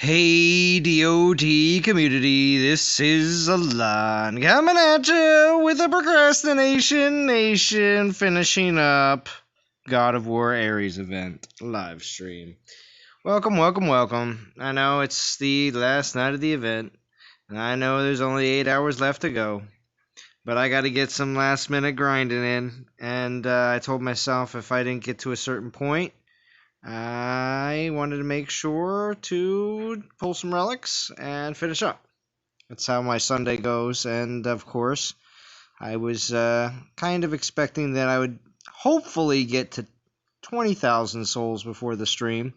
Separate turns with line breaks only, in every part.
Hey DOT community, this is Alon coming at you with a Procrastination Nation finishing up God of War Ares event live stream. Welcome, welcome, welcome. I know it's the last night of the event, and I know there's only 8 hours left to go, but I gotta get some last minute grinding in, and I told myself if I didn't get to a certain point, I wanted to make sure to pull some relics and finish up. That's how my Sunday goes, and of course, I was kind of expecting that I would hopefully get to 20,000 souls before the stream,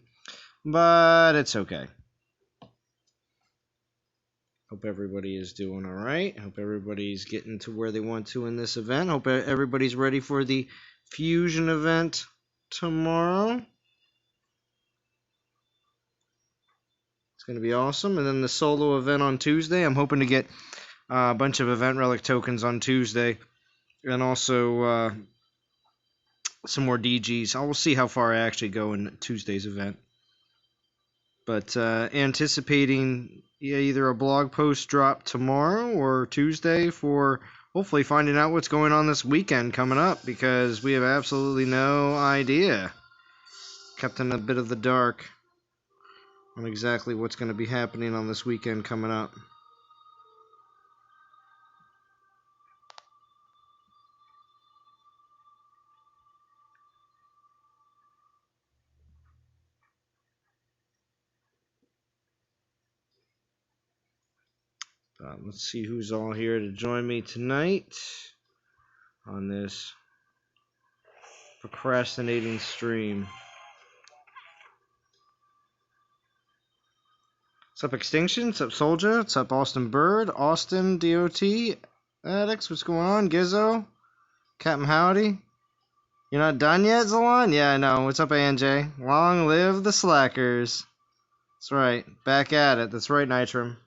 but it's okay. Hope everybody is doing alright. Hope everybody's getting to where they want to in this event. Hope everybody's ready for the Fusion event tomorrow. Going to be awesome. And then the solo event on Tuesday. I'm hoping to get a bunch of event relic tokens on Tuesday, and also some more DGs. I will see how far I actually go in Tuesday's event. But anticipating either a blog post drop tomorrow or Tuesday for hopefully finding out what's going on this weekend coming up, because we have absolutely no idea. Kept in a bit of the dark on exactly what's going to be happening on this weekend coming up. Let's see who's all here to join me tonight on this procrastinating stream. What's up, Extinction? What's up, Soldier? What's up, Austin Bird? Austin, DOT, Addicts, what's going on? Gizzo? Captain Howdy? You're not done yet, Zalon? Yeah, I know. What's up, ANJ? Long live the slackers. That's right. Back at it. That's right, Nitram.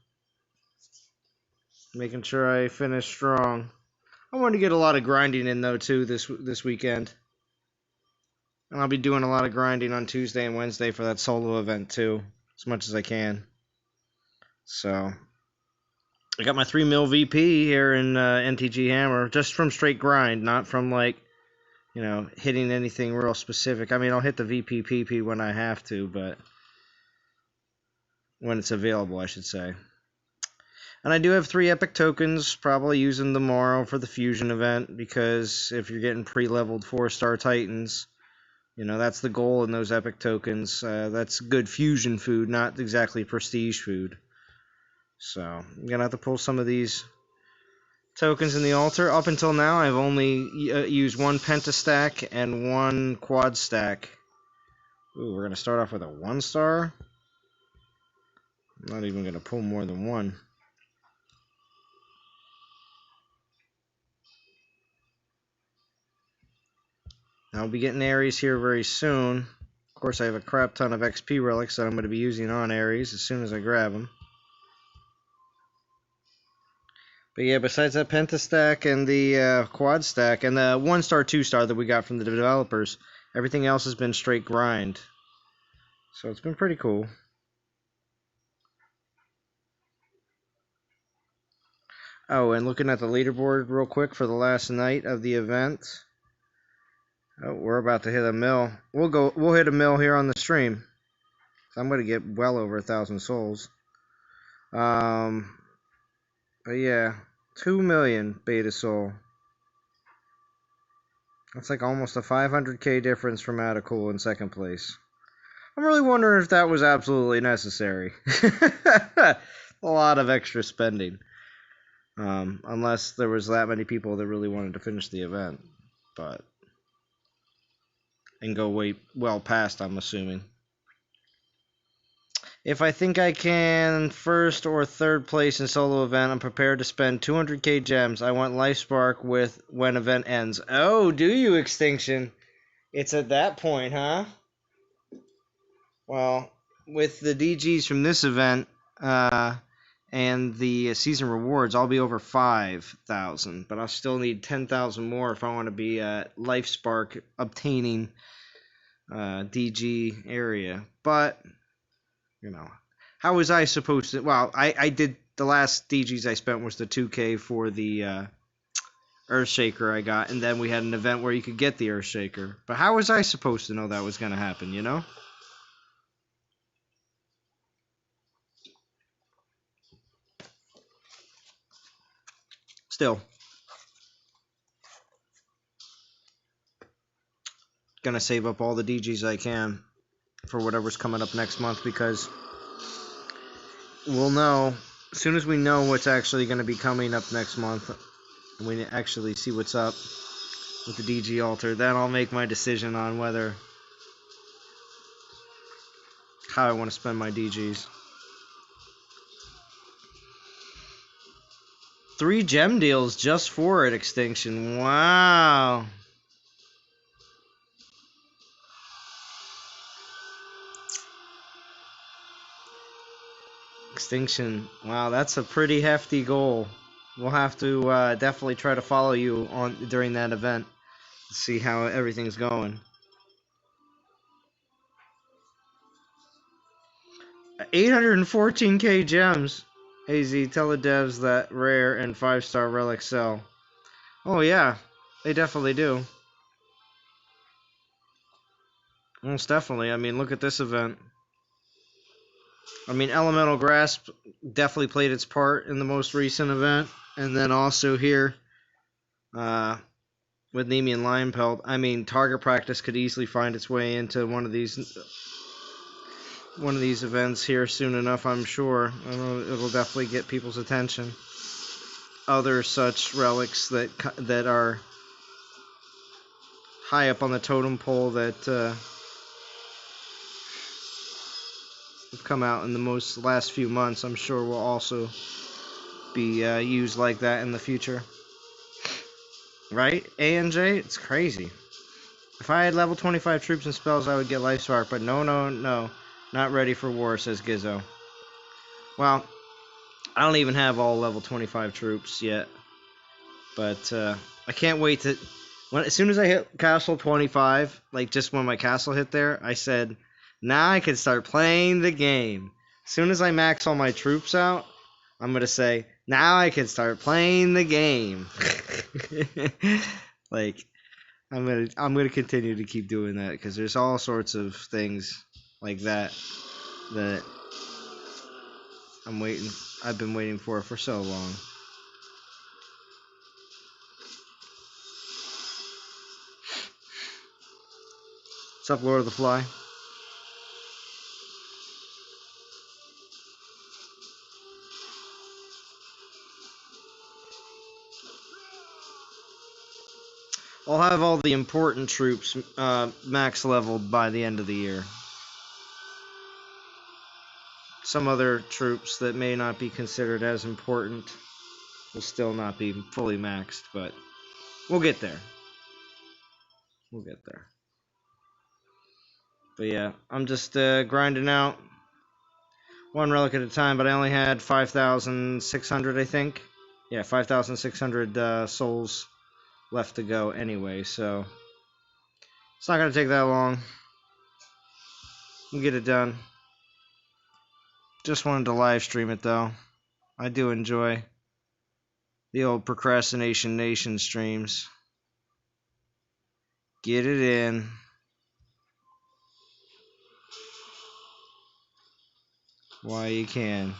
Making sure I finish strong. I want to get a lot of grinding in, though, too, this weekend. And I'll be doing a lot of grinding on Tuesday and Wednesday for that solo event, too, as much as I can. So, I got my 3 mil VP here in NTG Hammer, just from straight grind, not from, like, you know, hitting anything real specific. I mean, I'll hit the VP PP when I have to, but when it's available, I should say. And I do have 3 epic tokens, probably using them tomorrow for the Fusion event, because if you're getting pre-leveled 4-star Titans, you know, that's the goal in those epic tokens. That's good fusion food, not exactly prestige food. So, I'm going to have to pull some of these tokens in the altar. Up until now, I've only used 1 pentastack and 1 quad stack. Ooh, we're going to start off with a 1-star. I'm not even going to pull more than 1. I'll be getting Ares here very soon. Of course, I have a crap ton of XP relics that I'm going to be using on Ares as soon as I grab them. But yeah, besides that pentastack and the quad stack and the 1-star, 2-star that we got from the developers, everything else has been straight grind. So it's been pretty cool. Oh, and looking at the leaderboard real quick for the last night of the event. Oh, we're about to hit a mill. We'll hit a mill here on the stream. So I'm going to get well over 1,000 souls. But yeah, 2 million beta soul. That's like almost a 500k difference from Atacool in second place. I'm really wondering if that was absolutely necessary. A lot of extra spending. Unless there was that many people that really wanted to finish the event. But and go way well past, I'm assuming. If I think I can first or third place in solo event, I'm prepared to spend 200k gems. I want Life Spark with when event ends. Oh, do you, Extinction? It's at that point, huh? Well, with the DGs from this event and the season rewards, I'll be over 5,000, but I'll still need 10,000 more if I want to be at Life Spark obtaining DG area. But, you know, How was I supposed to? Well, I did the last DGs I spent was the 2K for the Earthshaker I got, and then we had an event where you could get the Earthshaker. But how was I supposed to know that was gonna happen? You know? Still, gonna save up all the DGs I can for whatever's coming up next month because we'll know as soon as we know what's actually going to be coming up next month and we actually see what's up with the DG altar, then I'll make my decision on whether how I want to spend my DGs. 3 gem deals just for it, Extinction. Wow. Extinction. Wow, that's a pretty hefty goal. We'll have to definitely try to follow you on during that event to see how everything's going. 814k gems. AZ, tell the devs that rare and 5-star relics sell. Oh yeah, they definitely do. Most definitely. I mean, look at this event. I mean, Elemental Grasp definitely played its part in the most recent event. And then also here, with Nemean Lion Pelt, I mean, target practice could easily find its way into one of these events here soon enough, I'm sure. I know it'll definitely get people's attention. Other such relics that are high up on the totem pole that have come out in the last few months, I'm sure will also be used like that in the future. Right, ANJ? It's crazy. If I had level 25 troops and spells, I would get Life Spark, but no. Not ready for war, says Gizzo. Well, I don't even have all level 25 troops yet. But I can't wait to... as soon as I hit Castle 25, like just when my castle hit there, I said, now I can start playing the game. As soon as I max all my troops out, I'm going to say, now I can start playing the game. Like, I'm gonna continue to keep doing that because there's all sorts of things like that I've been waiting for so long. What's up, Lord of the Fly? I'll have all the important troops max leveled by the end of the year. Some other troops that may not be considered as important will still not be fully maxed, but we'll get there. We'll get there. But yeah, I'm just grinding out one relic at a time, but I only had 5,600, I think. Yeah, 5,600 souls left to go anyway, so it's not going to take that long. We'll get it done. Just wanted to live stream it, though. I do enjoy the old Procrastination Nation streams. Get it in. While you can.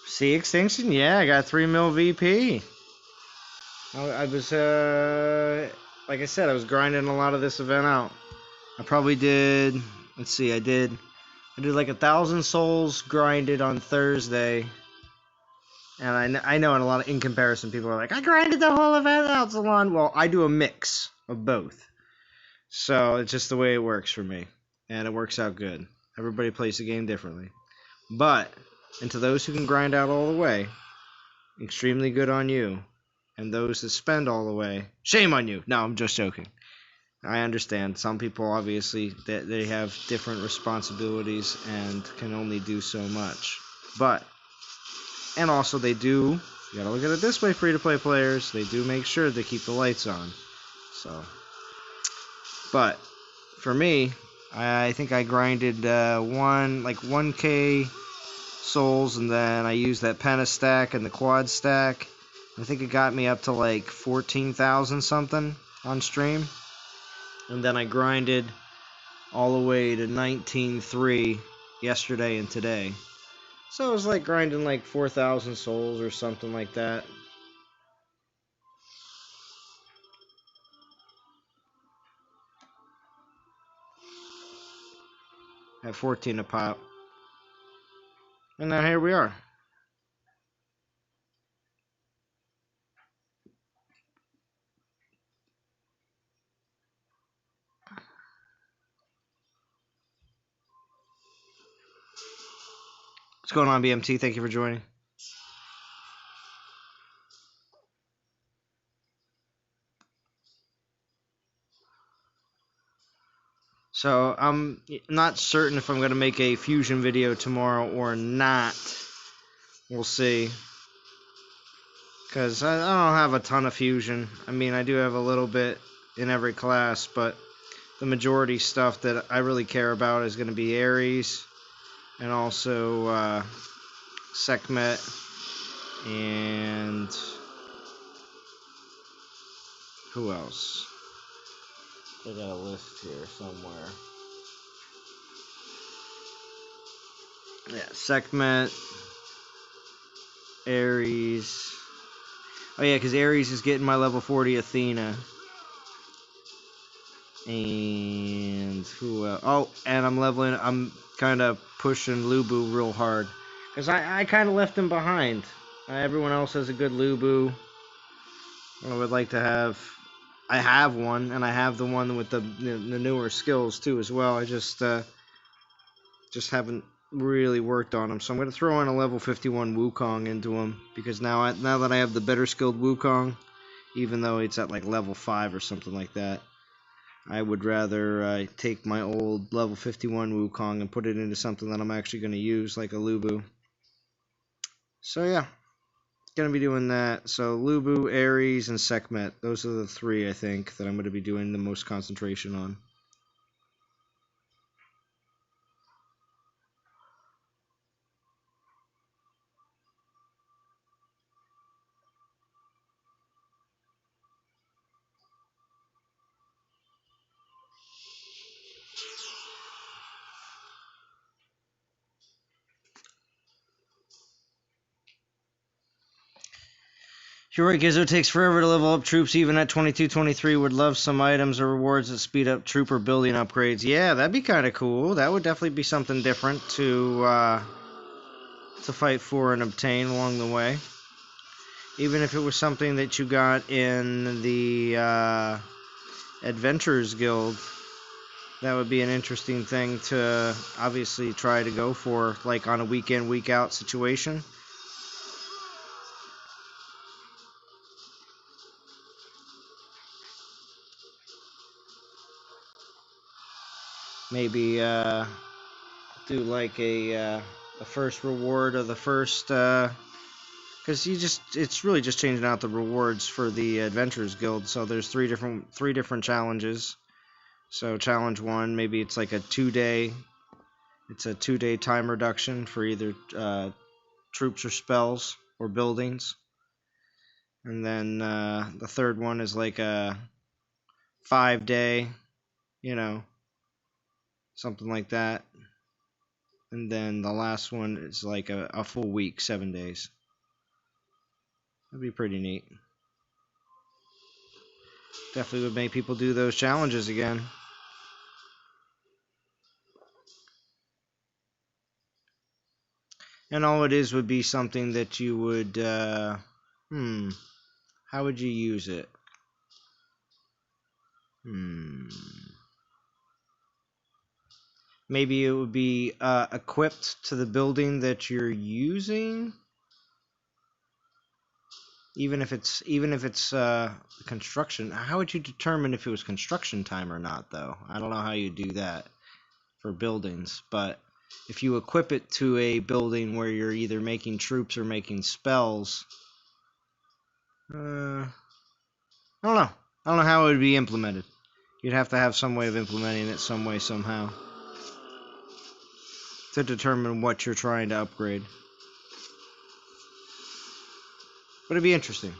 See Extinction? Yeah, I got 3 mil VP. I was, like I said, I was grinding a lot of this event out. I probably did, let's see, I did like 1,000 souls grinded on Thursday. And I know in comparison, people are like, I grinded the whole event out, Salon. Well, I do a mix of both. So it's just the way it works for me. and it works out good. Everybody plays the game differently. But, and to those who can grind out all the way, extremely good on you. And those that spend all the way, shame on you. No, I'm just joking. I understand. Some people, obviously, they have different responsibilities and can only do so much. But, and also they do, you gotta look at it this way, free-to-play players, they do make sure they keep the lights on. So, but, for me, I think I grinded 1k souls, and then I used that penta stack and the quad stack. I think it got me up to like 14,000 something on stream. And then I grinded all the way to 19.3 yesterday and today. So it was like grinding like 4,000 souls or something like that. At 14 a pop. And now here we are. What's going on, BMT? Thank you for joining. So I'm not certain if I'm going to make a fusion video tomorrow or not. We'll see. Because I don't have a ton of fusion. I mean, I do have a little bit in every class, but the majority stuff that I really care about is going to be Ares and also Sekhmet and who else? I got a list here somewhere. Yeah, Sekhmet, Ares. Oh yeah, because Ares is getting my level 40 Athena. And who else? Oh, and I'm kind of pushing Lubu real hard. Because I kind of left him behind. Everyone else has a good Lubu. I would like to have... I have one, and I have the one with the newer skills too as well. I just haven't really worked on him. So I'm going to throw in a level 51 Wukong into him. Because now that I have the better skilled Wukong, even though it's at like level 5 or something like that, I would rather take my old level 51 Wukong and put it into something that I'm actually going to use, like a Lubu. So yeah, going to be doing that. So Lubu, Ares, and Sekhmet. Those are the three, I think, that I'm going to be doing the most concentration on. You're right, Gizzo. It takes forever to level up troops, even at 22, 23. Would love some items or rewards that speed up trooper building upgrades. Yeah, that'd be kind of cool. That would definitely be something different to fight for and obtain along the way. Even if it was something that you got in the Adventurers Guild, that would be an interesting thing to obviously try to go for, like on a week in, week out situation. Maybe do like a first reward of the first, because it's really just changing out the rewards for the Adventurers Guild. So there's three different challenges. So challenge 1, maybe it's like a 2-day. It's a 2-day time reduction for either troops or spells or buildings. And then the third one is like a 5-day, something like that. And then the last one is like a full week, 7 days. That'd be pretty neat. Definitely would make people do those challenges again. And all it is would be something that you would, how would you use it? Maybe it would be equipped to the building that you're using. Even if it's construction. How would you determine if it was construction time or not, though? I don't know how you do that for buildings, but if you equip it to a building where you're either making troops or making spells, I don't know. I don't know how it would be implemented. You'd have to have some way of implementing it some way, somehow, to determine what you're trying to upgrade. But it'd be interesting.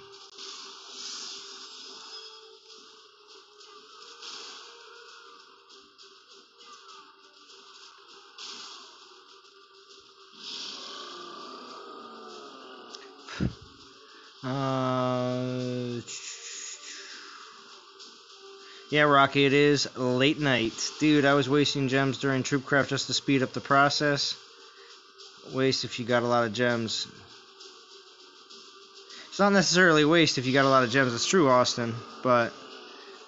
Yeah, Rocky, it is late night. Dude, I was wasting gems during Troopcraft just to speed up the process. Waste if you got a lot of gems. It's not necessarily waste if you got a lot of gems. It's true, Austin. But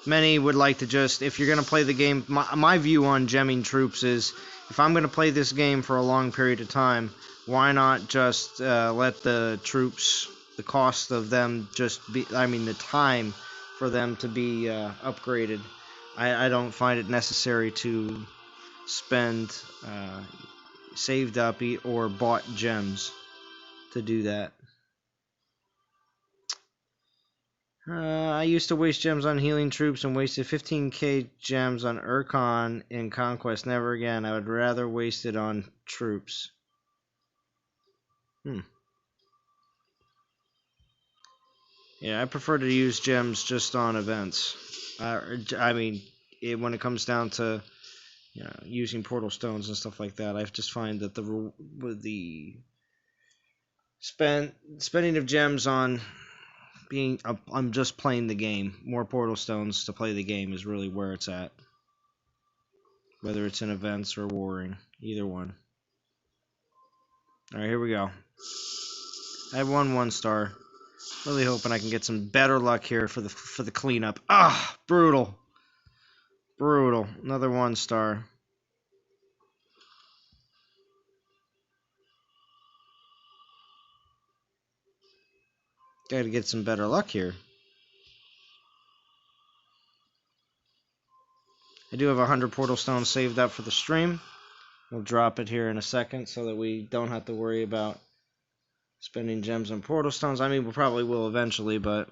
many would like to just, if you're going to play the game, my view on gemming troops is, if I'm going to play this game for a long period of time, why not just let the troops, the cost of them just be, the time for them to be upgraded. I don't find it necessary to spend saved up or bought gems to do that. I used to waste gems on healing troops and wasted 15k gems on Urkon in Conquest. Never again. I would rather waste it on troops. Yeah, I prefer to use gems just on events. When it comes down to using portal stones and stuff like that, I just find that the spending of gems on I'm just playing the game, more portal stones to play the game is really where it's at. Whether it's in events or warring, either one. Alright, here we go. I have 1 star. Really hoping I can get some better luck here for the cleanup. Ah, brutal. Brutal. Another 1 star. Gotta get some better luck here. I do have 100 portal stones saved up for the stream. We'll drop it here in a second so that we don't have to worry about spending gems on portal stones. I mean, we probably will eventually, but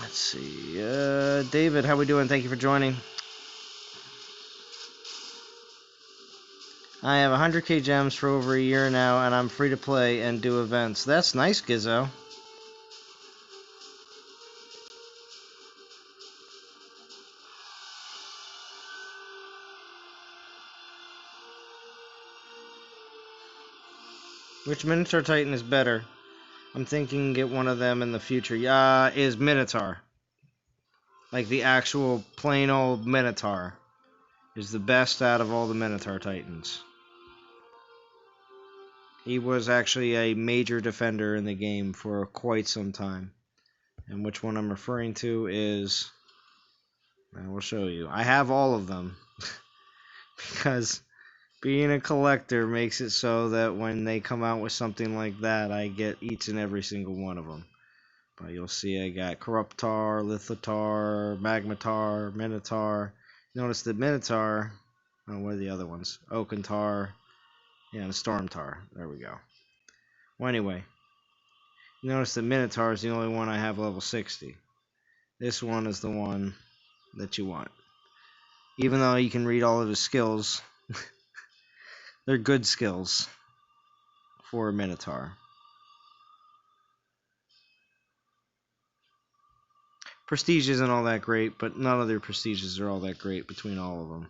let's see. David, how we doing? Thank you for joining. I have 100k gems for over a year now, and I'm free to play and do events. That's nice, Gizzo. Which Minotaur Titan is better? I'm thinking get one of them in the future. Is Minotaur. Like the actual plain old Minotaur is the best out of all the Minotaur Titans. He was actually a major defender in the game for quite some time. And which one I'm referring to is... I will show you. I have all of them. Because being a collector makes it so that when they come out with something like that, I get each and every single one of them. But you'll see I got Corruptor, Lithotar, Magmatar, Minotaur. Notice the Minotaur... Oh, what are the other ones? Oakentar. Yeah, and a Stormtar. There we go. Well, anyway. Notice the Minotaur is the only one I have level 60. This one is the one that you want. Even though you can read all of his skills... They're good skills for a Minotaur. Prestige isn't all that great, but none of their prestiges are all that great between all of them.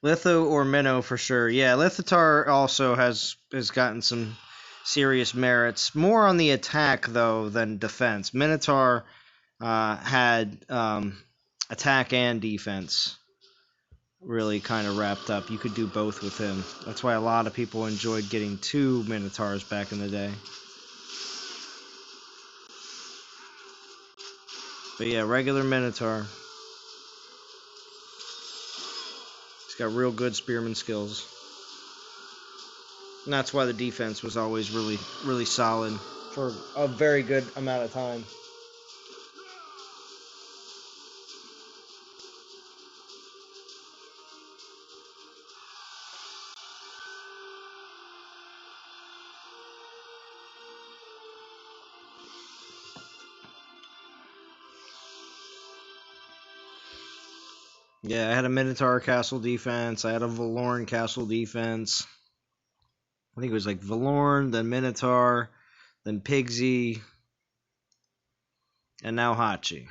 Litho or Minnow for sure. Yeah, Lithotar also has gotten some serious merits. More on the attack, though, than defense. Minotaur had attack and defense really kind of wrapped up. You could do both with him. That's why a lot of people enjoyed getting 2 Minotaurs back in the day. But yeah, regular Minotaur. He's got real good spearman skills. And that's why the defense was always really, really solid for a very good amount of time. Yeah, I had a Minotaur castle defense. I had a Valorn castle defense. I think it was like Valorn, then Minotaur, then Pigsy, and now Hachi.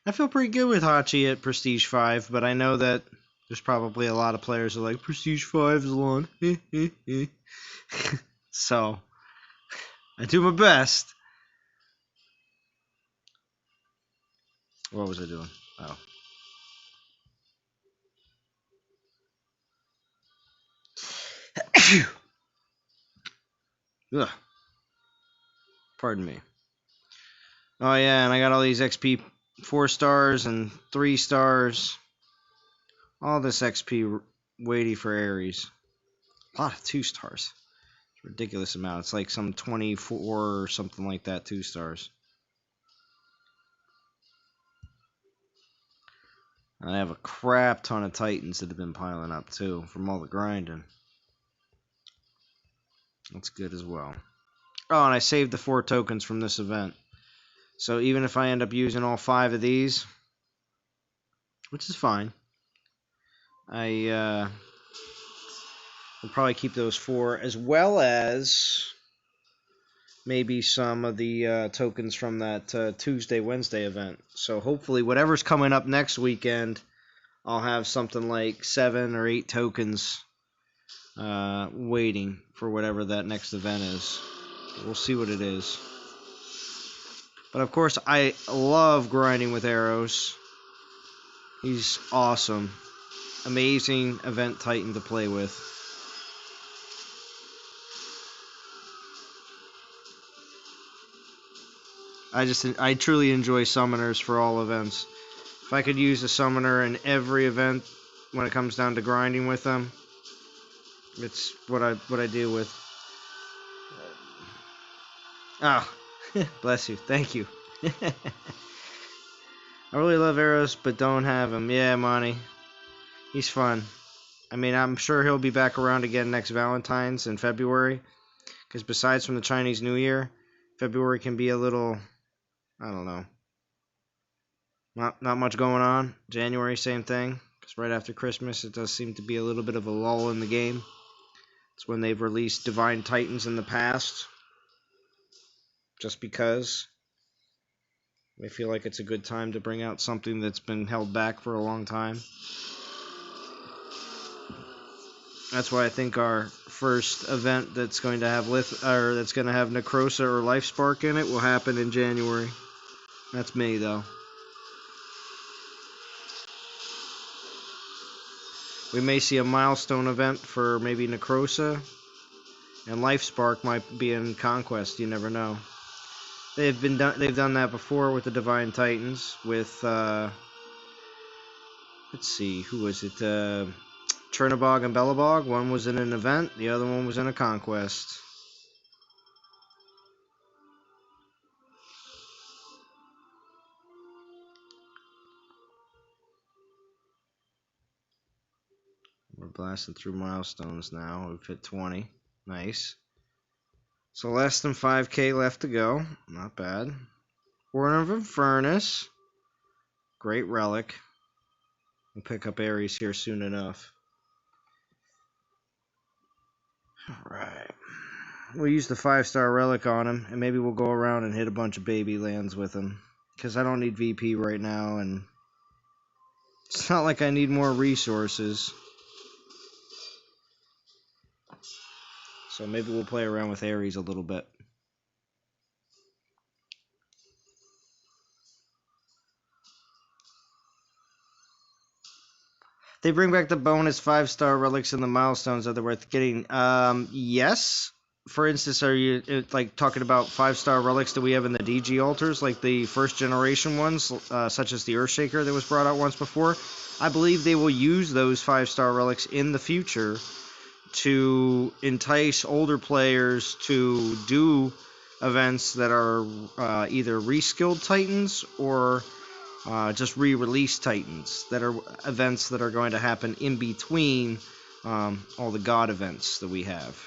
I feel pretty good with Hachi at Prestige 5, but I know that there's probably a lot of players who are like, Prestige 5 is long. So, I do my best. What was I doing? Oh. Ugh. Pardon me. Oh yeah, and I got all these XP 4 stars and 3 stars. All this XP weighty for Ares. A lot of 2 stars. It's a ridiculous amount. It's like some 24 or something like that, 2 stars. I have a crap ton of Titans that have been piling up too from all the grinding. That's good as well. Oh, and I saved the 4 tokens from this event. So even if I end up using all 5 of these, which is fine, I will probably keep those 4, as well as maybe some of the tokens from that Tuesday, Wednesday event. So hopefully whatever's coming up next weekend, I'll have something like 7 or 8 tokens waiting for whatever that next event is. We'll see what it is. But of course, I love grinding with Arrows. He's awesome. Amazing event Titan to play with. I truly enjoy summoners for all events. If I could use a summoner in every event when it comes down to grinding with them, it's what I do with. Oh, bless you. Thank you. I really love Arrows, but don't have him. Yeah, Monty. He's fun. I mean, I'm sure he'll be back around again next Valentine's in February. Because besides from the Chinese New Year, February can be a little, I don't know, not much going on. January, same thing. Because right after Christmas, it does seem to be a little bit of a lull in the game. It's when they've released Divine Titans in the past. Just because they feel like it's a good time to bring out something that's been held back for a long time. That's why I think our first event that's going to have Necrosa or Life Spark in it will happen in January. That's me though. We may see a milestone event for maybe Necrosa, and Life Spark might be in Conquest. You never know. They've done that before with the Divine Titans. With let's see, who was it? Chernobog and Belobog. One was in an event, the other one was in a Conquest. We're blasting through milestones now. We've hit 20. Nice. So less than 5k left to go. Not bad. Horn of Infernus. Great relic. We'll pick up Ares here soon enough. Alright. We'll use the 5-star relic on him, and maybe we'll go around and hit a bunch of baby lands with him. Because I don't need VP right now, and it's not like I need more resources. So maybe we'll play around with Ares a little bit. They bring back the bonus 5-star relics and the milestones that are worth getting. Yes. For instance, are you like talking about 5-star relics that we have in the DG altars, like the first generation ones, such as the Earthshaker that was brought out once before? I believe they will use those 5-star relics in the future to entice older players to do events that are either reskilled Titans or just re-release Titans, that are events that are going to happen in between all the God events that we have.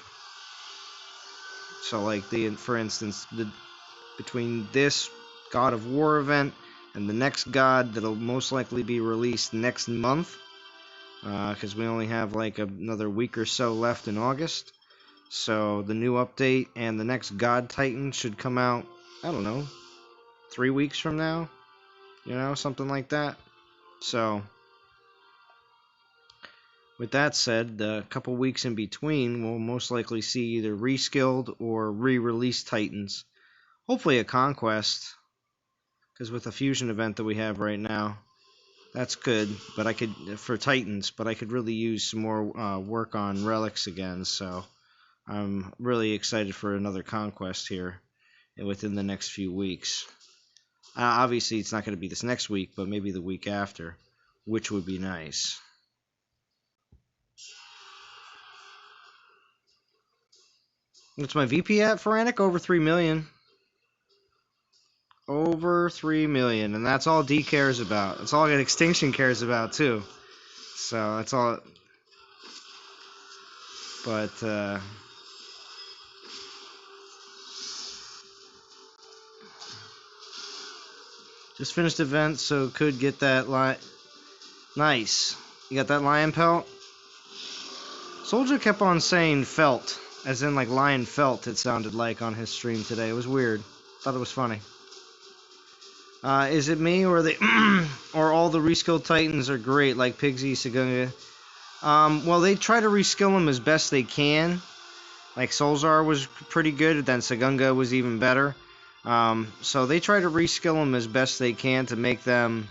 So, like for instance, between this God of War event and the next God that'll most likely be released next month, because we only have like another week or so left in August. So the new update and the next God Titan should come out, I don't know, 3 weeks from now. You know, something like that. So, with that said, the couple weeks in between, we'll most likely see either reskilled or re-released Titans. Hopefully a Conquest, because with the Fusion event that we have right now, that's good. But I could, for Titans, but I could really use some more work on Relics again. So, I'm really excited for another Conquest here within the next few weeks. Obviously, it's not going to be this next week, but maybe the week after, which would be nice. What's my VP at, Feranic? Over 3 million. Over 3 million, and that's all D cares about. That's all Extinction cares about, too. So, that's all. But, just finished event, so could get that Nice. You got that lion pelt? Soldier kept on saying felt, as in like lion felt, it sounded like on his stream today. It was weird. Thought it was funny. Is it me, or they, or all the reskilled Titans are great, like Pigsy, Sagunga? Well, they try to reskill them as best they can. Like Solzar was pretty good, then Sagunga was even better. So they try to reskill them as best they can to make them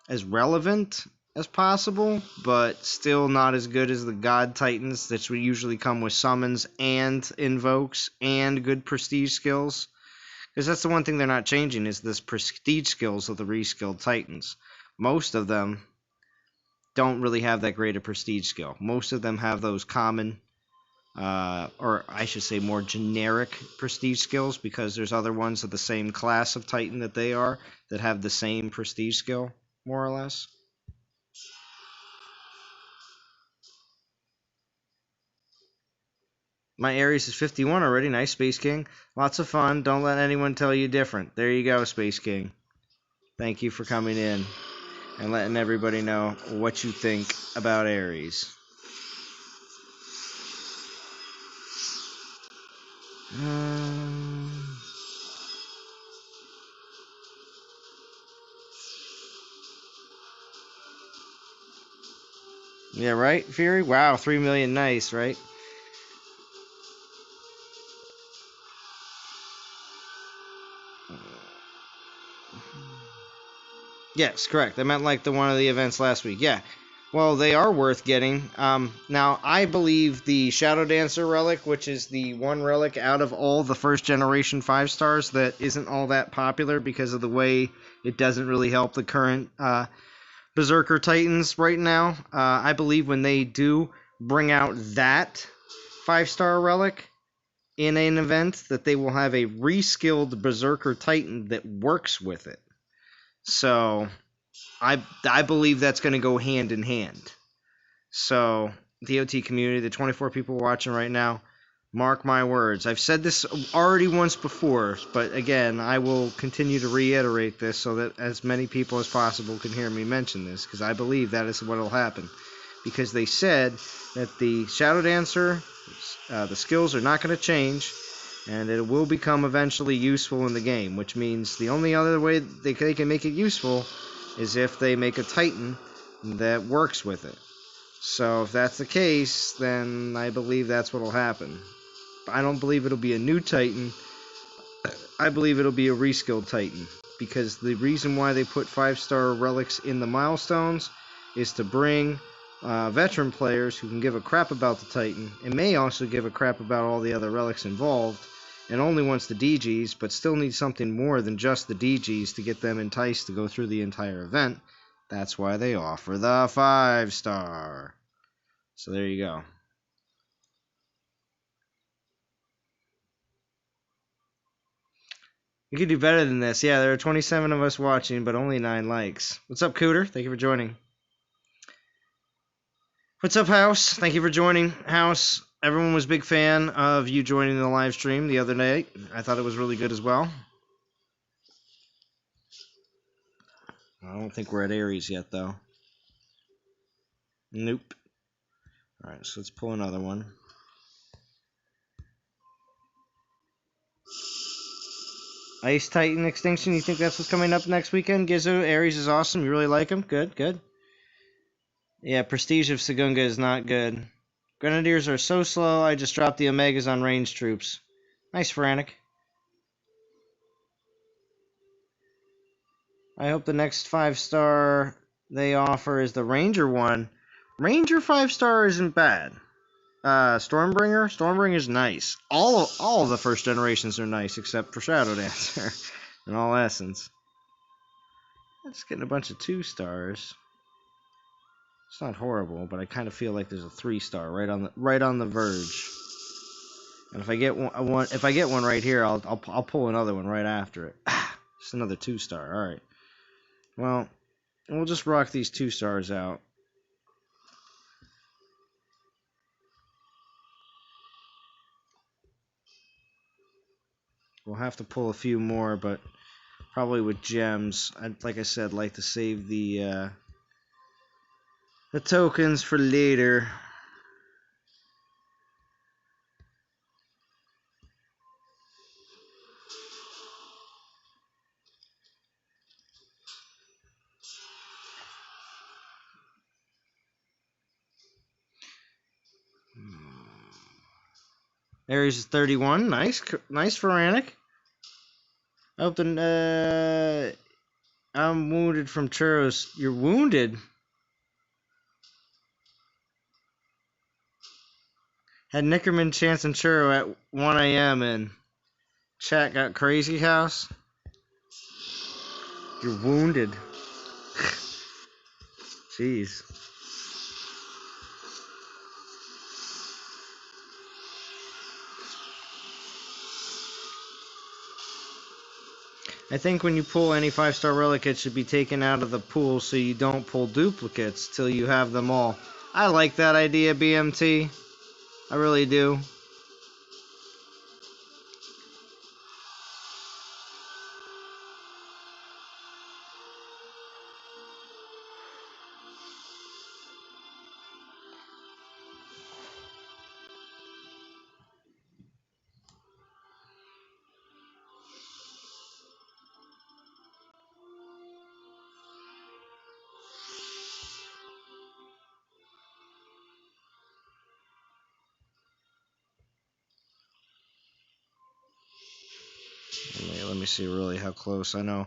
as relevant as possible, but still not as good as the God Titans that would usually come with summons and invokes and good prestige skills. Because that's the one thing they're not changing, is this prestige skills of the reskilled Titans. Most of them don't really have that great a prestige skill. Most of them have those common, or I should say more generic prestige skills, because there's other ones of the same class of Titan that they are that have the same prestige skill, more or less. My Ares is 51 already. Nice, Space King. Lots of fun. Don't let anyone tell you different. There you go, Space King. Thank you for coming in and letting everybody know what you think about Ares. Yeah, right, Fury? Wow, 3 million. Nice, right? Yes, correct. I meant like the one of the events last week. Yeah. Well, they are worth getting. Now, I believe the Shadow Dancer relic, which is the one relic out of all the first generation 5-stars that isn't all that popular because of the way it doesn't really help the current Berserker Titans right now. I believe when they do bring out that 5-star relic in an event, that they will have a reskilled Berserker Titan that works with it. So I believe that's going to go hand in hand. So the OT community, the 24 people watching right now, mark my words. I've said this already once before, but again, I will continue to reiterate this so that as many people as possible can hear me mention this, because I believe that is what will happen. Because they said that the Shadow Dancer, the skills are not going to change, and it will become eventually useful in the game, which means the only other way they can make it useful is if they make a Titan that works with it. So if that's the case, then I believe that's what will happen. I don't believe it'll be a new Titan. I believe it'll be a reskilled Titan. Because the reason why they put 5-star relics in the milestones is to bring veteran players who can give a crap about the Titan and may also give a crap about all the other relics involved, and only wants the DGs, but still need something more than just the DGs to get them enticed to go through the entire event. That's why they offer the 5-star. So there you go. You could do better than this. Yeah, there are 27 of us watching, but only 9 likes. What's up, Cooter? Thank you for joining. What's up, House? Thank you for joining, House. Everyone was a big fan of you joining the live stream the other night. I thought it was really good as well. I don't think we're at Aries yet, though. Nope. Alright, so let's pull another one. Ice Titan Extinction, you think that's what's coming up next weekend? Gizzo, Aries is awesome. You really like him? Good, good. Yeah, Prestige of Sagunga is not good. Grenadiers are so slow, I just dropped the Omegas on ranged troops. Nice, Frantic. I hope the next 5-star they offer is the Ranger one. Ranger 5-star isn't bad. Stormbringer is nice. All of the first generations are nice except for Shadow Dancer, in all essence. I'm just getting a bunch of 2-stars. It's not horrible, but I kind of feel like there's a 3-star right on the verge. And if I get one right here, I'll pull another one right after it. Just another 2-star. All right. Well, we'll just rock these 2-stars out. We'll have to pull a few more, but probably with gems. Like I said, like to save the tokens for later. Aries is 31. Nice for Anik. I hope I'm wounded from churros. You're wounded? Had Nickerman, Chance, and Churro at 1 a.m. and chat got crazy house. You're wounded. Jeez. I think when you pull any 5-star relic, it should be taken out of the pool so you don't pull duplicates till you have them all. I like that idea, BMT. I really do. Let me see really how close. I know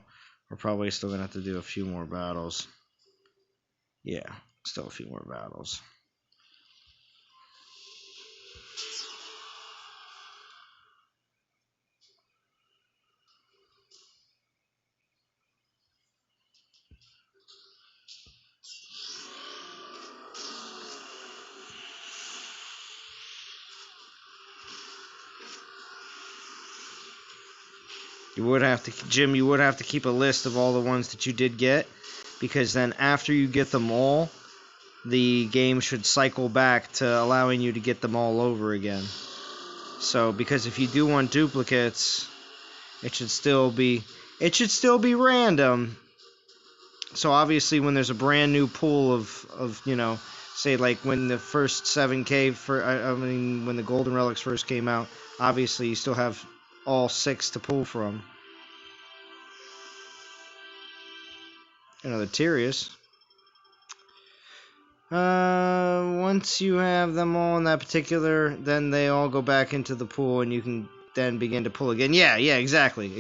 we're probably still going to have to do a few more battles. Yeah, still a few more battles. You would have to, Jim, you would have to keep a list of all the ones that you did get, because then after you get them all, the game should cycle back to allowing you to get them all over again. So, because if you do want duplicates, it should still be random. So obviously when there's a brand new pool of you know, say like when the first 7K when the Golden Relics first came out, obviously you still have all 6 to pull from. Another Tyrius. Once you have them all in that particular, then they all go back into the pool, and you can then begin to pull again. Yeah, exactly.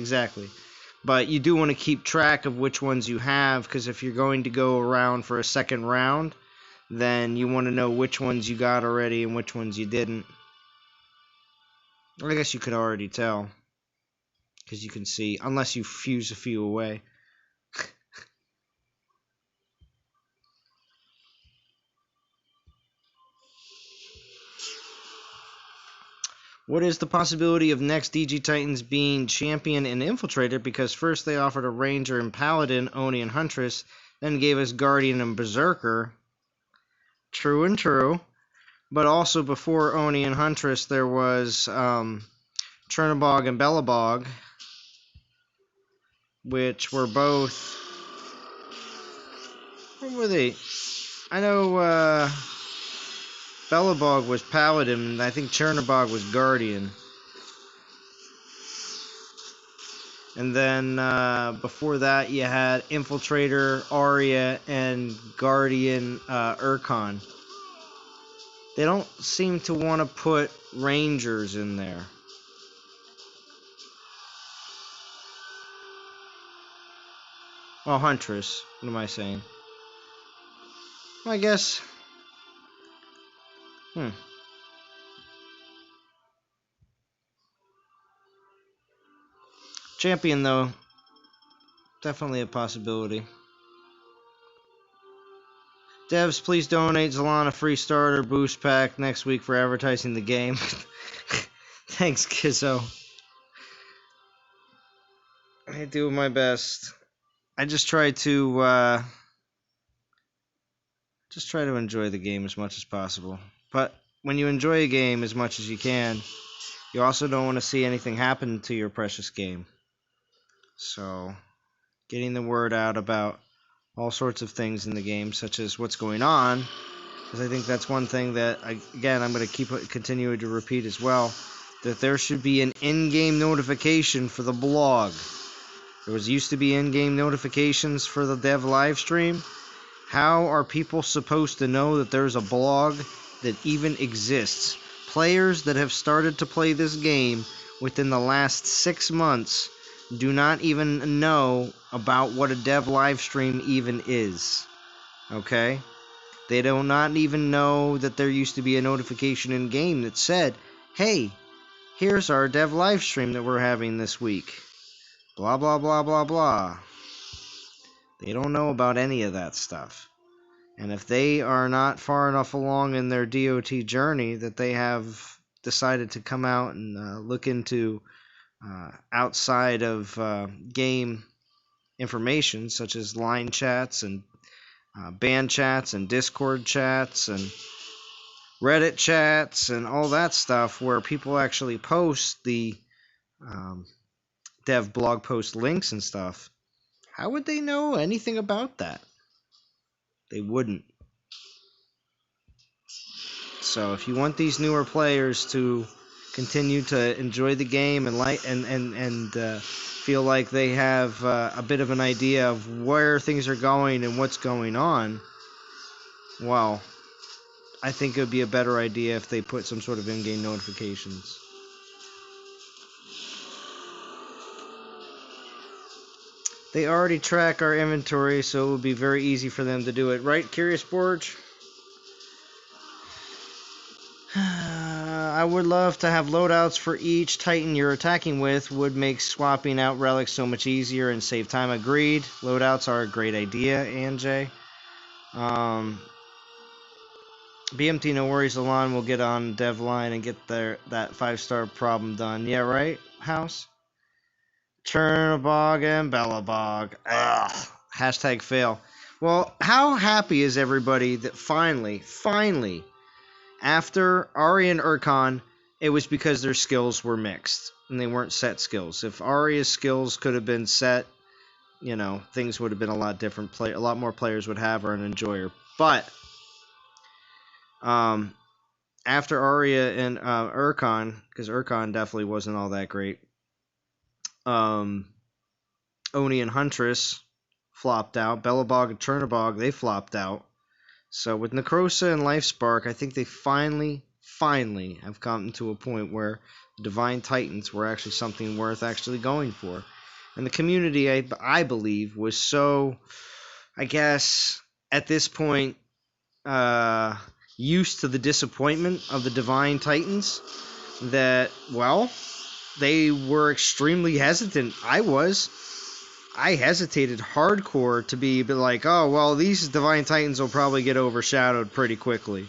But you do want to keep track of which ones you have, because if you're going to go around for a second round, then you want to know which ones you got already and which ones you didn't. I guess you could already tell, because you can see, unless you fuse a few away. What is the possibility of next DG Titans being Champion and Infiltrator? Because first they offered a Ranger and Paladin, Oni and Huntress, then gave us Guardian and Berserker. True and true. But also before Oni and Huntress, there was Chernobog and Belobog, which were both... What were they? I know Belobog was Paladin, and I think Chernobog was Guardian. And then before that, you had Infiltrator, Arya, and Guardian Urkon. They don't seem to want to put Rangers in there. Oh, Huntress. What am I saying? I guess... Champion, though. Definitely a possibility. Devs, please donate Zalana free starter boost pack next week for advertising the game. Thanks, Kizzo. I do my best. I just try to enjoy the game as much as possible. But when you enjoy a game as much as you can, you also don't want to see anything happen to your precious game. So, getting the word out about all sorts of things in the game, such as what's going on, because I think that's one thing that, again, I'm going to continue to repeat as well, that there should be an in-game notification for the blog. There used to be in-game notifications for the dev live stream. How are people supposed to know that there's a blog that even exists? Players that have started to play this game within the last 6 months do not even know about what a dev live stream even is. Okay? They do not even know that there used to be a notification in game that said, hey, here's our dev live stream that we're having this week. Blah, blah, blah, blah, blah. They don't know about any of that stuff. And if they are not far enough along in their DOT journey that they have decided to come out and look into outside of game information, such as line chats and band chats and Discord chats and Reddit chats and all that stuff, where people actually post the dev blog post links and stuff, how would they know anything about that? They wouldn't. So if you want these newer players to continue to enjoy the game and feel like they have a bit of an idea of where things are going and what's going on, well, I think it would be a better idea if they put some sort of in-game notifications. They already track our inventory, so it would be very easy for them to do it. Right, Curious Borge? I would love to have loadouts for each Titan you're attacking with. Would make swapping out relics so much easier and save time. Agreed. Loadouts are a great idea, ANJ. BMT, no worries. Alon will get on dev line and get that 5-star problem done. Yeah, right, House? Chernobog and Belobog. Ugh. Hashtag fail. Well, how happy is everybody that finally, after Arya and Urkon, it was because their skills were mixed and they weren't set skills. If Arya's skills could have been set, you know, things would have been a lot different. A lot more players would have her and enjoy her. But after Arya and Urkon, because Urkon definitely wasn't all that great, Oni and Huntress flopped out. Belobog and Chernobog, they flopped out. So with Necrosa and Life Spark, I think they finally have gotten to a point where Divine Titans were actually something worth actually going for. And the community, I believe, was so, I guess, at this point, used to the disappointment of the Divine Titans that, well, they were extremely hesitant. I hesitated hardcore to be like, oh, well, these Divine Titans will probably get overshadowed pretty quickly.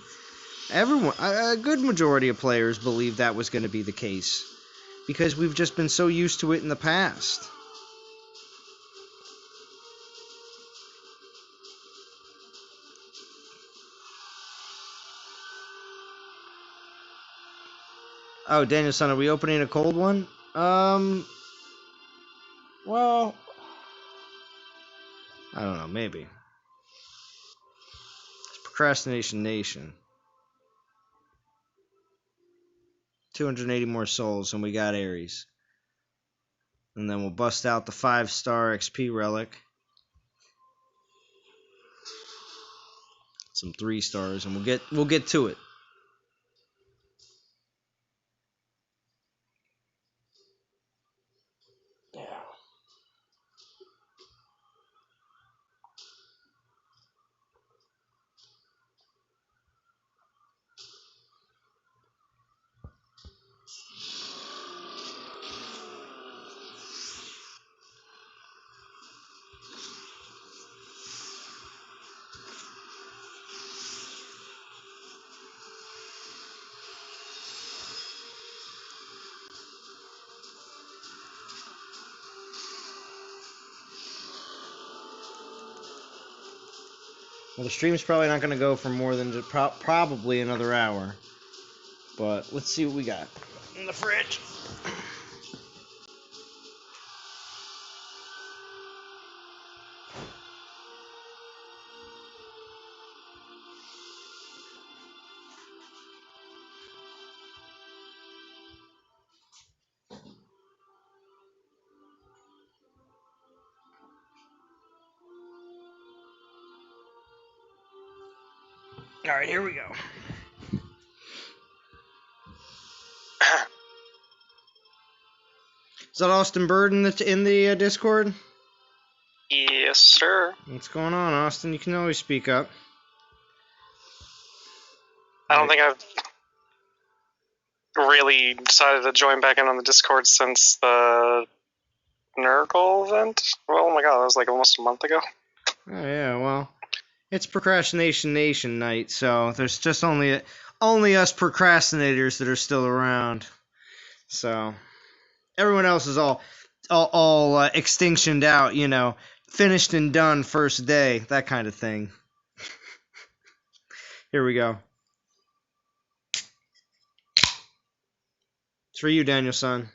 A good majority of players believed that was going to be the case, because we've just been so used to it in the past. Oh, Danielson, are we opening a cold one? Well, I don't know, maybe. It's Procrastination Nation. 280 more souls, and we got Ares. And then we'll bust out the 5-star XP relic. Some 3 stars, and we'll get to it. Yeah. Well, the stream's probably not going to go for more than just probably another hour. But let's see what we got in the fridge. All right, here we go. Is that Austin Bird in the Discord?
Yes, sir.
What's going on, Austin? You can always speak up.
I don't think I've really decided to join back in on the Discord since the Nurgle event. Well, oh my god, that was like almost a month ago.
Oh yeah, well, it's Procrastination Nation night, so there's just only us procrastinators that are still around. So everyone else is all extinctioned out, you know, finished and done first day, that kind of thing. Here we go. It's for you, Danielson.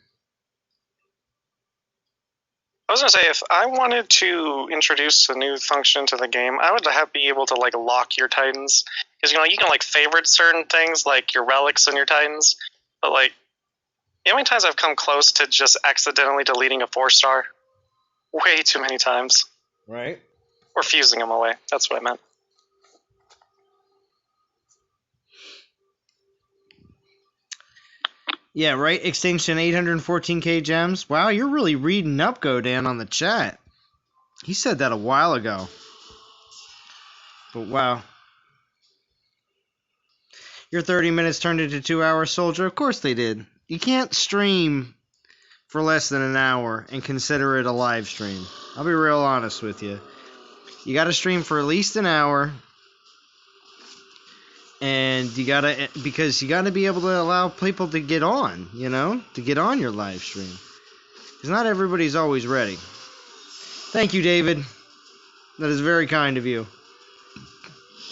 I was gonna say, if I wanted to introduce a new function to the game, I would be able to like lock your Titans, because you can like favorite certain things like your relics and your Titans, but like, how many times I've come close to just accidentally deleting a 4-star? Way too many times.
Right.
Or fusing them away. That's what I meant.
Yeah, right? Extinction 814k gems. Wow, you're really reading up, Godan, on the chat. He said that a while ago. But wow. Your 30 minutes turned into 2 hours, soldier? Of course they did. You can't stream for less than an hour and consider it a live stream. I'll be real honest with you. You gotta stream for at least an hour. And because you gotta be able to allow people to get on, you know? To get on your live stream. Because not everybody's always ready. Thank you, David. That is very kind of you.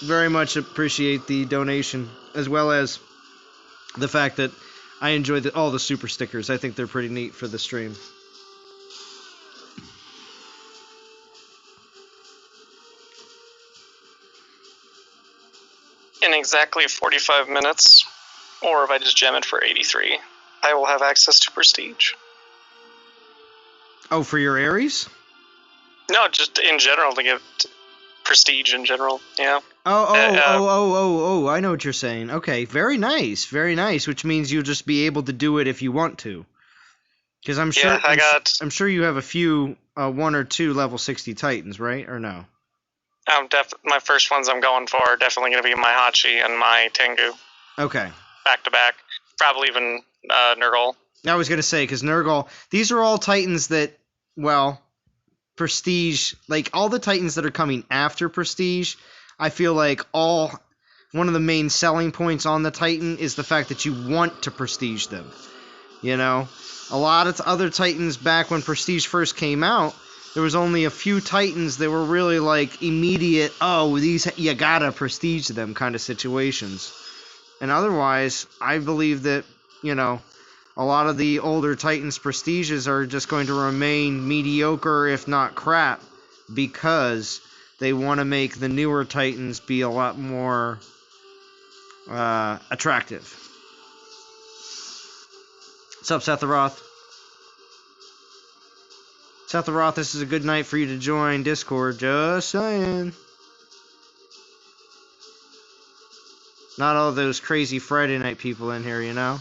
Very much appreciate the donation, as well as the fact that I enjoy all the super stickers. I think they're pretty neat for the stream.
In exactly 45 minutes, or if I just gem it for 83, I will have access to Prestige.
Oh, for your Ares?
No, just in general, to get Prestige in general, yeah.
I know what you're saying. Okay, very nice, which means you'll just be able to do it if you want to. Because I'm sure, I'm sure you have a few, 1 or 2 level 60 Titans, right? Or no?
My first ones I'm going for are definitely going to be my Hachi and my Tengu.
Okay.
Back to back. Probably even Nurgle.
I was going to say, because Nurgle, these are all Titans that, well, Prestige, like all the Titans that are coming after Prestige, I feel like one of the main selling points on the Titan is the fact that you want to Prestige them. You know? A lot of other Titans back when Prestige first came out, there was only a few Titans that were really like immediate, these, you gotta Prestige them kind of situations. And otherwise, I believe that, you know, a lot of the older Titans Prestiges are just going to remain mediocre, if not crap, because they want to make the newer Titans be a lot more attractive. What's up, Setharoth? Setharoth, this is a good night for you to join Discord, just saying. Not all those crazy Friday night people in here, you know?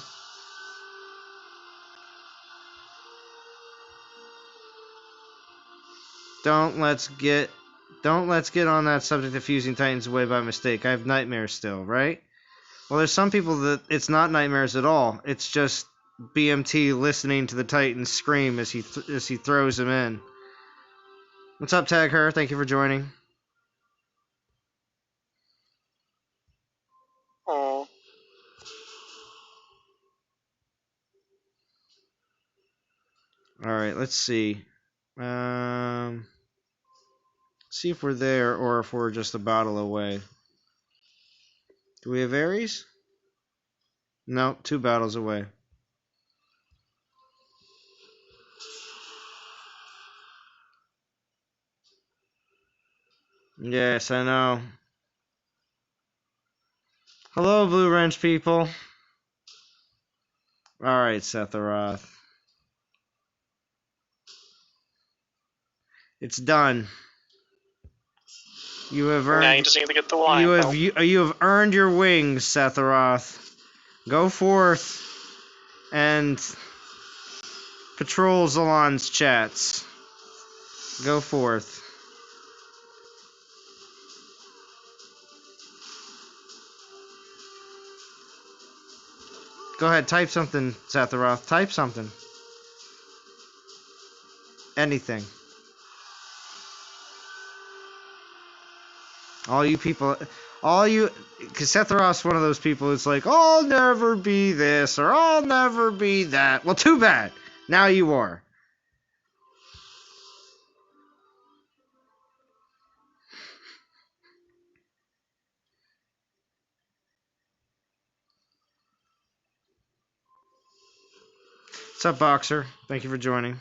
Don't let's get on that subject of fusing Titans away by mistake. I have nightmares still, right? Well, there's some people that it's not nightmares at all. It's just BMT listening to the Titans scream as he throws them in. What's up, Tag Her? Thank you for joining.
Oh.
All right, let's see. See if we're there or if we're just a battle away. Do we have Ares? No, 2 battles away. Yes, I know. Hello, Blue Wrench people. Alright, Setharoth. It's done. You have earned.
Now you just need to get the line.
You have earned your wings, Setharoth. Go forth and patrol Zalon's chats. Go forth. Go ahead, type something, Setharoth. Type something. Anything. All you people, because Setharoth's one of those people who's like, I'll never be this, or I'll never be that. Well, too bad. Now you are. What's up, Boxer? Thank you for joining.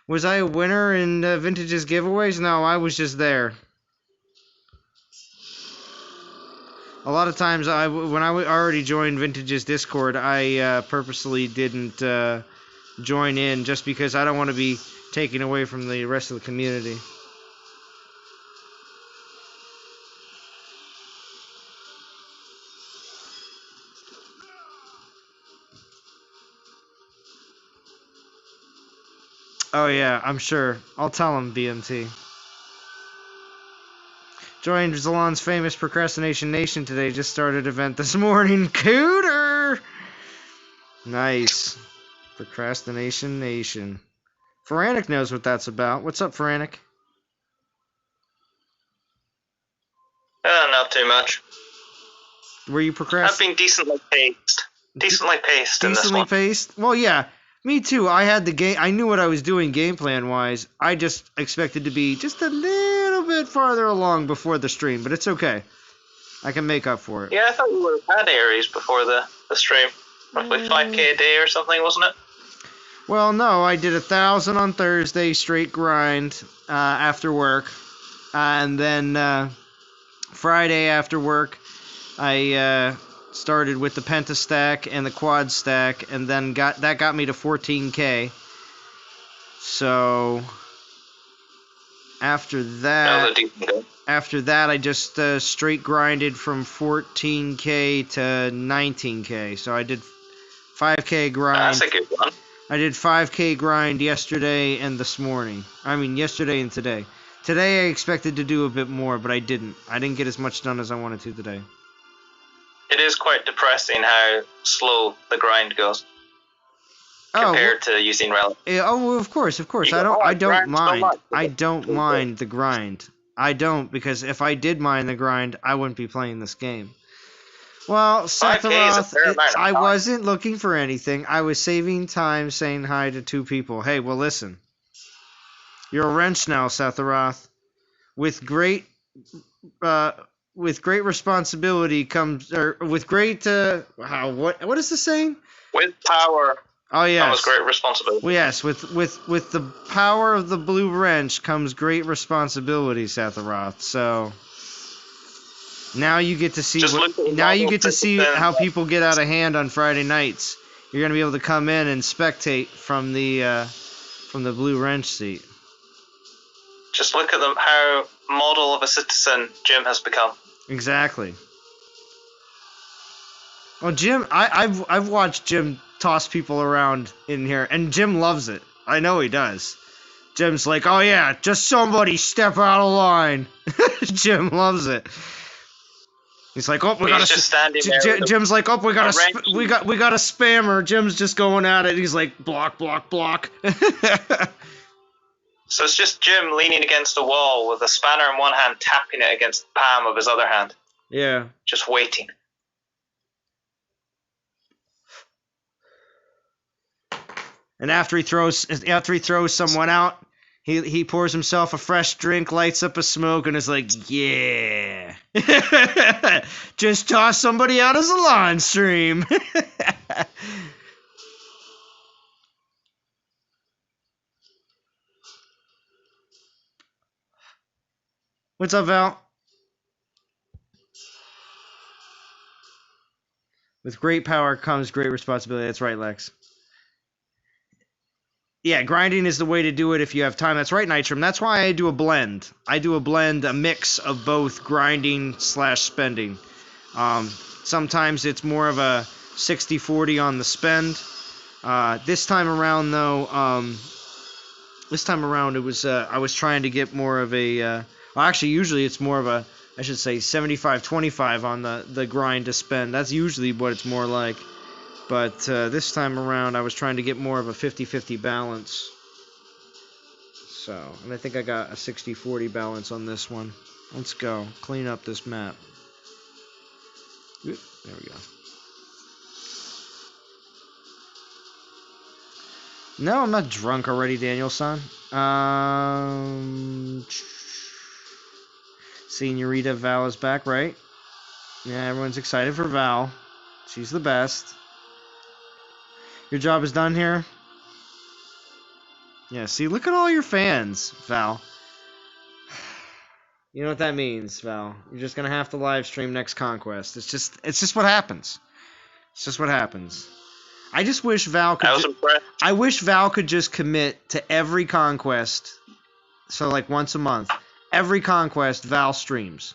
Was I a winner in Vintage's giveaways? No, I was just there. A lot of times, when I already joined Vintage's Discord, I purposely didn't join in just because I don't want to be taken away from the rest of the community. Oh yeah, I'm sure. I'll tell him, BMT. Joined Zalon's famous Procrastination Nation today. Just started event this morning. Cooter! Nice. Procrastination Nation. Feranic knows what that's about. What's up, Feranic?
Not too much.
Were you procrastinating?
I've been decently paced. Decently paced in this one.
Decently paced? Well, yeah. Me too. I had the game. I knew what I was doing game plan wise. I just expected to be just a little bit farther along before the stream, but it's okay. I can make up for it.
Yeah, I thought you would have had Aries before the stream. Roughly 5k a day or something, wasn't it?
Well, no. I did 1,000 on Thursday, straight grind after work, and then Friday after work, I started with the penta stack and the quad stack, and then got me to 14k. So After
That was a decent go.
After that, I just straight grinded from 14k to 19k. So I did 5k grind.
That's a good one.
I did 5k grind yesterday and this morning. I mean, yesterday and today. Today I expected to do a bit more, but I didn't. I didn't get as much done as I wanted to today.
It is quite depressing how slow the grind goes compared to using relic.
Oh, of course. I don't mind. I don't mind the grind. I don't, because if I did mind the grind, I wouldn't be playing this game. Well, Sephiroth, I wasn't looking for anything. I was saving time saying hi to two people. Hey, well, listen. You're a wrench now, Sephiroth. With great responsibility comes, or with great, what is the saying?
With power.
Oh yes.
Comes great responsibility.
Well, yes, with the power of the blue wrench comes great responsibility, Sephiroth. So now you get to see how people get out of hand on Friday nights. You're gonna be able to come in and spectate from the blue wrench seat.
Just look at them, how model of a citizen Jim has become.
Exactly. Well, Jim, I've watched Jim toss people around in here, and Jim loves it. I know he does. Jim's like, oh yeah, just somebody step out of line. Jim loves it. He's like, oh, we got a. Jim's like, oh, we got a spammer. Jim's just going at it. He's like, block, block, block.
So it's just Jim leaning against the wall with a spanner in one hand, tapping it against the palm of his other hand.
Yeah.
Just waiting.
And after he throws someone out, he pours himself a fresh drink, lights up a smoke, and is like, yeah. Just toss somebody out as a lawn stream. What's up, Val? With great power comes great responsibility. That's right, Lex. Yeah, grinding is the way to do it if you have time. That's right, Nitrum. That's why I do a blend. A mix of both grinding / spending. Sometimes it's more of a 60-40 on the spend. This time around, though, it was I was trying to get more of a. Well, actually, usually it's more of a, I should say, 75-25 on the grind to spend. That's usually what it's more like. But this time around, I was trying to get more of a 50-50 balance. So, and I think I got a 60-40 balance on this one. Let's go. Clean up this map. Oop, there we go. No, I'm not drunk already, Daniel-san. Senorita Val is back, right? Yeah, everyone's excited for Val. She's the best. Your job is done here? Yeah, see, look at all your fans, Val. You know what that means, Val. You're just gonna have to live stream next Conquest. It's just what happens. It's just what happens. I just wish Val could I wish Val could just commit to every Conquest. So like once a month. Every Conquest Val streams.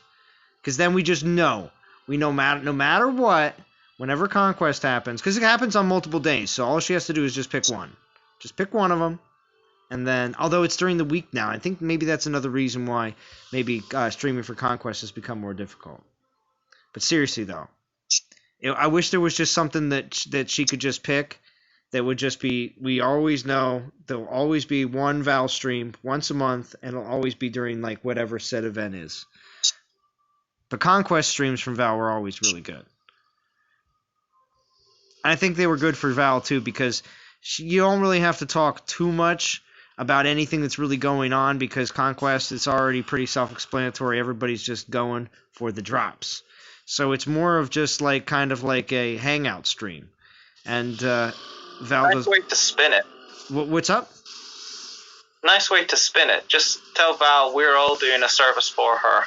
Cause then we just know. We know no matter what. Whenever Conquest happens, because it happens on multiple days, so all she has to do is just pick one. Just pick one of them, and then, although it's during the week now, I think maybe that's another reason why maybe streaming for Conquest has become more difficult. But seriously, though, I wish there was just something that she could just pick that would just be, we always know there'll always be one Val stream once a month, and it'll always be during, like, whatever said event is. But Conquest streams from Val were always really good. I think they were good for Val, too, because you don't really have to talk too much about anything that's really going on, because Conquest is already pretty self-explanatory. Everybody's just going for the drops. So it's more of just like kind of like a hangout stream. And Val
nice way to spin it.
What's up?
Nice way to spin it. Just tell Val we're all doing a service for her.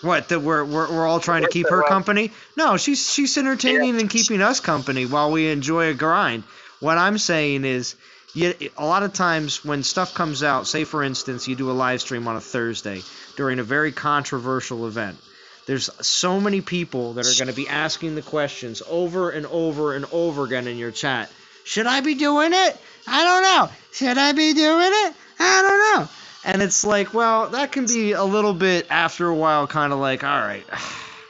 What, that we're all trying to keep her company? No, she's entertaining and keeping us company while we enjoy a grind. What I'm saying is a lot of times when stuff comes out, say for instance you do a live stream on a Thursday during a very controversial event, there's so many people that are going to be asking the questions over and over and over again in your chat. Should I be doing it? I don't know. Should I be doing it? I don't know. And it's like, well, that can be a little bit, after a while, kind of like, all right,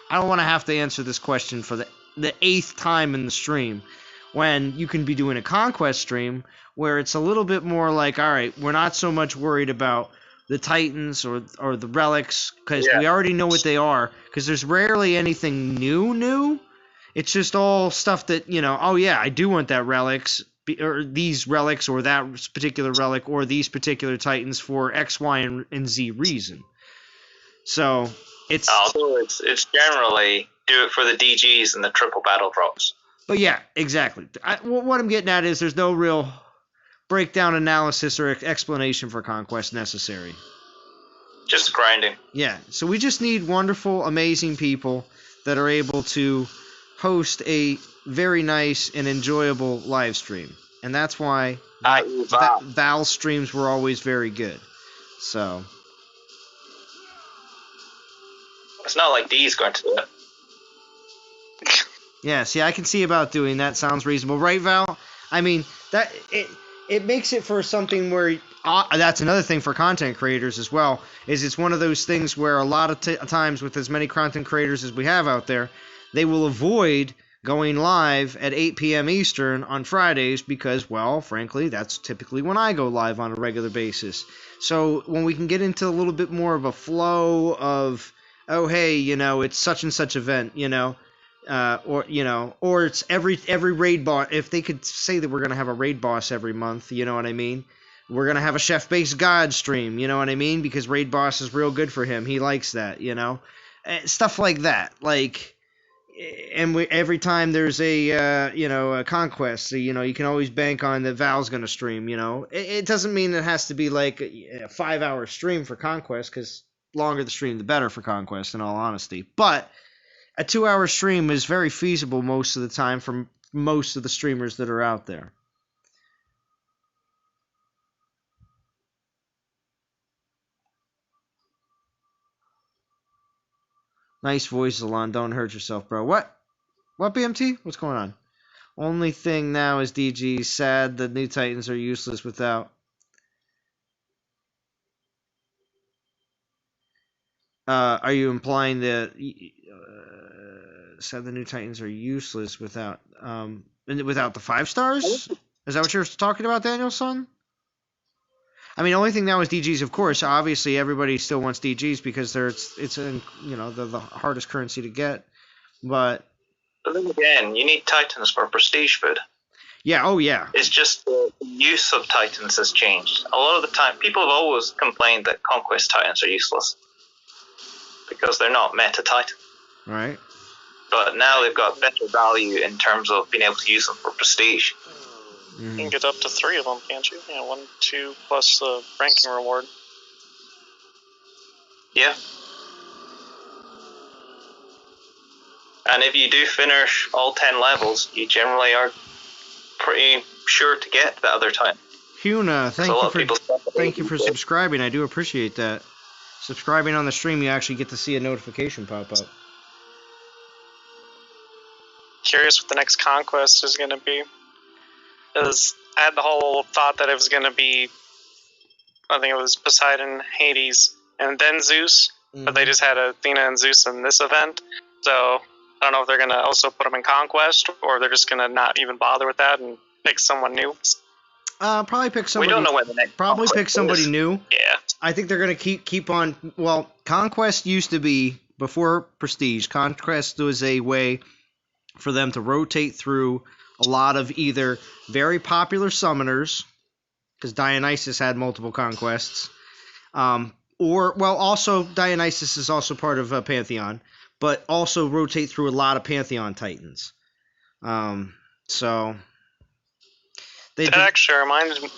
I don't want to have to answer this question for the 8th time in the stream, when you can be doing a Conquest stream where it's a little bit more like, all right, we're not so much worried about the Titans or the relics, because we already know what they are, because there's rarely anything new. It's just all stuff that, oh yeah, I do want that relics, or these relics, or that particular relic, or these particular Titans for X, Y, and Z reason. So it's...
Although it's generally do it for the DGs and the triple battle drops.
But yeah, exactly. What I'm getting at is there's no real breakdown analysis or explanation for Conquest necessary.
Just grinding.
Yeah, so we just need wonderful, amazing people that are able to host a very nice and enjoyable live stream. And that's why Val streams were always very good. So
it's not like D's going to do it.
Yeah, see, I can see about doing that. Sounds reasonable, right, Val? I mean, that it makes it for something where that's another thing for content creators as well. Is it's one of those things where a lot of times with as many content creators as we have out there, they will avoid going live at 8 p.m. Eastern on Fridays because, well, frankly, that's typically when I go live on a regular basis. So when we can get into a little bit more of a flow of, oh, hey, it's such and such event, or it's every raid boss. If they could say that we're going to have a raid boss every month, you know what I mean? We're going to have a chef-based god stream, you know what I mean? Because raid boss is real good for him. He likes that, stuff like that. Like, and every time there's a conquest, so, you can always bank on that Val's going to stream, It doesn't mean it has to be like a 5-hour stream for conquest, because longer the stream, the better for conquest, in all honesty. But a 2-hour stream is very feasible most of the time for most of the streamers that are out there. Nice voice, Alon. Don't hurt yourself, bro. What? What, BMT? What's going on? Only thing now is DG. Sad the new Titans are useless without... are you implying that... said the new Titans are useless without the 5 stars? Is that what you're talking about, Danielson? I mean, the only thing now is DGs, of course. Obviously, everybody still wants DGs because it's the hardest currency to get. But
then again, you need Titans for prestige food.
Yeah, oh yeah.
It's just the use of Titans has changed. A lot of the time, people have always complained that Conquest Titans are useless because they're not meta Titan.
Right.
but now they've got better value in terms of being able to use them for prestige.
You can get up to 3 of them, can't you? Yeah, 1, 2, plus the ranking reward.
Yeah. And if you do finish all 10 levels, you generally are pretty sure to get the other time.
Huna, thank you for subscribing. I do appreciate that. Subscribing on the stream, you actually get to see a notification pop up.
Curious what the next conquest is going to be. Because I had the whole thought that it was going to be, I think it was Poseidon, Hades, and then Zeus. But they just had Athena and Zeus in this event. So I don't know if they're going to also put them in Conquest, or they're just going to not even bother with that and pick someone new.
Probably pick somebody.
We don't know when the next
probably pick somebody
is.
new.
Yeah.
I think they're going to keep on. Well, Conquest used to be, before Prestige, Conquest was a way for them to rotate through a lot of either very popular summoners, because Dionysus had multiple conquests, or, well, also Dionysus is also part of Pantheon, but also rotate through a lot of Pantheon Titans. So
that actually reminded me.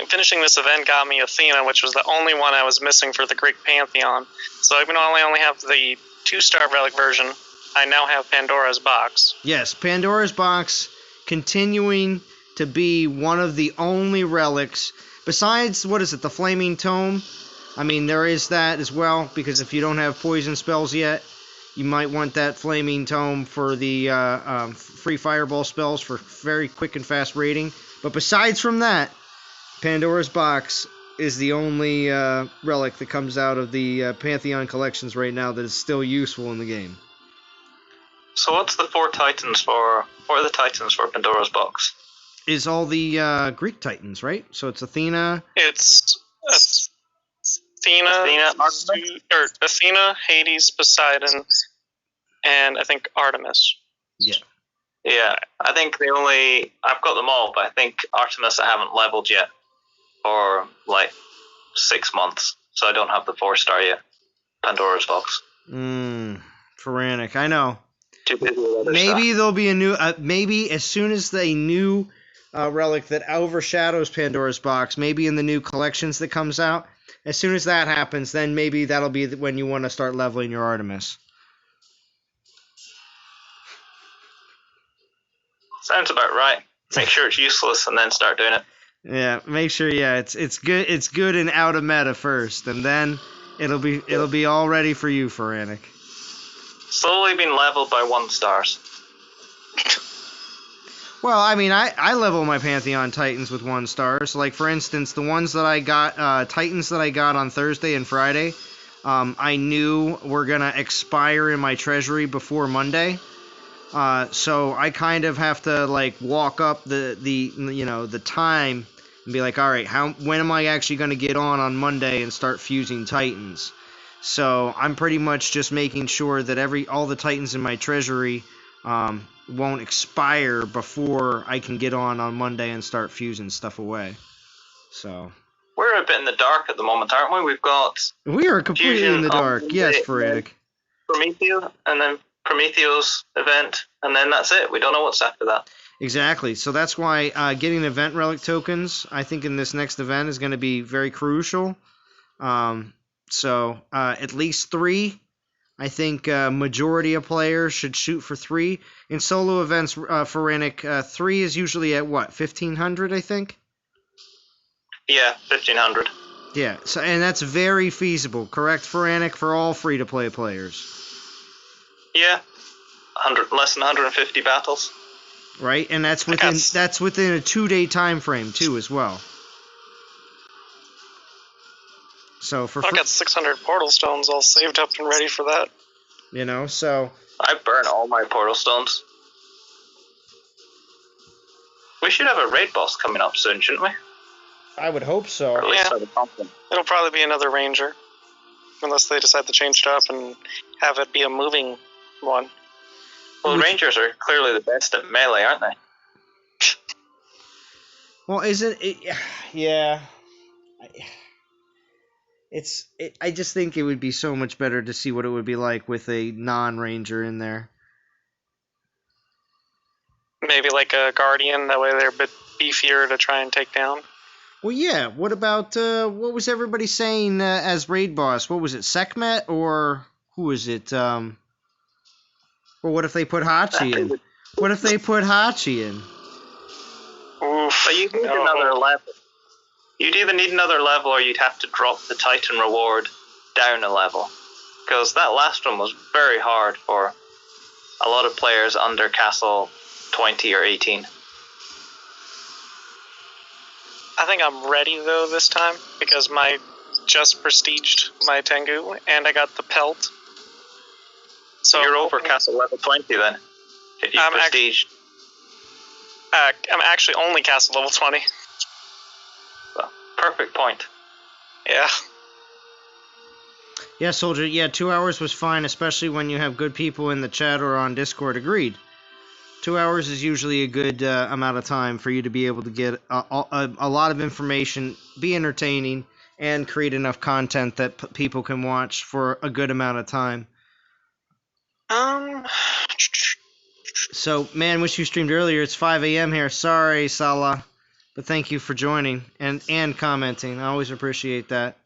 Finishing this event got me Athena, which was the only one I was missing for the Greek Pantheon. So even though I only have the 2-star relic version, I now have Pandora's box.
Yes, Pandora's box continuing to be one of the only relics, besides, what is it, the Flaming Tome? I mean, there is that as well, because if you don't have poison spells yet, you might want that Flaming Tome for the free fireball spells for very quick and fast raiding. But besides from that, Pandora's Box is the only relic that comes out of the Pantheon collections right now that is still useful in the game.
So what's the four titans for? What are the titans for Pandora's Box?
Is all the Greek titans, right? So it's Athena.
It's Athena, Hades, Poseidon, and I think Artemis.
Yeah.
Yeah, I think I've got them all, but I think Artemis I haven't leveled yet for like 6 months, so I don't have the 4-star yet. Pandora's Box.
Pharaonic, I know.
Too busy with other
Maybe
stuff.
there'll be a new, maybe as soon as the new relic that overshadows Pandora's Box, maybe in the new collections that comes out, as soon as that happens, then maybe that'll be when you want to start leveling your Artemis.
Sounds about right. Make sure it's useless and then start doing it.
Yeah, make sure. Yeah, it's good. It's good and out of meta first, and then it'll be all ready for you, Pharaonic.
Slowly being leveled by 1-stars.
Well, I mean, I level my Pantheon Titans with 1-stars. Like, for instance, the ones that I got, Titans that I got on Thursday and Friday, I knew were going to expire in my treasury before Monday. So I kind of have to, like, walk up the time and be like, all right, when am I actually going to get on Monday and start fusing Titans? So I'm pretty much just making sure that all the Titans in my treasury won't expire before I can get on Monday and start fusing stuff away. So
We're a bit in the dark at the moment, aren't we? We've got
we are completely
Fusion
in the dark.
on
Yes,
Monday,
Pharaonic.
Prometheus, and then Prometheus event, and then that's it. We don't know what's after that.
Exactly. So that's why getting event relic tokens, I think, in this next event is going to be very crucial. So at least 3. I think majority of players should shoot for 3. In solo events, Pharaonic, 3 is usually at what, 1,500, I think?
Yeah, 1,500.
Yeah, so and that's very feasible, correct, Pharaonic, for all free-to-play players?
Yeah, less than 150 battles.
Right, and that's within a 2-day time frame too, as well. So
I got 600 portal stones all saved up and ready for that.
So
I burn all my portal stones. We should have a raid boss coming up soon, shouldn't we?
I would hope so.
Or at least
Yeah.
have a something.
It'll probably be another ranger, unless they decide to change it up and have it be a moving one.
Well, rangers are clearly the best at melee, aren't they?
Well, isn't it? Yeah. I just think it would be so much better to see what it would be like with a non-ranger in there.
Maybe like a guardian, that way they're a bit beefier to try and take down.
Well, yeah. What about what was everybody saying as raid boss? What was it, Sekhmet, or who was it? Or what if they put Hachi in? What if they put Hachi in?
Oof.
But you'd need another level. You'd either need another level or you'd have to drop the Titan reward down a level. Because that last one was very hard for a lot of players under Castle 20 or 18.
I think I'm ready though this time because my just prestiged my Tengu and I got the Pelt. So
you're over Castle level 20 then. If you prestige.
I'm actually only Castle level 20.
Well, perfect point.
Yeah.
Yeah, Soldier. Yeah, 2 hours was fine, especially when you have good people in the chat or on Discord. Agreed. 2 hours is usually a good amount of time for you to be able to get a lot of information, be entertaining, and create enough content that people can watch for a good amount of time. So, man, wish you streamed earlier. It's 5 a.m. here. Sorry, Salah. But thank you for joining and commenting. I always appreciate that.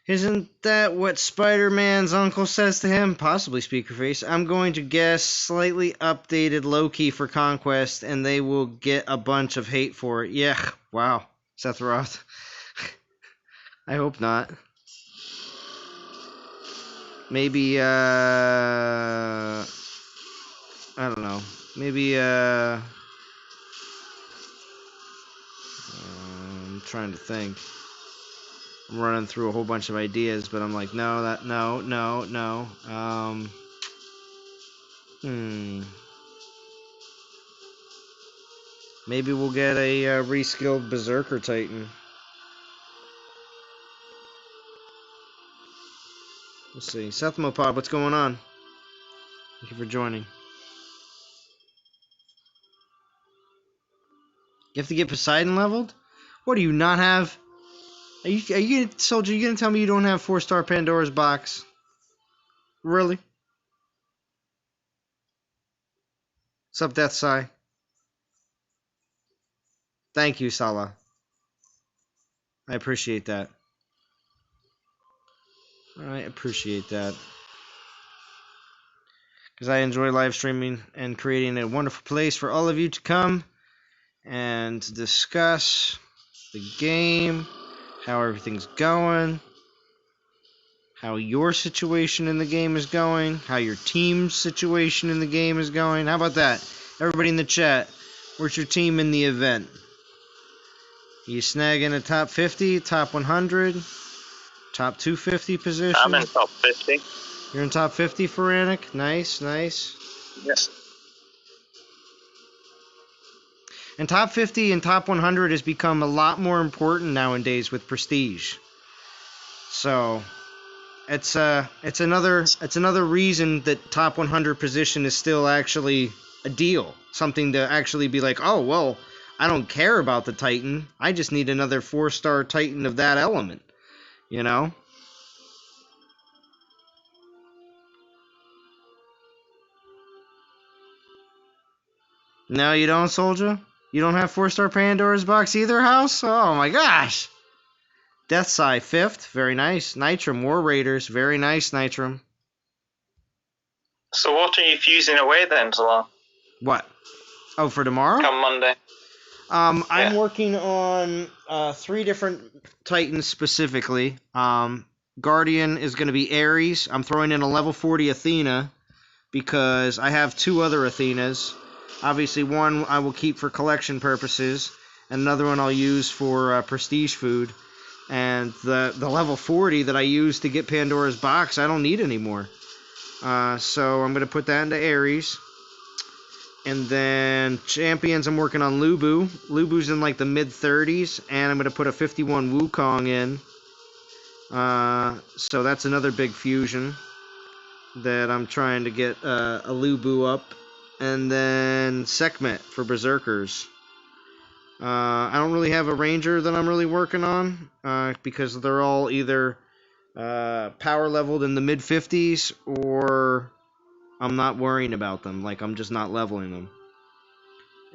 Isn't that what Spider-Man's uncle says to him? Possibly, Speakerface. I'm going to guess slightly updated Loki for Conquest, and they will get a bunch of hate for it. Yeah, wow. Seth Roth. I hope not. Maybe, I don't know. Maybe, I'm trying to think. I'm running through a whole bunch of ideas, but I'm like, no. Maybe we'll get a reskilled Berserker Titan. Let's see. Seth Mopod, what's going on? Thank you for joining. You have to get Poseidon leveled? What do you not have? Are you gonna, Soldier, you gonna tell me you don't have 4-star Pandora's box? Really? What's up, Death Sai? Thank you, Salah. I appreciate that. I appreciate that. Because I enjoy live streaming and creating a wonderful place for all of you to come and discuss the game, how everything's going, how your situation in the game is going, how your team's situation in the game is going. How about that? Everybody in the chat, where's your team in the event? You snagging a top 50, top 100, top 250 position?
I'm in top 50.
You're in top 50, Feranic? Nice, nice.
Yes.
And top 50 and top 100 has become a lot more important nowadays with Prestige. So it's another reason that top 100 position is still actually a deal. Something to actually be like, oh, well, I don't care about the Titan. I just need another 4-star Titan of that element. You know? No, you don't, Soldier? You don't have 4-star Pandora's box either, House? Oh my gosh! Deathside 5th, very nice. Nitram, War Raiders, very nice, Nitram.
So what are you fusing away then, Zalon?
What? Oh, for tomorrow?
Come Monday.
I'm working on 3 different Titans specifically. Guardian is going to be Ares. I'm throwing in a level 40 Athena because I have 2 other Athenas. Obviously, one I will keep for collection purposes, and another one I'll use for prestige food. And the level 40 that I used to get Pandora's box, I don't need anymore. So I'm going to put that into Ares. And then champions, I'm working on Lubu. Lubu's in like the mid-30s, and I'm going to put a 51 Wukong in. So that's another big fusion that I'm trying to get a Lubu up. And then Sekhmet for Berserkers. I don't really have a Ranger that I'm really working on because they're all either power leveled in the mid-50s or I'm not worrying about them. Like, I'm just not leveling them.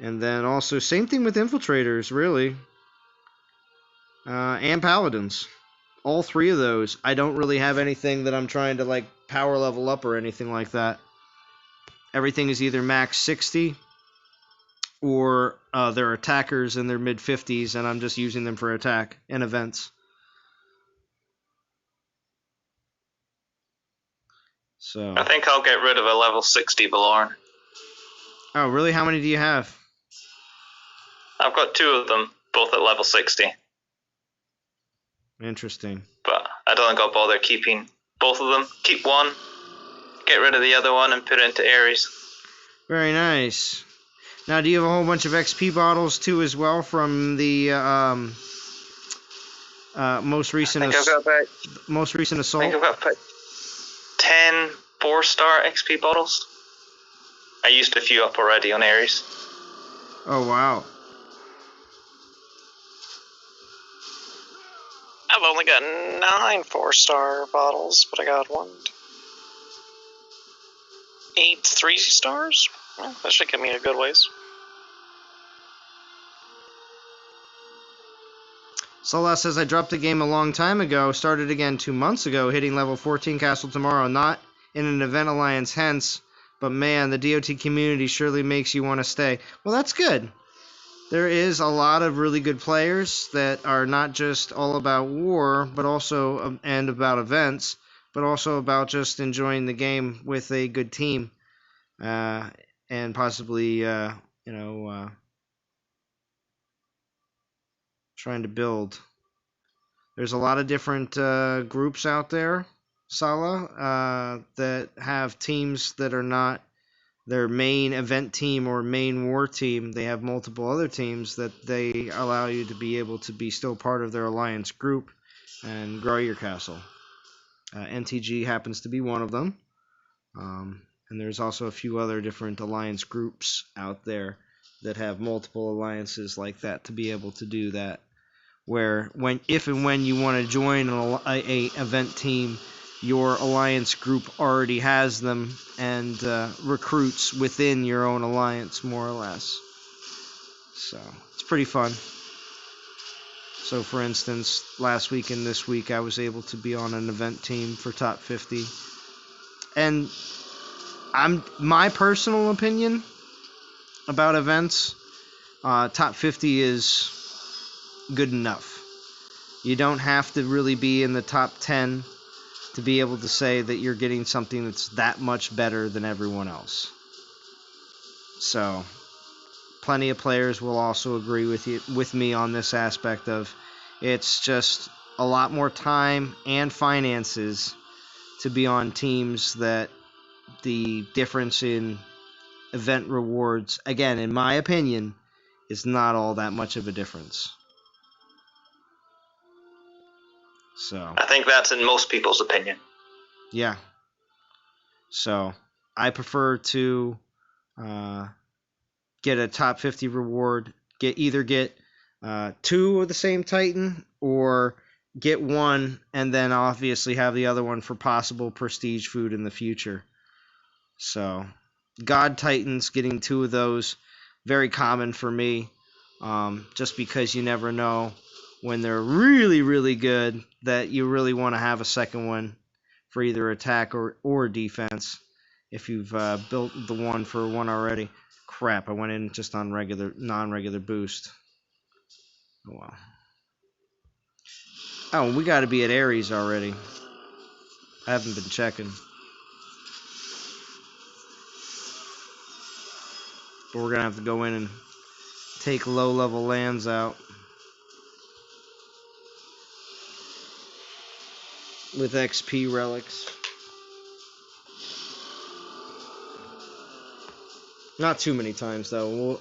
And then also, same thing with Infiltrators, really. And Paladins. All 3 of those. I don't really have anything that I'm trying to, like, power level up or anything like that. Everything is either max 60 or they're attackers in their mid-50s, and I'm just using them for attack and events. So
I think I'll get rid of a level 60 Valorn.
Oh, really? How many do you have?
I've got 2 of them, both at level 60.
Interesting.
But I don't think I'll bother keeping both of them. Keep one, get rid of the other one, and put it into Ares.
Very nice. Now, do you have a whole bunch of XP bottles, too, as well, from the most recent assault?
I think I've got about 10 4-star XP bottles. I used a few up already on Ares.
Oh, wow.
I've only got 9 4-star bottles, but I got 8 3-stars. Well, that should get me a good ways.
Solas says, I dropped the game a long time ago, started again 2 months ago, hitting level 14 castle tomorrow, not in an event alliance hence, but man, the DOT community surely makes you want to stay. Well, that's good. There is a lot of really good players that are not just all about war, but also, and about events, but also about just enjoying the game with a good team, and possibly, trying to build. There's a lot of different groups out there, Sala, that have teams that are not their main event team or main war team. They have multiple other teams that they allow you to be able to be still part of their alliance group and grow your castle. NTG happens to be one of them. And there's also a few other different alliance groups out there that have multiple alliances like that to be able to do that. Where if and when you want to join a event team, your alliance group already has them and recruits within your own alliance, more or less. So it's pretty fun. So for instance, last week and this week I was able to be on an event team for top 50. And my personal opinion about events, top 50 is good enough. You don't have to really be in the top 10 to be able to say that you're getting something that's that much better than everyone else. So, plenty of players will also agree with me on this aspect of it's just a lot more time and finances to be on teams that the difference in event rewards, again, in my opinion, is not all that much of a difference. So
I think that's in most people's opinion.
Yeah. So I prefer to get a top 50 reward, get 2 of the same Titan, or get 1 and then obviously have the other one for possible prestige food in the future. So God Titans, getting 2 of those, very common for me, just because you never know when they're really, really good that you really want to have a second one for either attack or defense if you've built the one for one already. Crap, I went in just on non-regular boost. Oh, well. Oh, we got to be at Ares already. I haven't been checking. But we're going to have to go in and take low-level lands out with XP relics. Not too many times, though.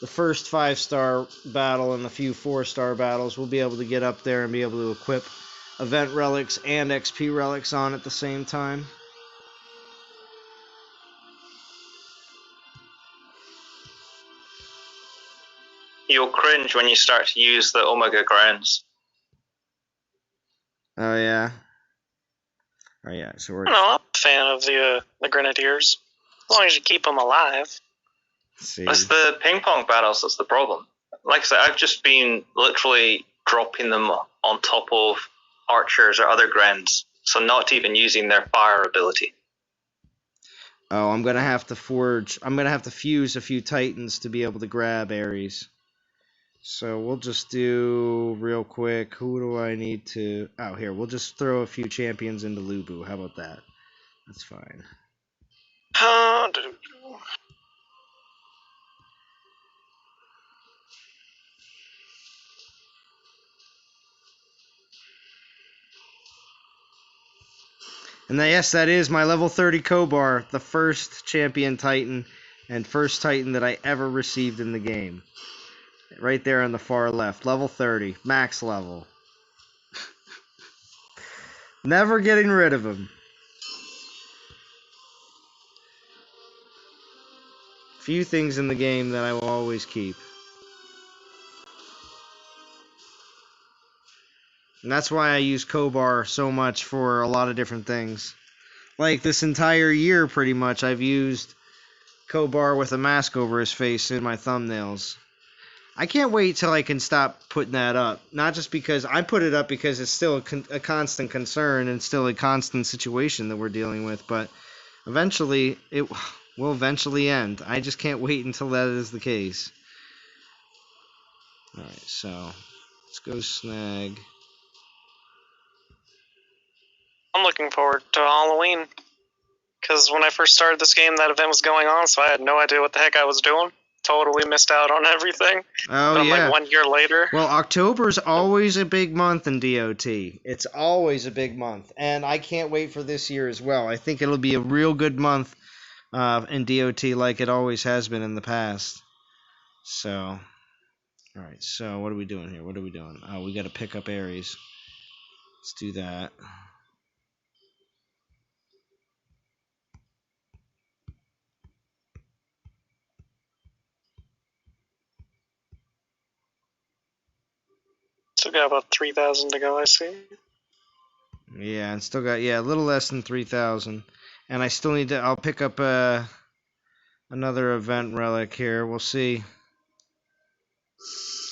The first 5-star battle and a few 4-star battles, we'll be able to get up there and be able to equip event relics and XP relics on at the same time.
You'll cringe when you start to use the Omega Grounds.
Oh, yeah? Oh, yeah, so we're...
No, I'm a fan of the Grenadiers. As long as you keep them alive.
See.
It's the ping pong battles that's the problem. Like I said, I've just been literally dropping them on top of archers or other grounds, so not even using their fire ability.
Oh, I'm going to have to fuse a few Titans to be able to grab Ares. So we'll just do, real quick, who do I need to... Oh, here, we'll just throw a few champions into Lubu. How about that? That's fine. And yes, that is my level 30 Kobar, the first champion Titan and first Titan that I ever received in the game. Right there on the far left, level 30, max level. Never getting rid of him. Few things in the game that I will always keep. And that's why I use Kobar so much for a lot of different things. Like this entire year, pretty much, I've used Kobar with a mask over his face in my thumbnails. I can't wait till I can stop putting that up. Not just because I put it up because it's still a constant concern and still a constant situation that we're dealing with, but eventually it will eventually end. I just can't wait until that is the case. Alright, so let's go snag.
I'm looking forward to Halloween. Because when I first started this game, that event was going on, so I had no idea what the heck I was doing. Totally missed out on everything.
Oh,
but I'm
yeah.
like 1 year later.
Well, October's always a big month in DOT. It's always a big month. And I can't wait for this year as well. I think it'll be a real good month in DOT like it always has been in the past. So, alright, so what are we doing here? What are we doing? Oh, we got to pick up Ares. Let's do that.
Still got about 3,000 to go, I see.
Yeah, and still got, a little less than 3,000. And I still need to, I'll pick up another event relic here. We'll see.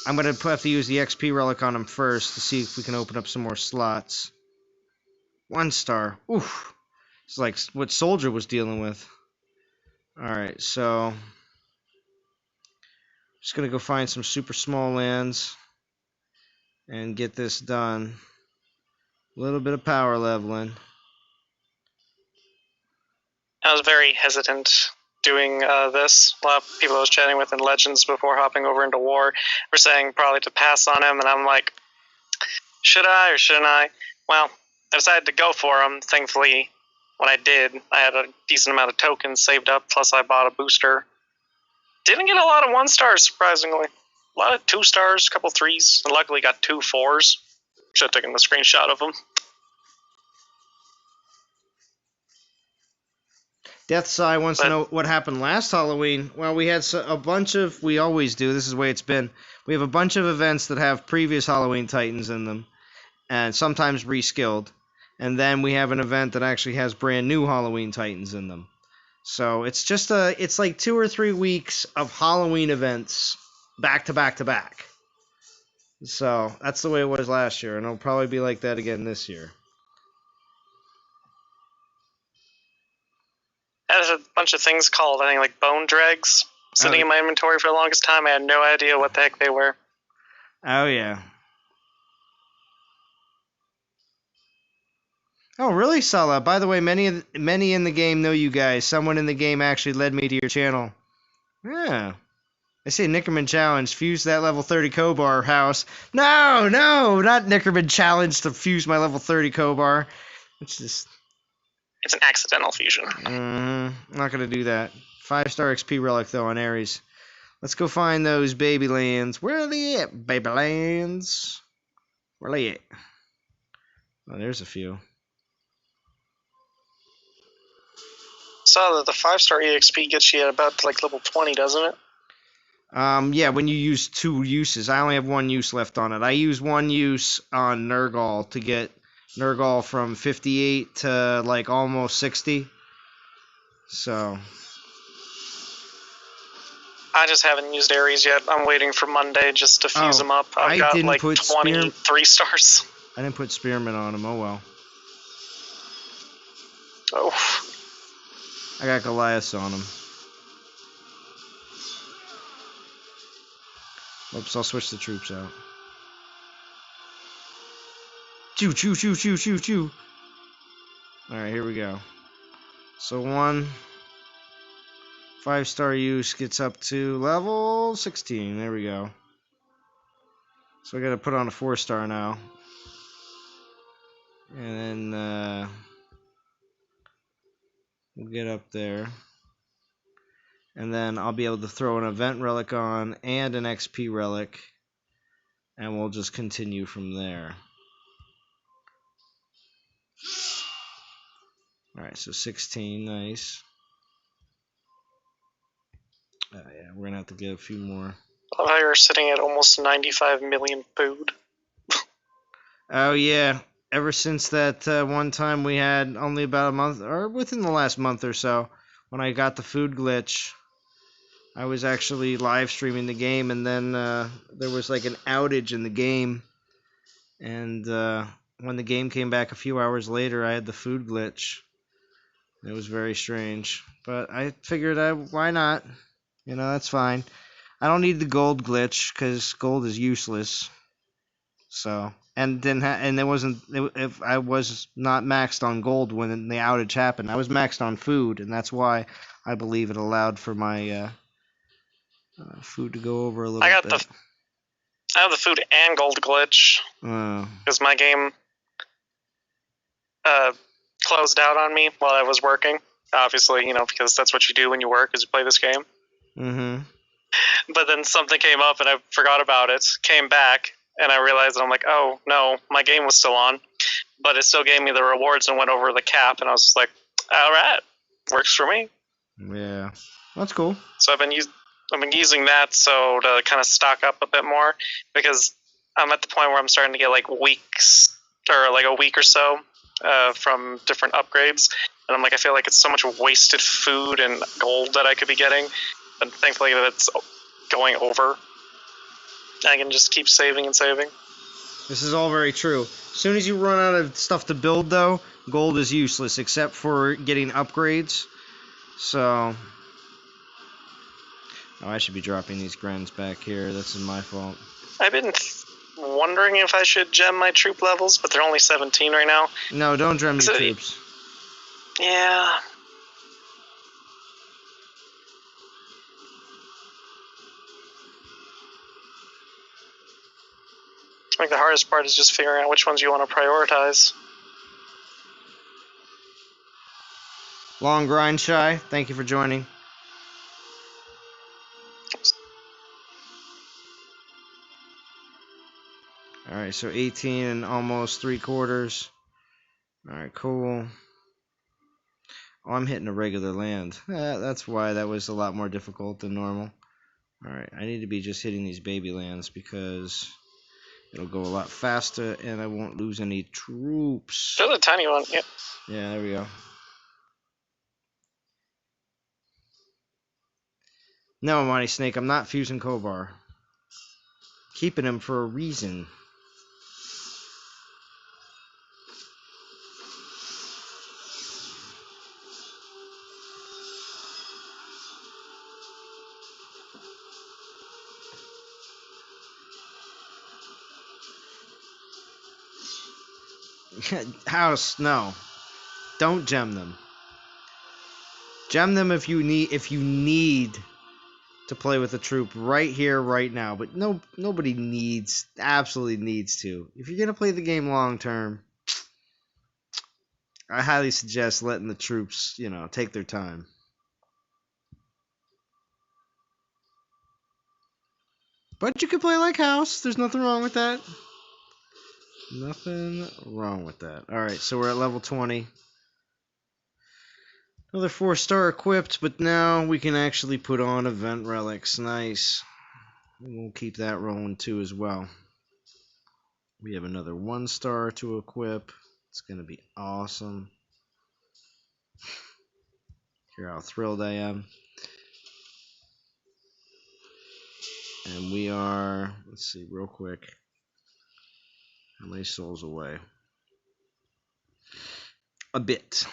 I'm going to have to use the XP relic on him first to see if we can open up some more slots. 1 star. Oof. It's like what Soldier was dealing with. Alright, so just going to go find some super small lands and get this done. A little bit of power leveling.
I was very hesitant doing this. A lot of people I was chatting with in Legends before hopping over into War were saying probably to pass on him, and I'm like, should I or shouldn't I? Well, I decided to go for him. Thankfully, when I did, I had a decent amount of tokens saved up, plus I bought a booster. Didn't get a lot of 1 stars, surprisingly. A lot of 2 stars, a couple 3s, and luckily got 2 4s. Should have taken the screenshot of them.
Deathside wants to know what happened last Halloween. Well, we had a bunch of, we always do, this is the way it's been. We have a bunch of events that have previous Halloween Titans in them, and sometimes reskilled. And then we have an event that actually has brand new Halloween Titans in them. So it's just it's like 2 or 3 weeks of Halloween events back to back to back. So that's the way it was last year, and it'll probably be like that again this year.
I had a bunch of things called, I think, like bone dregs sitting in my inventory for the longest time. I had no idea what the heck they were.
Oh, yeah. Oh, really, Sala? By the way, many in the game know you guys. Someone in the game actually led me to your channel. Yeah. I say Nickerman Challenge. Fuse that level 30 Kobar house. No, not Nickerman Challenge to fuse my level 30 Kobar. It's just...
It's an accidental fusion.
I'm not going to do that. 5-star XP relic, though, on Ares. Let's go find those baby lands. Where are they at, baby lands? Where are they at? Oh, there's a few.
Saw that the 5-star EXP gets you at about like level 20, doesn't it?
Yeah, when you use 2 uses. I only have 1 use left on it. I use 1 use on Nurgle to get Nurgle from 58 to like almost 60. So
I just haven't used Ares yet. I'm waiting for Monday just to fuse them up. I've got like 23 stars.
I didn't put Spearman on him. Oh well.
Oh.
I got Goliath on him. Oops, I'll switch the troops out. Choo, choo, choo, choo, choo, choo. Alright, here we go. So 1 5-star use gets up to level 16. There we go. So I gotta put on a 4-star now. And then we'll get up there. And then I'll be able to throw an event relic on and an XP relic. And we'll just continue from there. Alright, so 16, nice. Yeah, we're going to have to get a few more.
I love how you're sitting at almost 95 million food.
Oh, yeah. Ever since that one time we had only about a month, or within the last month or so, when I got the food glitch, I was actually live streaming the game, and then there was like an outage in the game, and when the game came back a few hours later, I had the food glitch. It was very strange, but I figured, why not? You know, that's fine. I don't need the gold glitch because gold is useless. So, and it wasn't. If I was not maxed on gold when the outage happened, I was maxed on food, and that's why I believe it allowed for my food to go over a little bit.
I have the food and gold glitch because my game closed out on me while I was working. Obviously, you know, because that's what you do when you work is you play this game.
Mm-hmm.
But then something came up and I forgot about it. Came back and I realized, and I'm like, oh no, my game was still on, but it still gave me the rewards and went over the cap. And I was just like, all right, works for me.
Yeah, that's cool.
So I've been using that so to kind of stock up a bit more because I'm at the point where I'm starting to get like weeks or like a week or so from different upgrades, and I'm like, I feel like it's so much wasted food and gold that I could be getting, but thankfully that's going over. I can just keep saving and saving.
This is all very true. As soon as you run out of stuff to build, though, gold is useless except for getting upgrades. So, I should be dropping these grens back here. This is my fault.
I've been wondering if I should gem my troop levels, but they're only 17 right now.
No, don't gem your troops.
Yeah. I think the hardest part is just figuring out which ones you want to prioritize.
Long grind shy, thank you for joining. Alright, so 18 and almost 3/4. Alright, cool. Oh, I'm hitting a regular land. That's why that was a lot more difficult than normal. Alright, I need to be just hitting these baby lands because it'll go a lot faster and I won't lose any troops.
There's a tiny one, yeah.
Yeah, there we go. No, Monty Snake, I'm not fusing Kobar. Keeping him for a reason. House, no. Don't gem them. Gem them if you need to play with a troop right here, right now. But nobody absolutely needs to. If you're gonna play the game long term, I highly suggest letting the troops, take their time. But you can play like house. There's nothing wrong with that. Nothing wrong with that. Alright, so we're at level 20. Another 4-star equipped, but now we can actually put on event relics. Nice. We'll keep that rolling too as well. We have another 1-star to equip. It's going to be awesome. Hear how thrilled I am. And we are, let's see real quick. How many souls away? A bit.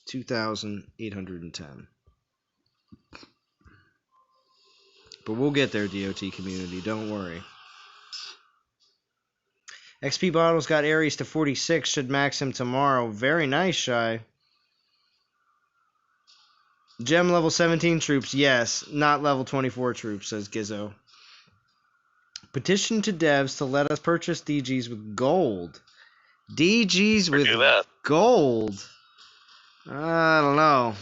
2,810. But we'll get there, DOT community. Don't worry. XP Bottles got Ares to 46. Should max him tomorrow. Very nice, Shy. Gem level 17 troops. Yes. Not level 24 troops, says Gizzo. Petition to devs to let us purchase DGs with gold. DGs with gold? I don't know.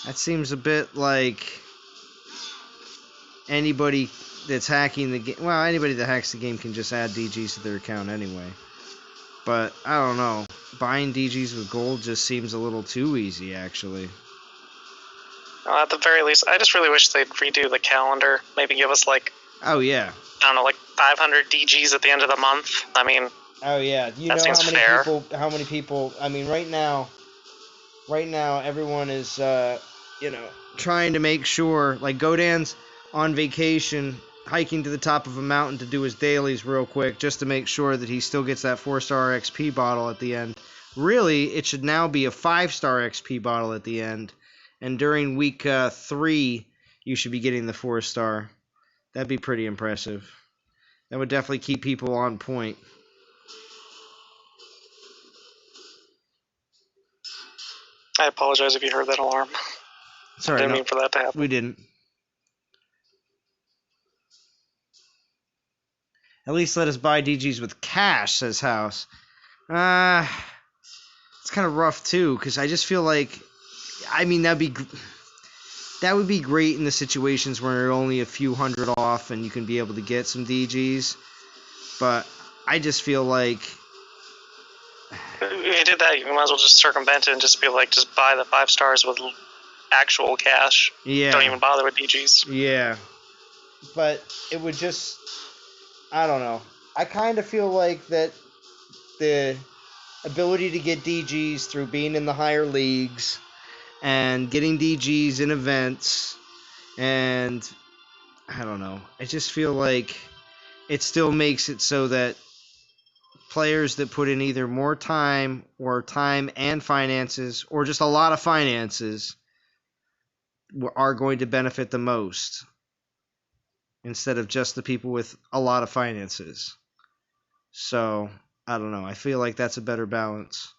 That seems a bit like anybody that's hacking the game. Well, anybody that hacks the game can just add DGs to their account anyway. But I don't know. Buying DGs with gold just seems a little too easy, actually.
Well, at the very least, I just really wish they'd redo the calendar. Maybe give us
Oh yeah.
I don't know, 500 DGs at the end of the month. I mean.
Oh yeah. You know how many people? I mean, right now, everyone is trying to make sure, like Godan's on vacation, hiking to the top of a mountain to do his dailies real quick, just to make sure that he still gets that 4-star XP bottle at the end. Really, it should now be a 5-star XP bottle at the end, and during week 3, you should be getting the 4-star. That'd be pretty impressive. That would definitely keep people on point.
I apologize if you heard that alarm.
Sorry,
I didn't mean for that to happen.
We didn't. At least let us buy DGs with cash, says House. It's kind of rough, too, because I just feel like, I mean, that would be great in the situations where you're only a few hundred off and you can be able to get some DGs, but I just feel like...
If you did that, you might as well just circumvent it and just be like, just buy the 5 stars with actual cash.
Yeah.
Don't even bother with DGs.
Yeah. But it would just... I don't know. I kind of feel like that the ability to get DGs through being in the higher leagues and getting DGs in events, and I don't know. I just feel like it still makes it so that players that put in either more time or time and finances, or just a lot of finances, are going to benefit the most, instead of just the people with a lot of finances. So, I don't know. I feel like that's a better balance.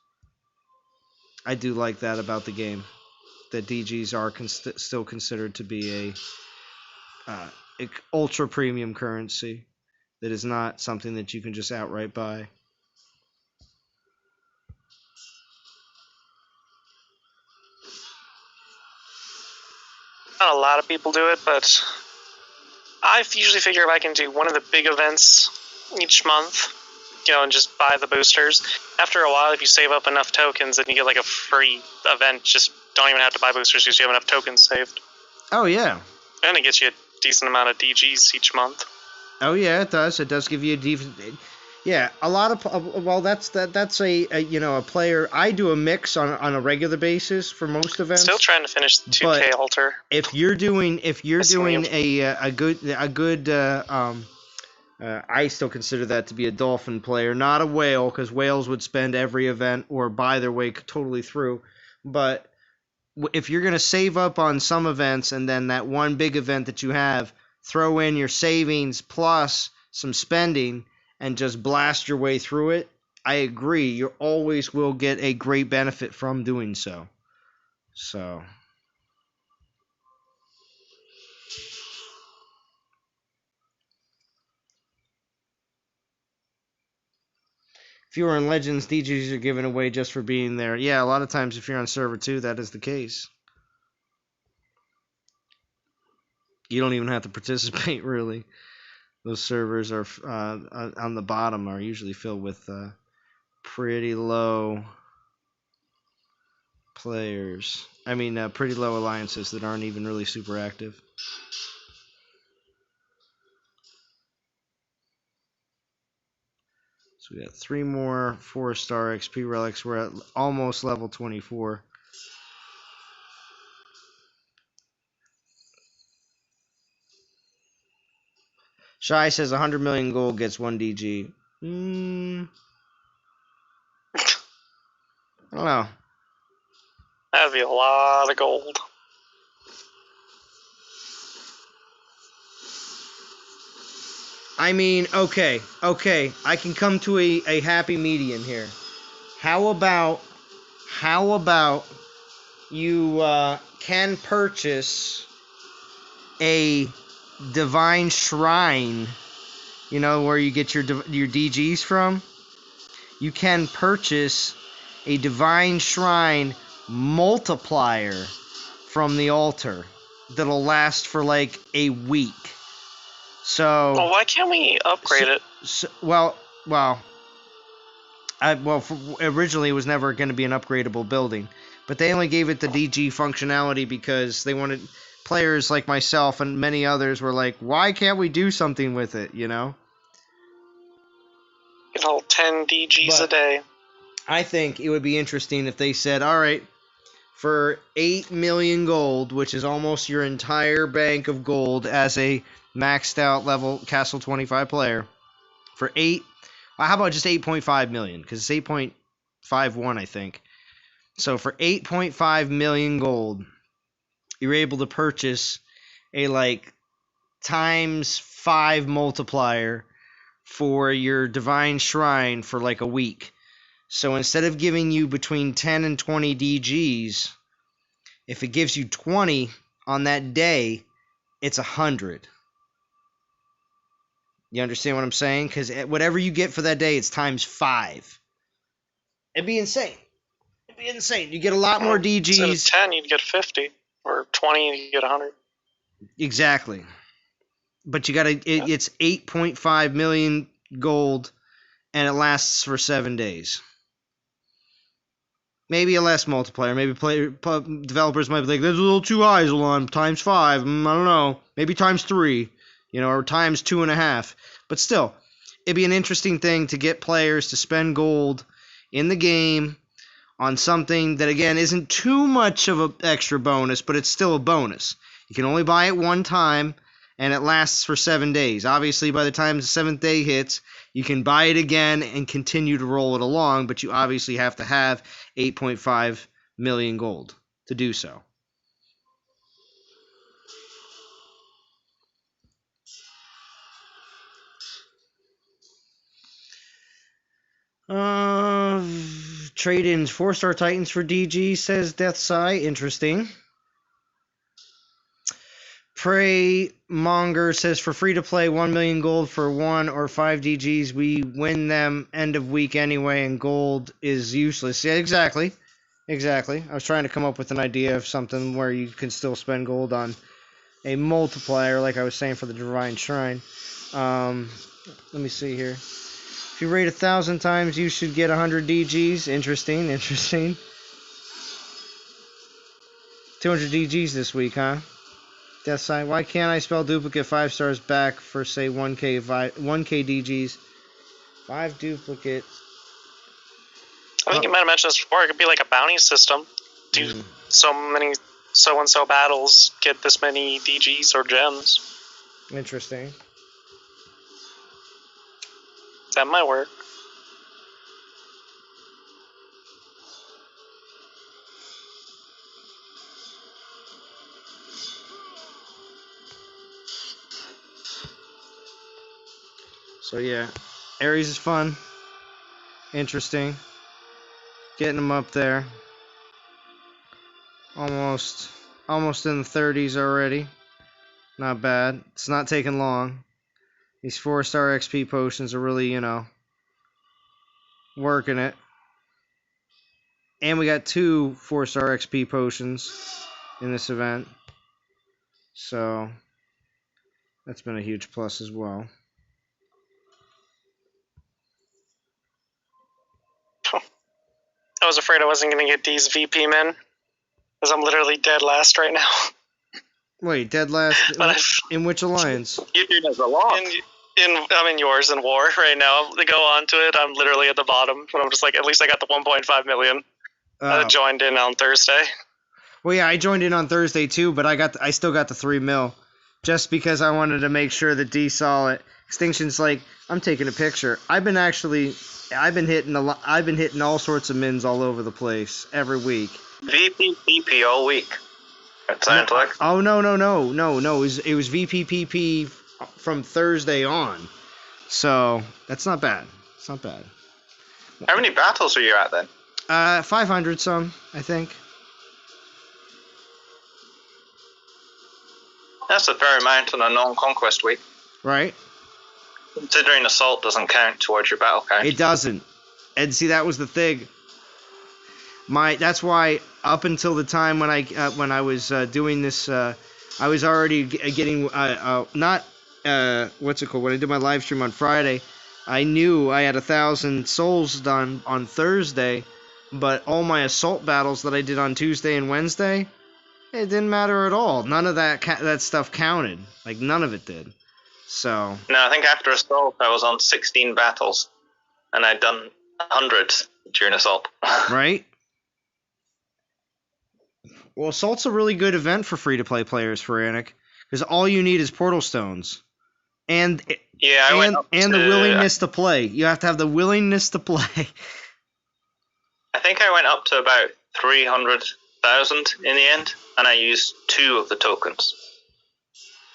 I do like that about the game, that DGs are still considered to be a ultra premium currency that is not something that you can just outright buy.
Not a lot of people do it, but I usually figure if I can do one of the big events each month, and just buy the boosters. After a while, if you save up enough tokens, then you get like a free event. Just don't even have to buy boosters because you have enough tokens saved.
Oh, yeah.
And it gets you a decent amount of DGs each month.
Oh, yeah, it does. It does give you a decent... Yeah, a lot of... Well, that's a player... I do a mix on a regular basis for most events.
Still trying to finish the 2K altar.
If you're doing a good I still consider that to be a dolphin player, not a whale, because whales would spend every event or buy their way totally through. But if you're going to save up on some events and then that one big event that you have, throw in your savings plus some spending and just blast your way through it, I agree. You always will get a great benefit from doing so. So... If you are in Legends, DGs are given away just for being there. Yeah, a lot of times if you're on server 2, that is the case. You don't even have to participate, really. Those servers are on the bottom are usually filled with pretty low players. I mean, pretty low alliances that aren't even really super active. So we got 3 more 4-star XP relics. We're at almost level 24. Shy says 100 million gold gets 1 DG. I don't know.
That'd be a lot of gold.
I mean, okay, I can come to a happy median here. How about you can purchase a divine shrine, where you get your DGs from? You can purchase a divine shrine multiplier from the altar that'll last for like a week. So,
well, why can't we upgrade it?
Originally it was never going to be an upgradable building, but they only gave it the DG functionality because they wanted players like myself and many others were like, why can't we do something with it,
Get all 10 DGs a day.
I think it would be interesting if they said, all right, for 8 million gold, which is almost your entire bank of gold as a maxed out level Castle 25 player. For 8, how about just 8.5 million? Because it's 8.51, I think. So for 8.5 million gold, you're able to purchase a times 5 multiplier for your Divine Shrine for a week. So instead of giving you between 10 and 20 DGs, if it gives you 20 on that day, it's 100. You understand what I'm saying? Because whatever you get for that day, it's times 5. It'd be insane. You get a lot more DGs.
Instead of 10, you'd get 50. Or 20, you'd get 100.
Exactly. But you gotta, it's 8.5 million gold, and it lasts for 7 days. Maybe a less multiplier. Maybe developers might be like, that's a little too high, Zalon. Times 5. I don't know. Maybe times 3. Or times 2.5. But still, it'd be an interesting thing to get players to spend gold in the game on something that, again, isn't too much of an extra bonus, but it's still a bonus. You can only buy it one time, and it lasts for 7 days. Obviously, by the time the 7th day hits, you can buy it again and continue to roll it along, but you obviously have to have 8.5 million gold to do so. Trade-ins 4-star Titans for DG, says Deathside. Interesting. Prey Monger says, for free to play 1 million gold for 1 or 5 DGs. We win them end of week anyway, and gold is useless. Yeah, exactly. I was trying to come up with an idea of something where you can still spend gold on a multiplier, like I was saying for the Divine Shrine. Let me see here. If you rate 1,000 times, you should get 100 DGs. Interesting. 200 DGs this week, huh? Death Sign. Why can't I spell duplicate 5 stars back for, say, 1K DGs? 5 duplicate.
I think you might have mentioned this before. It could be like a bounty system. Do so many so-and-so battles, get this many DGs or gems.
Interesting.
That might work.
So yeah, Ares is fun. Interesting. Getting them up there. Almost in the 30s already. Not bad. It's not taking long. These 4-star XP potions are really, working it. And we got 2 4-star XP potions in this event. So, that's been a huge plus as well.
I was afraid I wasn't going to get these VP men, because I'm literally dead last right now.
Wait, dead last? In which alliance?
You're doing as a lot.
I'm in yours in war right now. To go on to it, I'm literally at the bottom, but I'm just like, at least I got the 1.5 million. I joined in on Thursday.
Well, yeah, I joined in on Thursday too, but I still got the 3 mil, just because I wanted to make sure that D saw it. Extinction's like, I'm taking a picture. I've been hitting all sorts of mins all over the place every week.
VPPP all week. It sounds like.
Oh no! It was VPPP from Thursday on, so that's not bad. It's not bad.
How many battles are you at then?
500 some, I think.
That's a fair amount on a non-conquest week.
Right.
Considering assault doesn't count towards your battle count.
It doesn't. And see, that was the thing. That's why up until the time when I was doing this, I was already getting not what's it called? When I did my live stream on Friday, I knew I had 1,000 souls done on Thursday, but all my assault battles that I did on Tuesday and Wednesday, it didn't matter at all. None of that stuff counted. Like none of it did. So.
No, I think after assault I was on 16 battles, and I'd done 100 during assault.
Right. Well, Assault's a really good event for free-to-play players for Anik, because all you need is Portal Stones. And
Yeah, I went up
and
to,
the willingness to play. You have to have the willingness to play.
I think I went up to about 300,000 in the end, and I used 2 of the tokens.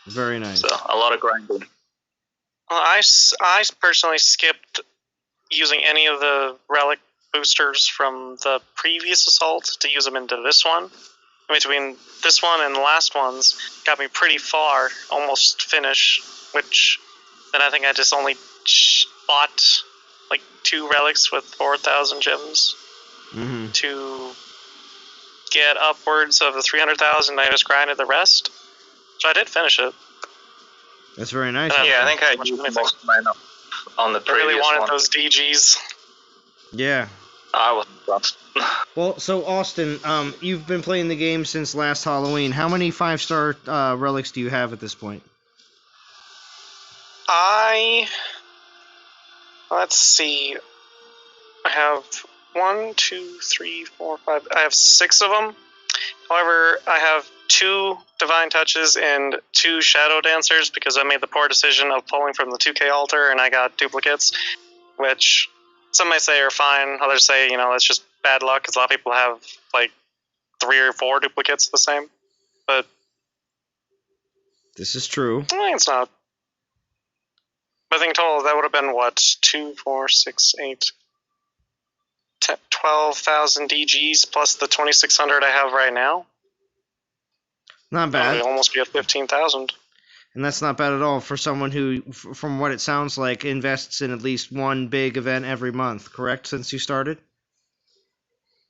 Very nice.
So a lot of grinding.
Well, I personally skipped using any of the relic boosters from the previous assault to use them into this one. In between this one and the last ones got me pretty far, almost finish, which then I think I just only bought like 2 relics with 4,000 gems to get upwards of the 300,000. I just grinded the rest. So I did finish it.
That's very nice.
Yeah, I think I used most of mine up on the
I
previous
really wanted
one.
those DGs.
Yeah.
I wasn't fussed.
Well, so Austin, you've been playing the game since last Halloween. How many 5-star relics do you have at this point?
Let's see. I have 1, 2, 3, 4, 5. I have 6 of them. However, I have 2 Divine Touches and 2 Shadow Dancers because I made the poor decision of pulling from the 2K altar and I got duplicates, which some may say are fine. Others say, that's just bad luck because a lot of people have like 3 or 4 duplicates of the same. But
This is true.
I think it's not. I think total that would have been what? 2, 4, 6, 8, 10, 12,000 DGs plus the 2,600 I have right now.
Not
That
bad.
would almost be at 15,000.
And that's not bad at all for someone who, from what it sounds like, invests in at least one big event every month, correct, since you started?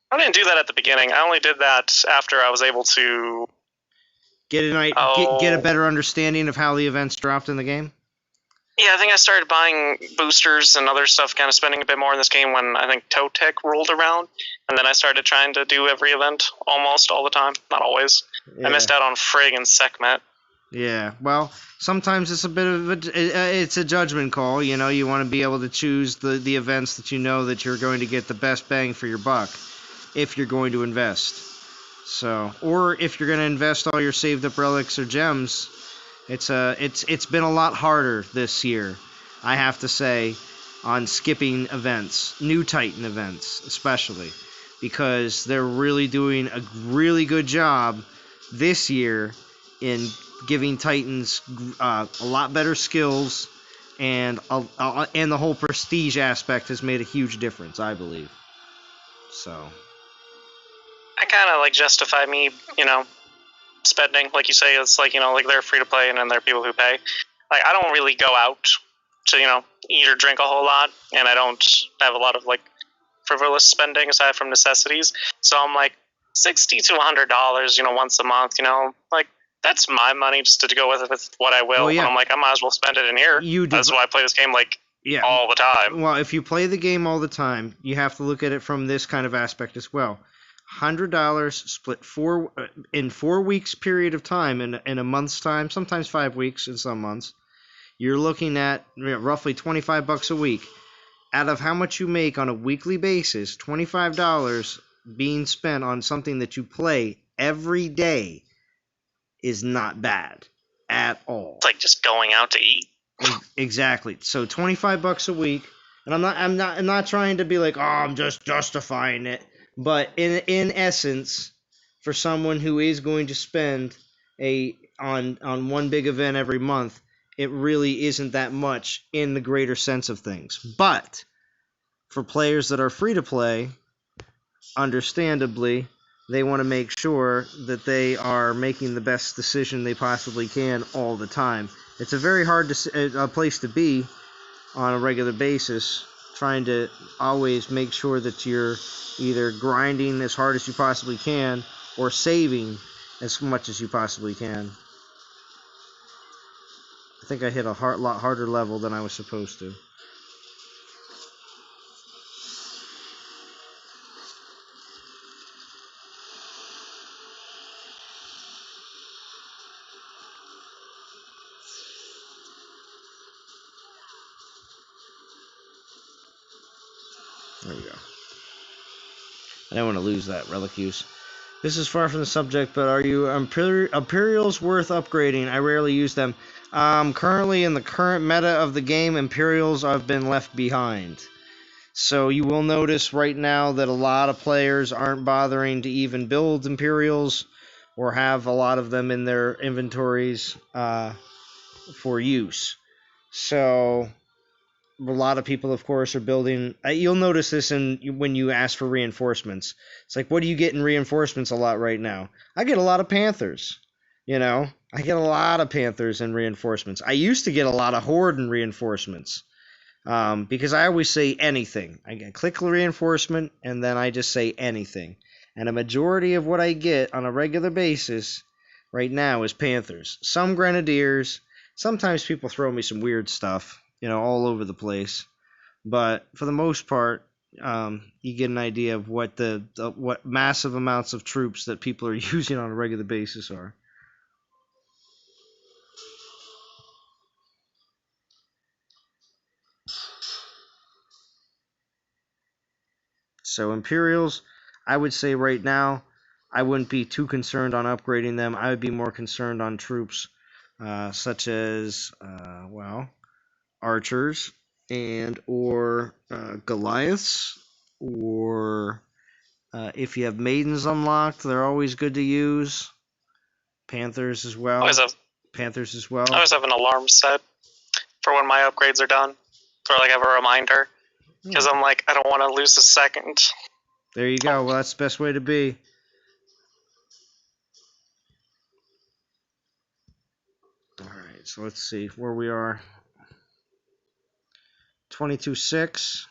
I didn't do that at the beginning. I only did that after I was able to
Get a better understanding of how the events dropped in the game?
Yeah, I think I started buying boosters and other stuff, kind of spending a bit more in this game when I think Toe Tech rolled around. And then I started trying to do every event almost all the time. Not always.
Yeah.
I missed out on Frigg and Sekhmet.
Yeah, well, sometimes it's a bit of it's a judgment call. You want to be able to choose the events that you know that you're going to get the best bang for your buck if you're going to invest. So, or if you're going to invest all your saved up relics or gems, it's been a lot harder this year, I have to say, on skipping events, new Titan events especially, because they're really doing a really good job this year in giving Titans a lot better skills, and the whole prestige aspect has made a huge difference, I believe. So
I kind of justify me, spending. Like you say, it's like they're free to play and then there are people who pay. Like, I don't really go out to, eat or drink a whole lot, and I don't have a lot of frivolous spending aside from necessities. So I'm like $60 to $100, once a month, that's my money just to go with what I will.
Well, yeah.
And I'm like, I might as well spend it in here. That's why I play this game all the time.
Well, if you play the game all the time, you have to look at it from this kind of aspect as well. $100 split in 4 weeks period of time, in a month's time, sometimes 5 weeks in some months, you're looking at roughly $25 a week. Out of how much you make on a weekly basis, $25 being spent on something that you play every day is not bad at all.
It's like just going out to eat.
Exactly. So $25 a week, and I'm not trying to be like, oh, I'm just justifying it, but in essence, for someone who is going to spend on one big event every month, it really isn't that much in the greater sense of things. But for players that are free to play, understandably, they want to make sure that they are making the best decision they possibly can all the time. It's a very hard place to be on a regular basis, trying to always make sure that you're either grinding as hard as you possibly can or saving as much as you possibly can. I think I hit a lot harder level than I was supposed to. There we go. I don't want to lose that relic use. This is far from the subject, but are you Imperials worth upgrading? I rarely use them. Currently, in the current meta of the game, Imperials have been left behind. So you will notice right now that a lot of players aren't bothering to even build Imperials or have a lot of them in their inventories for use. So a lot of people, of course, are building. You'll notice this when you ask for reinforcements. It's like, what do you get in reinforcements a lot right now? I get a lot of Panthers. I get a lot of Panthers in reinforcements. I used to get a lot of Horde in reinforcements because I always say anything. I click reinforcement and then I just say anything. And a majority of what I get on a regular basis right now is Panthers. Some Grenadiers. Sometimes people throw me some weird stuff. All over the place. But for the most part, you get an idea of what what massive amounts of troops that people are using on a regular basis are. So Imperials, I would say right now, I wouldn't be too concerned on upgrading them. I would be more concerned on troops such as, archers or Goliaths, or if you have maidens unlocked, they're always good to use. Panthers as well. Panthers as well.
I always have an alarm set for when my upgrades are done, or like have a reminder, because I'm like, I don't want to lose a second.
There you go. Well, that's the best way to be. All right, so let's see where we are. 22-6.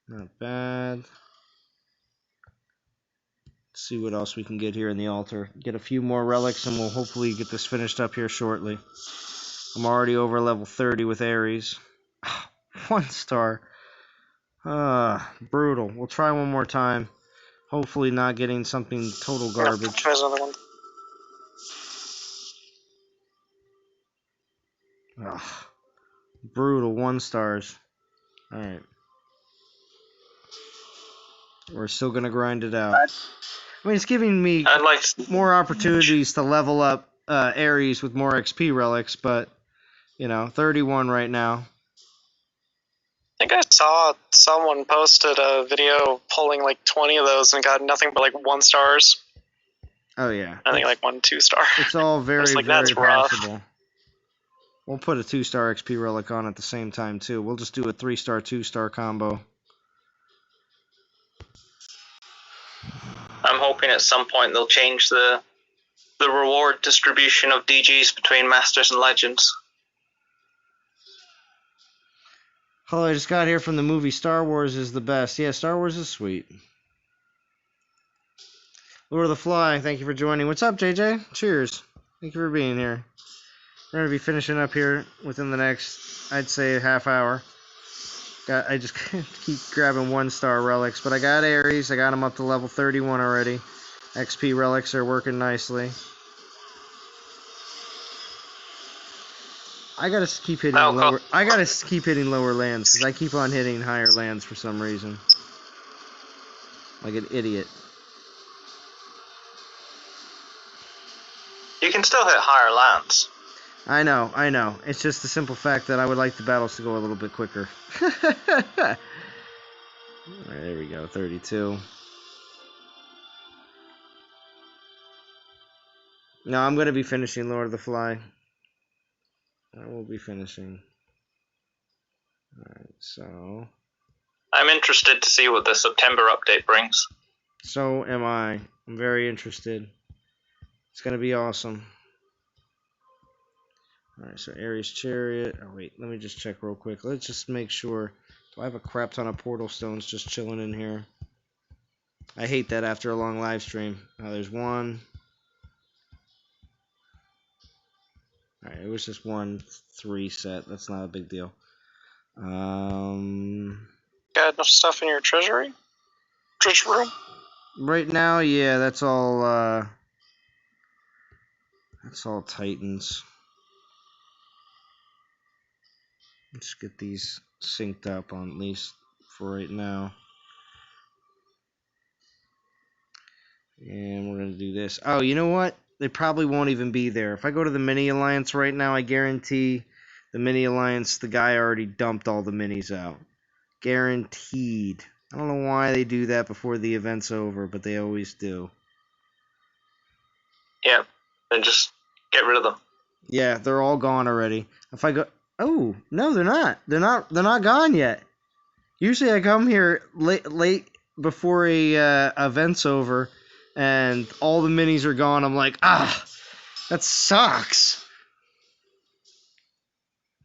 Not bad. Let's see what else we can get here in the altar. Get a few more relics, and we'll hopefully get this finished up here shortly. I'm already over level 30 with Ares. 1 star. Brutal. We'll try one more time. Hopefully not getting something total garbage.
There's another one.
Ugh. Brutal 1 stars. Alright. We're still going to grind it out. I mean, it's giving me more opportunities to level up Ares with more XP relics, but, 31 right now.
I think I saw someone posted a video pulling like 20 of those and got nothing but like 1 stars.
Oh, yeah.
I think like 1 2-star.
It's all very,
like,
very
that's rough.
passable. We'll put a 2-star XP relic on at the same time, too. We'll just do a 3-star, 2-star combo.
I'm hoping at some point they'll change the reward distribution of DGs between Masters and Legends.
Oh, I just got here from the movie Star Wars is the best. Yeah, Star Wars is sweet. Lord of the Fly, thank you for joining. What's up, JJ? Cheers. Thank you for being here. We're going to be finishing up here within the next, I'd say, half hour. I just keep grabbing 1-star relics, but I got Ares. I got them up to level 31 already. XP relics are working nicely. I gotta keep hitting lower. I gotta keep hitting lower lands because I keep on hitting higher lands for some reason, like an idiot.
You can still hit higher lands.
I know. It's just the simple fact that I would like the battles to go a little bit quicker. Alright, there we go, 32. No, I'm gonna be finishing Lord of the Fly. I will be finishing. Alright, so...
I'm interested to see what the September update brings.
So am I. I'm very interested. It's gonna be awesome. Alright, so Ares Chariot. Oh, wait, let me just check real quick. Let's just make sure. Do I have a crap ton of portal stones just chilling in here? I hate that after a long live stream. Oh, there's one. Alright, it was just 1-3 set. That's not a big deal.
Got enough stuff in your treasury? Treasure room?
Right now, yeah, that's all Titans. Let's get these synced up on at least for right now. And we're going to do this. Oh, you know what? They probably won't even be there. If I go to the Mini Alliance right now, I guarantee the Mini Alliance, the guy already dumped all the minis out. Guaranteed. I don't know why they do that before the event's over, but they always do.
Yeah, then just get rid of them.
Yeah, they're all gone already. If I go... Oh, no, they're not. They're not gone yet. Usually I come here late before a event's over, and all the minis are gone. I'm like, that sucks.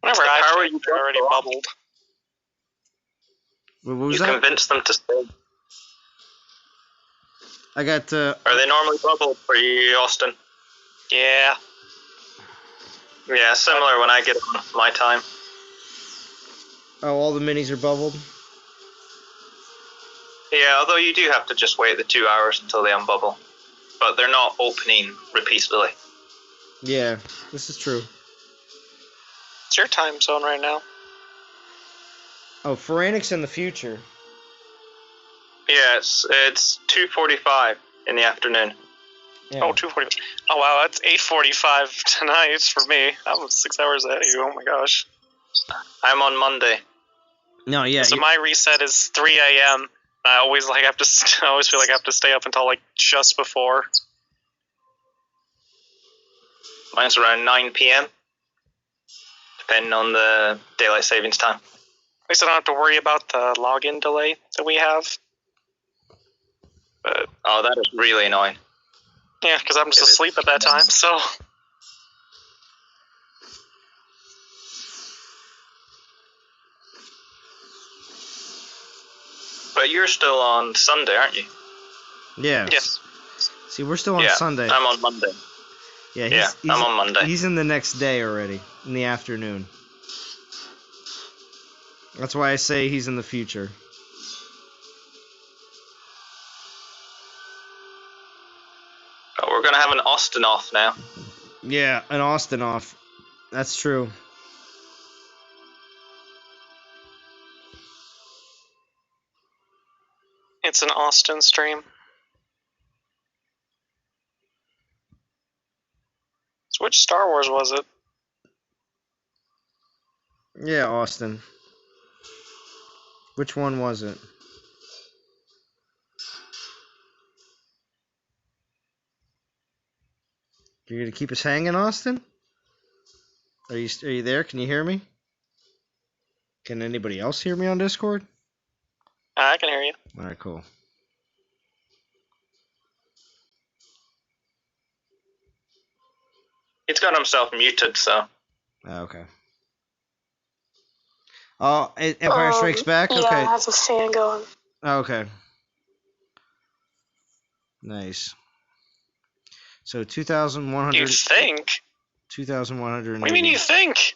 Whenever I checked, they're already bubbled.
What was
You
that?
convince them to stay.
I got...
Are they normally bubbled for you, Austin?
Yeah.
Yeah, similar when I get on my time.
Oh, all the minis are bubbled?
Yeah, although you do have to just wait the 2 hours until they unbubble. But they're not opening repeatedly.
Yeah, this is true.
It's your time zone right now.
Oh, Phoenix in the future.
Yeah, it's 2:45 in the afternoon.
Yeah.
Oh, 2:45. Oh, wow, that's 8:45 tonight for me. I'm 6 hours ahead of you. Oh, my gosh.
I'm on Monday.
No, yeah.
So my reset is 3 a.m. I always I always feel like I have to stay up until like just before.
Mine's around 9 p.m. Depending on the daylight savings time.
At least I don't have to worry about the login delay that we have. But
Oh, that is really annoying.
yeah, because I'm just asleep at that time, so...
But you're still on Sunday, aren't you?
Yeah.
Yes.
See, we're still on
Yeah,
Sunday.
I'm on Monday.
Yeah,
I'm on Monday.
He's in the next day already, in the afternoon. That's why I say he's in the future.
Oh, we're going to have an Austin off now.
Yeah, an Austin off. That's true.
It's an Austin stream. So which Star Wars was it?
Yeah, Austin. Which one was it? You're gonna keep us hanging, Austin? Are you there? Can you hear me? Can anybody else hear me on Discord?
I can hear you.
All right, cool.
He's got himself muted, so...
Okay. Oh, Empire Strikes Back?
Yeah,
Okay.
it has a fan going.
Okay. Nice. So 2,100.
You think?
2,100.
What do you mean you think?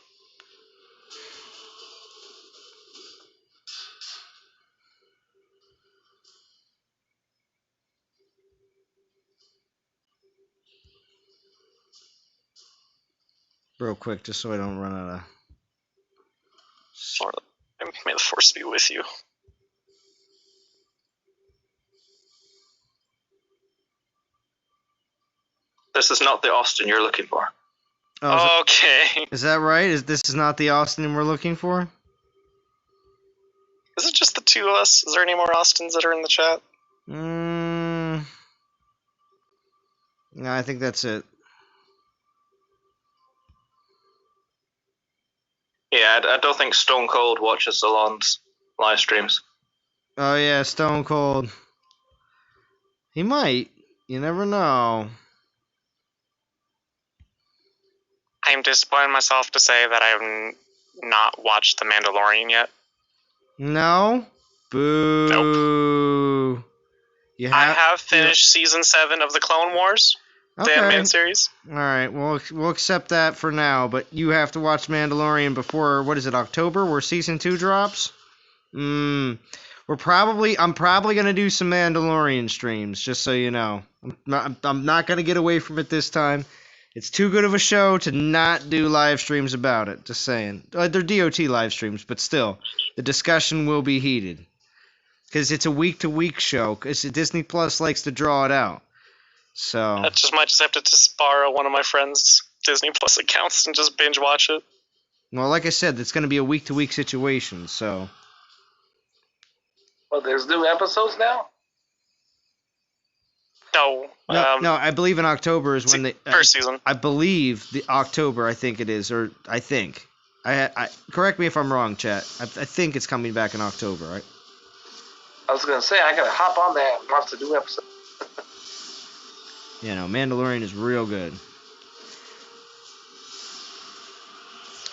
Real quick, just so I don't run out of.
May the force be with you.
This is not the Austin you're looking for.
Oh,
Okay.
is that right? This is not the Austin we're looking for?
Is it just the two of us? Is there any more Austins that are in the chat?
No, I think that's it.
Yeah, I don't think Stone Cold watches Salon's live streams.
Oh yeah, Stone Cold. He might. You never know.
I'm disappointed in myself to say that I have not watched The Mandalorian yet.
No? Boo.
Nope.
You
I have finished season 7 of the Clone Wars, the animated series.
All right, we'll accept that for now, but you have to watch Mandalorian before, what is it, October, where season 2 drops? I'm probably gonna do some Mandalorian streams, just so you know. I'm not gonna get away from it this time. It's too good of a show to not do live streams about it. Just saying. They're DOT live streams, but still, the discussion will be heated because it's a week-to-week show. Because Disney Plus likes to draw it out. So
I might just have to just borrow one of my friends' Disney Plus accounts and just binge watch it.
well, like I said, it's going to be a week-to-week situation. So
Well, there's new episodes now?
No,
no, I believe in October is when the
first season.
I believe the October. I think it is, or I think. I correct me if I'm wrong, chat. I think it's coming back in October, right?
I was going to say, I got to hop on that and watch the new episode.
You know, Mandalorian is real good.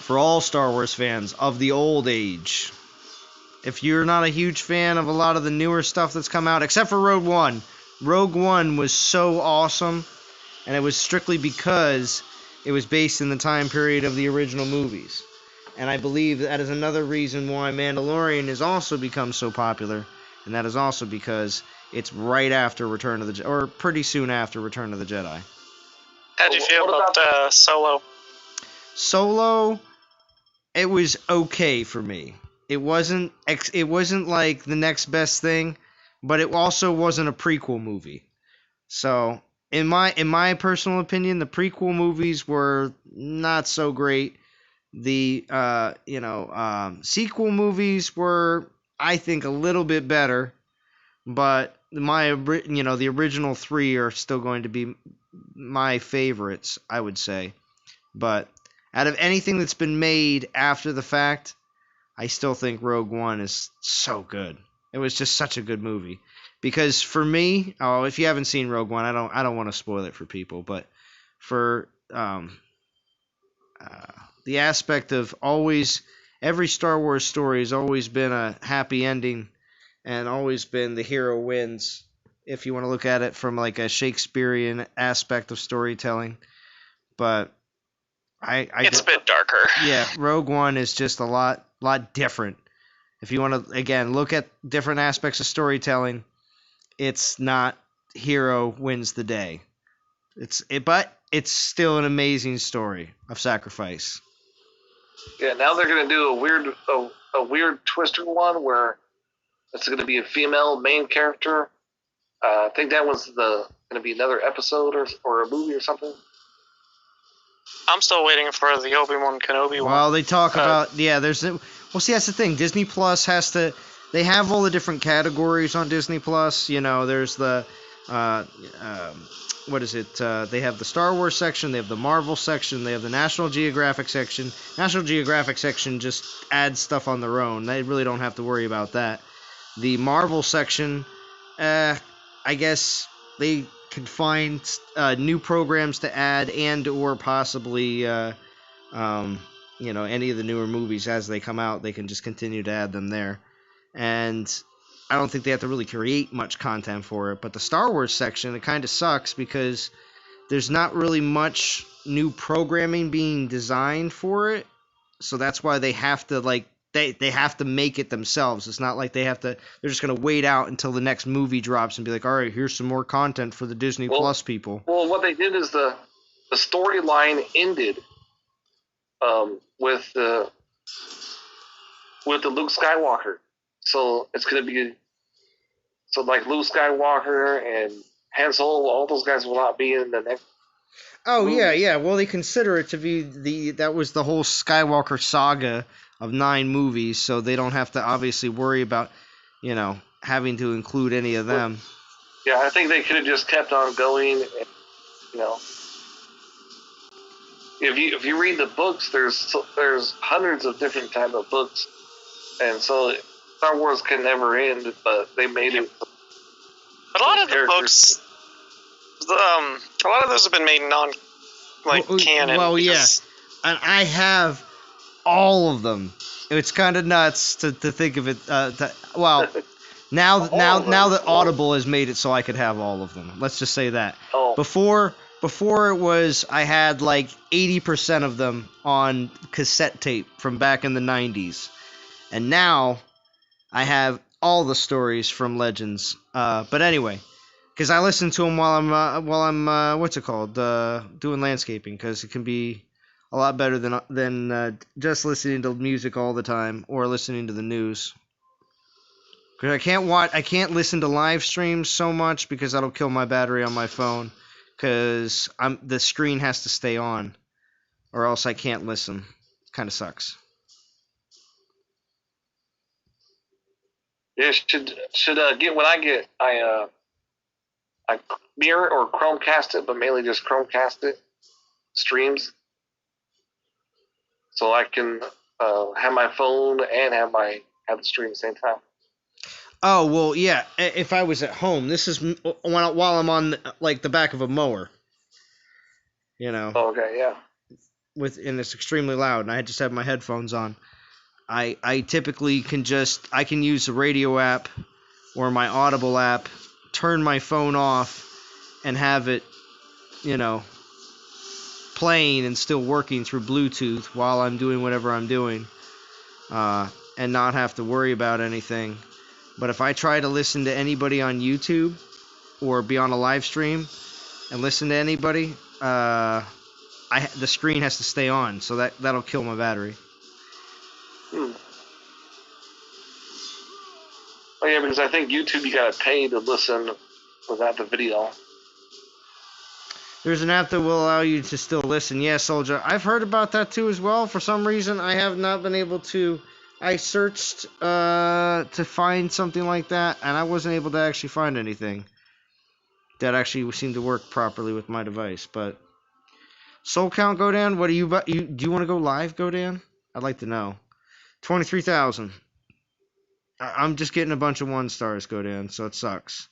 For all Star Wars fans of the old age. If you're not a huge fan of a lot of the newer stuff that's come out, except for Rogue One. Rogue One was so awesome, and it was strictly because it was based in the time period of the original movies. And I believe that is another reason why Mandalorian has also become so popular, and that is also because it's right after Return of the Jedi, or pretty soon after Return of the Jedi.
How'd you feel about Solo?
Solo, it was okay for me. It wasn't like the next best thing, but it also wasn't a prequel movie. So, in my personal opinion, the prequel movies were not so great. The sequel movies were, I think, a little bit better, but the original three are still going to be my favorites, I would say. But out of anything that's been made after the fact, I still think Rogue One is so good. It was just such a good movie. Because for me, if you haven't seen Rogue One, I don't want to spoil it for people, but for the aspect of every Star Wars story has always been a happy ending and always been the hero wins, if you want to look at it from like a Shakespearean aspect of storytelling. But
it's a bit darker.
Yeah, Rogue One is just a lot different. If you want to, again, look at different aspects of storytelling, it's not hero wins the day. But it's still an amazing story of sacrifice.
Yeah, now they're going to do a weird twister one where it's going to be a female main character. I think that one's going to be another episode or a movie or something.
I'm still waiting for the Obi-Wan Kenobi one.
Well, they talk about see, that's the thing. Disney Plus they have all the different categories on Disney Plus. You know, there's the what is it? They have the Star Wars section, they have the Marvel section, they have the National Geographic section. National Geographic section just adds stuff on their own. They really don't have to worry about that. The Marvel section, I guess they can find new programs to add and or possibly any of the newer movies as they come out. They can just continue to add them there. And I don't think they have to really create much content for it. But the Star Wars section, it kind of sucks because there's not really much new programming being designed for it. So that's why they have to they have to make it themselves. It's not like they're just going to wait out until the next movie drops and be like, all right, here's some more content for the Disney Plus people.
Well, what they did is the storyline ended with the Luke Skywalker. So it's going to be like Luke Skywalker and Han Solo, all those guys will not be in the next.
Oh movie. Yeah. Well, they consider it to be that was the whole Skywalker saga of 9 movies, so they don't have to obviously worry about, having to include any of them.
Yeah, I think they could have just kept on going. And, if you read the books, there's hundreds of different type of books, and so Star Wars can never end. But they made it.
But a lot of the books, a lot of those have been made canon.
Well, yeah, and I have all of them. It's kind of nuts to think of it. Now that Audible has made it so I could have all of them. Let's just say that.
Oh.
Before it was, I had like 80% of them on cassette tape from back in the 90s, and now I have all the stories from Legends. But anyway, because I listen to them while I'm doing landscaping, because it can be a lot better than just listening to music all the time or listening to the news. Because I can't listen to live streams so much because that'll kill my battery on my phone. because the screen has to stay on, or else I can't listen. Kind of sucks.
Yeah, should get when I mirror or Chromecast it, but mainly just Chromecast it streams, so I can have my phone and have the stream at the same time.
Oh well, yeah. If I was at home, this is while I'm on like the back of a mower. You know.
Oh, okay, yeah.
And it's extremely loud, and I just have my headphones on. I typically can use the radio app or my Audible app, turn my phone off, and have it, playing and still working through Bluetooth while I'm doing whatever I'm doing, and not have to worry about anything. But if I try to listen to anybody on YouTube or be on a live stream and listen to anybody, the screen has to stay on, so that'll kill my battery.
Oh yeah, because I think YouTube you gotta pay to listen without the video.
There's an app that will allow you to still listen. Yeah, Soldier. I've heard about that too as well. For some reason, I have not been able to. I searched to find something like that, and I wasn't able to actually find anything that actually seemed to work properly with my device. But soul count, Godan. What do you want to go live, Godan? I'd like to know. 23,000. I'm just getting a bunch of 1 stars, Godan, so it sucks.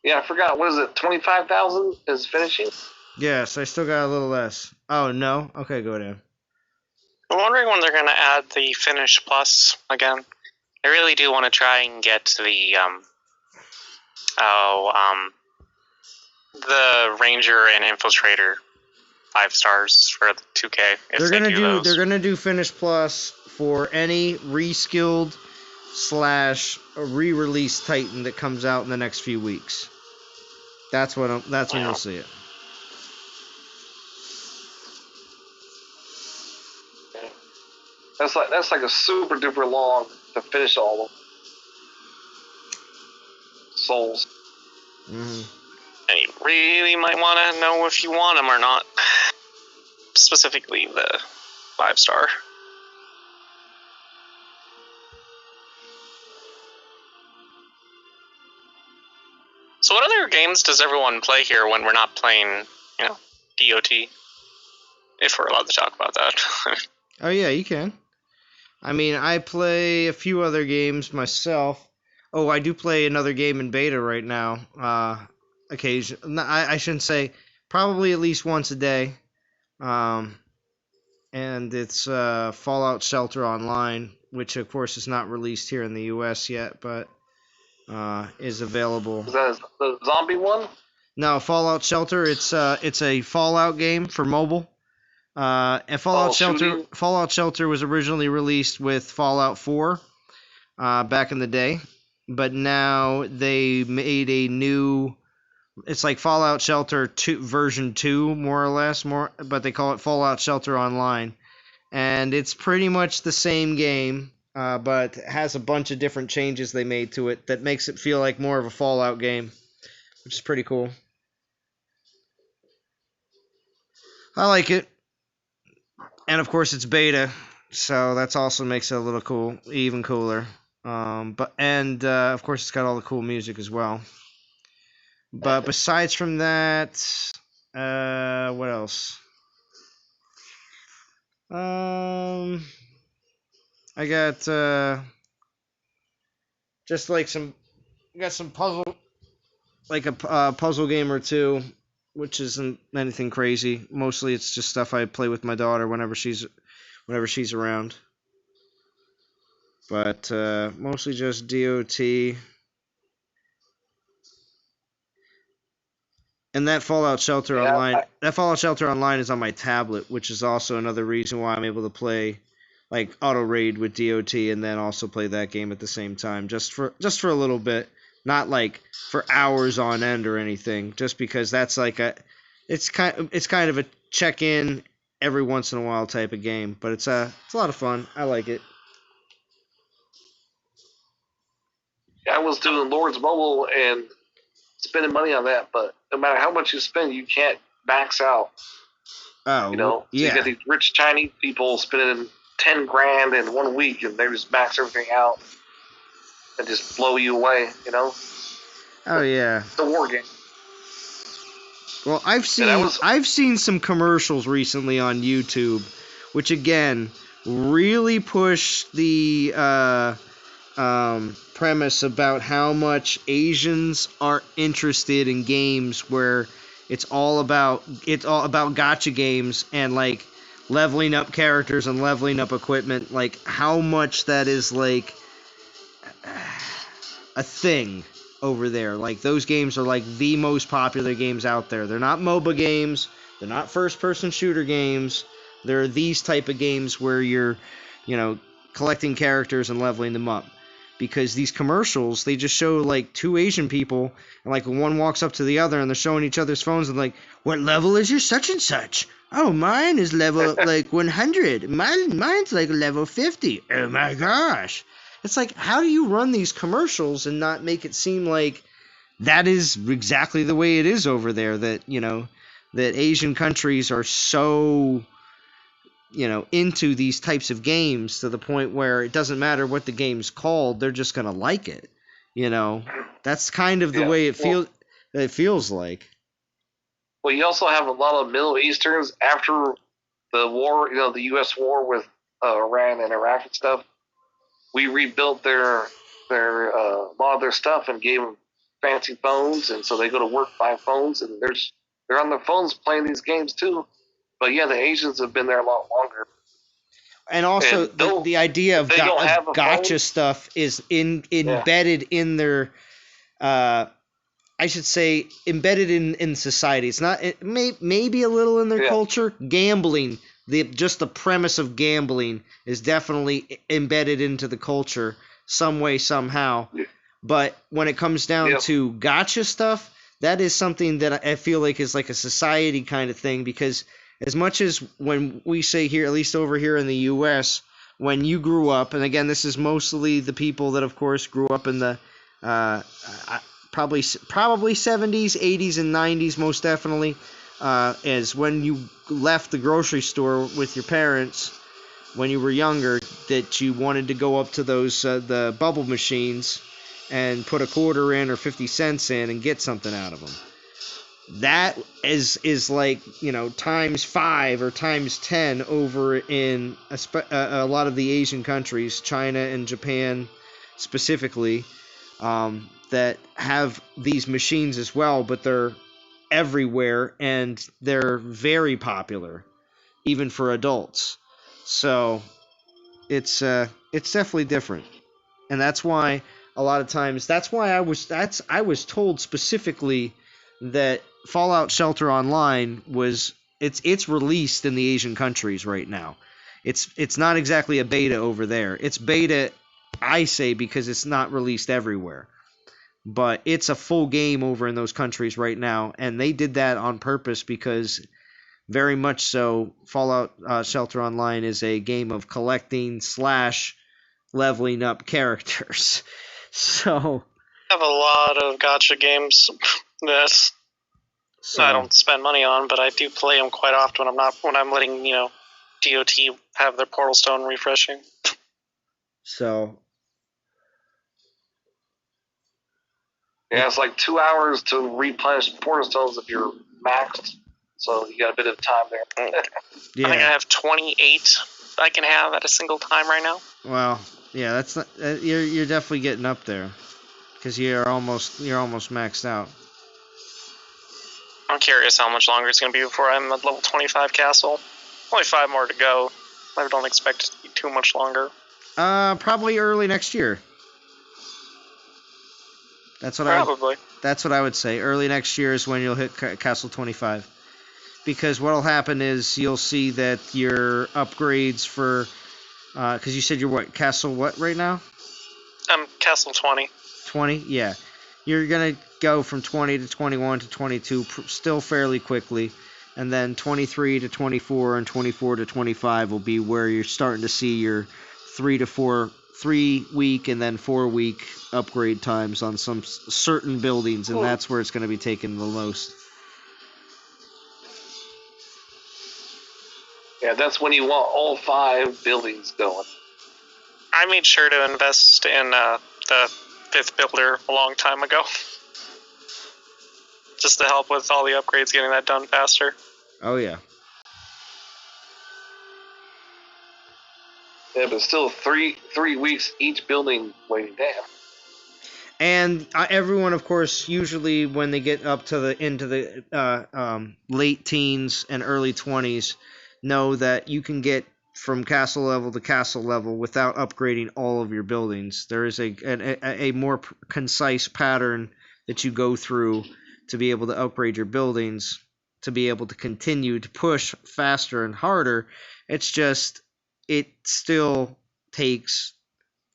Yeah, I forgot. What is it? 25,000 is finishing?
Yes, I still got a little less. Oh, no? Okay, Godan.
I'm wondering when they're going to add the Finish Plus again. I really do want to try and get the Ranger and Infiltrator 5 stars for the 2K.
They're gonna do Finish Plus for any reskilled / re-release Titan that comes out in the next few weeks. That's when you'll see it.
That's like a super duper long to finish all of them. Souls.
Mm-hmm.
And you really might want to know if you want them or not. Specifically the 5 star. So what other games does everyone play here when we're not playing, DOT? If we're allowed to talk about that.
Oh yeah, you can. I mean, I play a few other games myself. Oh, I do play another game in beta right now. I shouldn't say. Probably at least once a day. And it's Fallout Shelter Online, which of course is not released here in the U.S. yet, but is available.
Is that the zombie one?
No, Fallout Shelter. It's a Fallout game for mobile. And Fallout Shelter was originally released with Fallout 4 back in the day, but now they made a new. It's like Fallout Shelter 2 version 2, more or less, but they call it Fallout Shelter Online, and it's pretty much the same game, but has a bunch of different changes they made to it that makes it feel like more of a Fallout game, which is pretty cool. I like it. And of course it's beta, so that's also makes it a little even cooler. Of course it's got all the cool music as well. But besides from that, what else? I got some puzzle, like a puzzle game or two, which isn't anything crazy. Mostly it's just stuff I play with my daughter whenever she's around. But mostly just DOT. And that Fallout Shelter Online, that Fallout Shelter Online is on my tablet, which is also another reason why I'm able to play like auto raid with DOT and then also play that game at the same time, just for a little bit, not like for hours on end or anything, just because that's like it's kind of a check-in every once in a while type of game, but it's a lot of fun. I like it.
I was doing Lord's Mobile and spending money on that, but no matter how much you spend, you can't max out.
Oh,
You know, so you got these rich Chinese people spending $10,000 in 1 week, and they just max everything out and just blow you away. You know.
Oh yeah.
It's a war game.
Well, I've seen some commercials recently on YouTube, which again really push the premise about how much Asians are interested in games where it's all about gacha games and like leveling up characters and leveling up equipment, like how much that is like a thing over there. Like those games are like the most popular games out there. They're not MOBA games, they're not first person shooter games. They're these type of games where you're, you know, collecting characters and leveling them up. Because these commercials, they just show like two Asian people, and like one walks up to the other and they're showing each other's phones and like, what level is your such and such? Oh, mine is level like 100. Mine's like level 50. Oh my gosh. It's like, how do you run these commercials and not make it seem like that is exactly the way it is over there? That, you know, that Asian countries are so, you know, into these types of games to the point where it doesn't matter what the game's called, they're just gonna like it. You know, that's kind of the way it feels like.
Well, you also have a lot of Middle Easterns after the war, you know, the U.S. war with Iran and Iraq and stuff. We rebuilt a lot of their stuff and gave them fancy phones, and so they go to work by phones, and they're on their phones playing these games too. But yeah, the Asians have been there a lot longer.
And also, the idea of gotcha stuff is embedded in their, I should say, embedded in society. It's not, it maybe a little in their culture. Gambling, just the premise of gambling is definitely embedded into the culture some way, somehow. Yeah. But when it comes down to gotcha stuff, that is something that I feel like is like a society kind of thing, because as much as when we say here, at least over here in the U.S., when you grew up, and again, this is mostly the people that, of course, grew up in the probably 70s, 80s, and 90s, most definitely, as when you left the grocery store with your parents when you were younger, that you wanted to go up to those the bubble machines and put a quarter in or 50 cents in and get something out of them. That is like, you know, times 5 or times 10 over in a lot of the Asian countries, China and Japan specifically, that have these machines as well, but they're everywhere and they're very popular, even for adults. So it's definitely different, and that's why a lot of times I was told specifically that Fallout Shelter Online it's released in the Asian countries right now. It's not exactly a beta over there. It's beta, I say, because it's not released everywhere. But it's a full game over in those countries right now, and they did that on purpose because very much so Fallout Shelter Online is a game of collecting / leveling up characters. So
I have a lot of gacha games that I don't spend money on, but I do play them quite often when I'm letting, you know, DOT have their Portal Stone refreshing.
So
yeah, it's like 2 hours to replenish Portal Stones if you're maxed, so you got a bit of time there.
Yeah.
I think I have 28 I can have at a single time right now.
Well, yeah, that's not, you're definitely getting up there, because you're almost maxed out.
I'm curious how much longer it's going to be before I'm at level 25 castle. Only 5 more to go. I don't expect it to be too much longer.
Probably early next year. That's what I would say. Early next year is when you'll hit Castle 25. Because what'll happen is you'll see that your upgrades for, because you said you're what, Castle what right now?
I'm Castle 20.
20? Yeah. You're going to go from 20 to 21 to 22 still fairly quickly. And then 23 to 24 and 24 to 25 will be where you're starting to see your 3 to 4 3-week and then 4-week upgrade times on some certain buildings, and that's where it's going to be taken the most.
Yeah, that's when you want all 5 buildings going.
I made sure to invest in the 5th builder a long time ago. Just to help with all the upgrades, getting that done faster.
Oh, yeah.
Yeah, but still 3 weeks each building waiting down.
And everyone, of course, usually when they get up to into the late teens and early 20s, know that you can get from castle level to castle level without upgrading all of your buildings. There is a more concise pattern that you go through to be able to upgrade your buildings, to be able to continue to push faster and harder. It's just, it still takes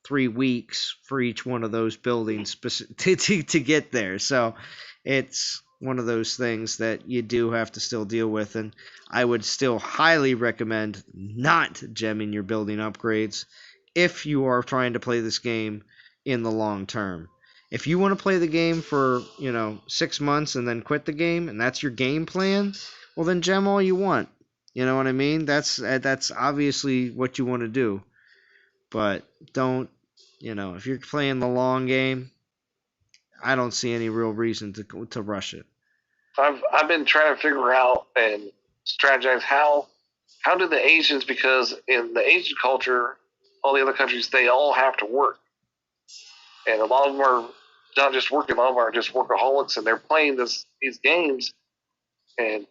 3 weeks for each one of those buildings to get there. So it's one of those things that you do have to still deal with, and I would still highly recommend not gemming your building upgrades if you are trying to play this game in the long term. If you want to play the game for 6 months and then quit the game, and that's your game plan, well then gem all you want. You know what I mean? That's obviously what you want to do, but don't. If you're playing the long game, I don't see any real reason to rush it.
I've been trying to figure out and strategize how do the Asians, because in the Asian culture, all the other countries, they all have to work, and a lot of them are not just working, a lot of them are just workaholics, and they're playing these games, and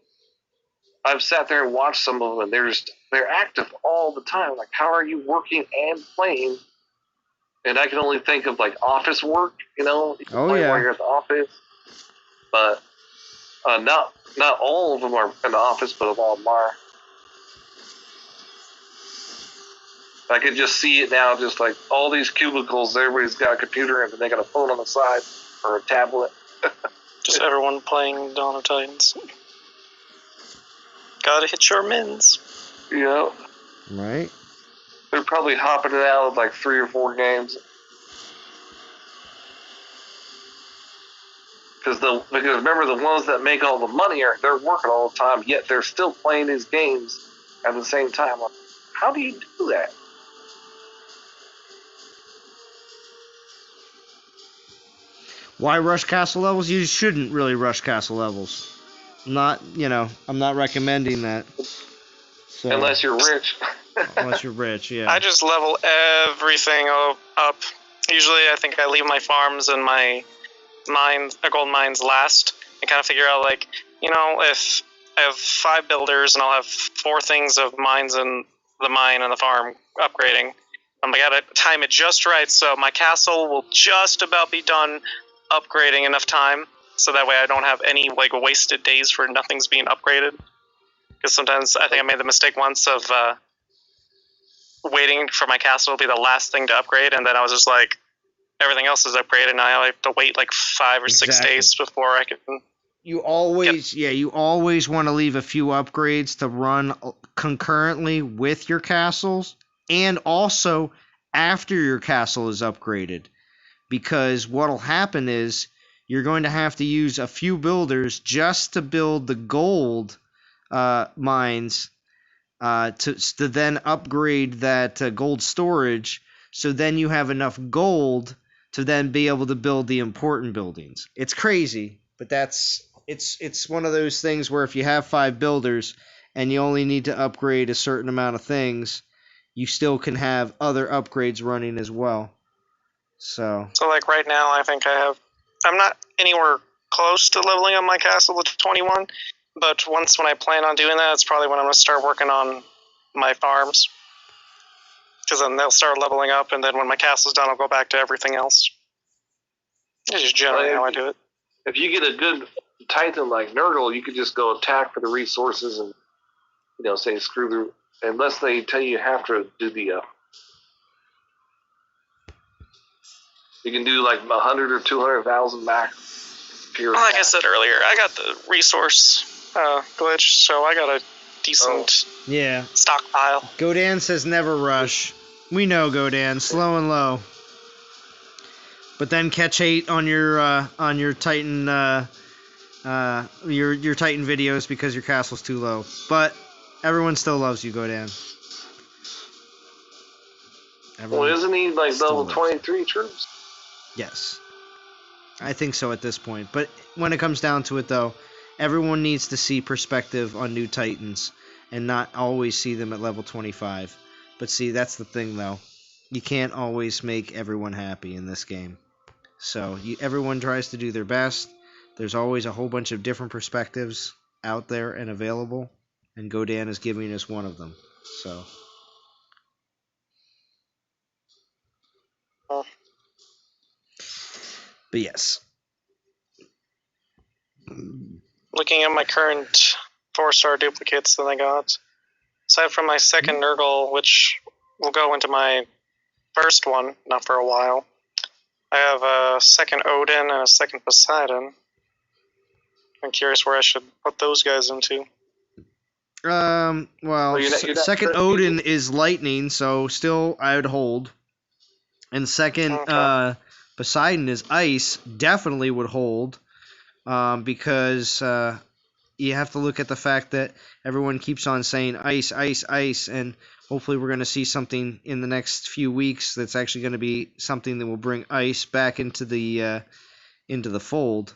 I've sat there and watched some of them, and they're active all the time. Like, how are you working and playing? And I can only think of like office work, you can play while you're at the office. But not all of them are in the office, but a lot of them are. I can just see it now, just like all these cubicles, everybody's got a computer and they got a phone on the side or a tablet.
Just everyone playing Dawn of Titans. Gotta hit your mins.
Yeah.
Right.
They're probably hopping it out of like 3 or 4 games. Because remember, the ones that make all the money they're working all the time, yet they're still playing these games at the same time. How do you do that?
Why rush castle levels? You shouldn't really rush castle levels. I'm not recommending that. So,
unless you're rich.
Unless you're rich, yeah.
I just level everything up. Usually I think I leave my farms and my gold mines last, and kind of figure out, like, if I have 5 builders and I'll have 4 things of mines in the mine and the farm upgrading, I gotta time it just right so my castle will just about be done upgrading enough time, so that way I don't have any like wasted days where nothing's being upgraded. Because sometimes I think I made the mistake once of waiting for my castle to be the last thing to upgrade, and then I was just like, everything else is upgraded, and I have to wait like 5 or 6 days before I can.
You always want to leave a few upgrades to run concurrently with your castles, and also after your castle is upgraded. Because what'll happen is you're going to have to use a few builders just to build the gold mines to then upgrade that gold storage, so then you have enough gold to then be able to build the important buildings. It's crazy, but it's one of those things where if you have 5 builders and you only need to upgrade a certain amount of things, you still can have other upgrades running as well. So
like right now, I think I'm not anywhere close to leveling up my castle to 21, but when I plan on doing that, it's probably when I'm going to start working on my farms. Because then they'll start leveling up, and then when my castle's done, I'll go back to everything else. It's just generally how I do it.
If you get a good Titan like Nurgle, you could just go attack for the resources and, say screw the... Unless they tell you have to do the... you can do like 100 or 200,000 max.
Like I said earlier, I got the resource glitch, so I got a decent stockpile.
Godan says never rush. We know, Godan. Slow and low. But then catch hate on your Titan your Titan videos because your castle's too low. But everyone still loves you, Godan.
Well, isn't he like
still
level 23 troops?
Yes. I think so at this point. But when it comes down to it, though, everyone needs to see perspective on new Titans and not always see them at level 25. But see, that's the thing, though. You can't always make everyone happy in this game. So everyone tries to do their best. There's always a whole bunch of different perspectives out there and available, and Godan is giving us one of them. So. But yes.
Looking at my current 4-star duplicates that I got, aside from my second Nurgle, which will go into my first one, not for a while, I have a second Odin and a second Poseidon. I'm curious where I should put those guys into.
Well, second Odin is lightning, so still I would hold. And second, Poseidon is ice, definitely would hold. Because you have to look at the fact that everyone keeps on saying ice, ice, ice, and hopefully we're going to see something in the next few weeks that's actually going to be something that will bring ice back into the fold.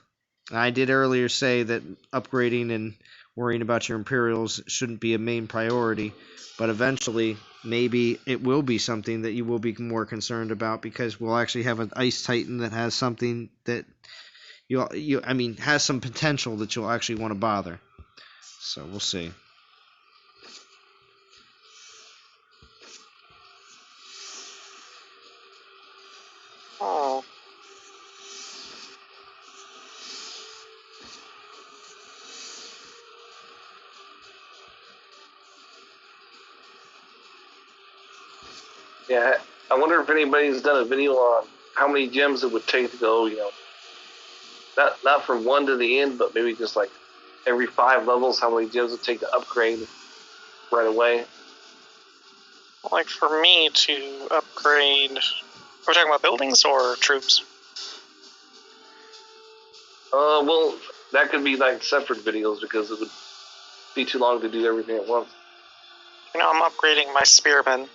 I did earlier say that upgrading and worrying about your Imperials shouldn't be a main priority, but eventually maybe it will be something that you will be more concerned about because we'll actually have an Ice Titan that has something that has some potential that you'll actually want to bother. So we'll see.
Oh.
Yeah, I wonder if anybody's done a video on how many gems it would take to go, not from 1 to the end, but maybe just like every 5 levels, how many gems it would take to upgrade right away.
Like for me to upgrade, we're talking about buildings or troops?
Well, that could be like separate videos because it would be too long to do everything at once.
I'm upgrading my spearmen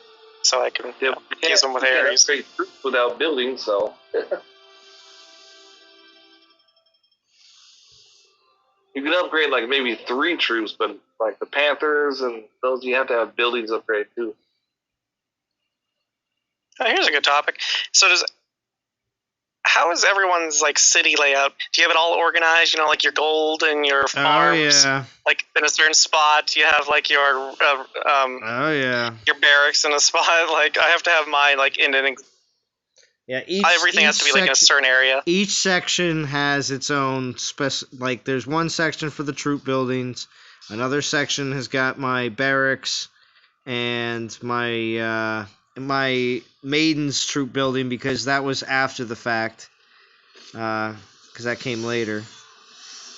so I can use them with Ares.
You can't upgrade troops without building, so. You can upgrade like maybe 3 troops, but like the Panthers and those, you have to have buildings upgrade too.
Here's a good topic. So how is everyone's like city layout? Do you have it all organized? Like your gold and your farms, like in a certain spot. Do you have like your your barracks in a spot? Like I have to have mine like in an. Everything has to be like in a certain area.
Each section has its own like there's one section for the troop buildings, another section has got my barracks and my my maiden's troop building because that was after the fact, because that came later.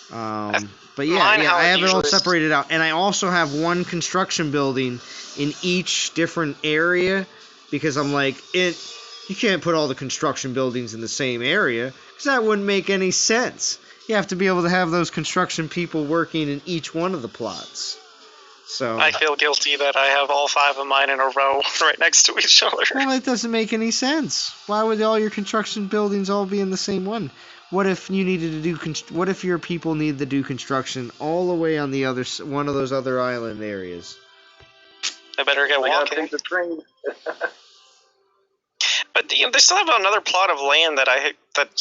But I have it all separated out, and I also have one construction building in each different area because I'm like you can't put all the construction buildings in the same area because that wouldn't make any sense. You have to be able to have those construction people working in each one of the plots. So
I feel guilty that I have all 5 of mine in a row right next to each other.
Well, it doesn't make any sense. Why would all your construction buildings all be in the same one? What if you needed to do? What if your people needed to do construction all the way on the other one of those other island areas?
I better get walking.
Take the train.
But they still have another plot of land that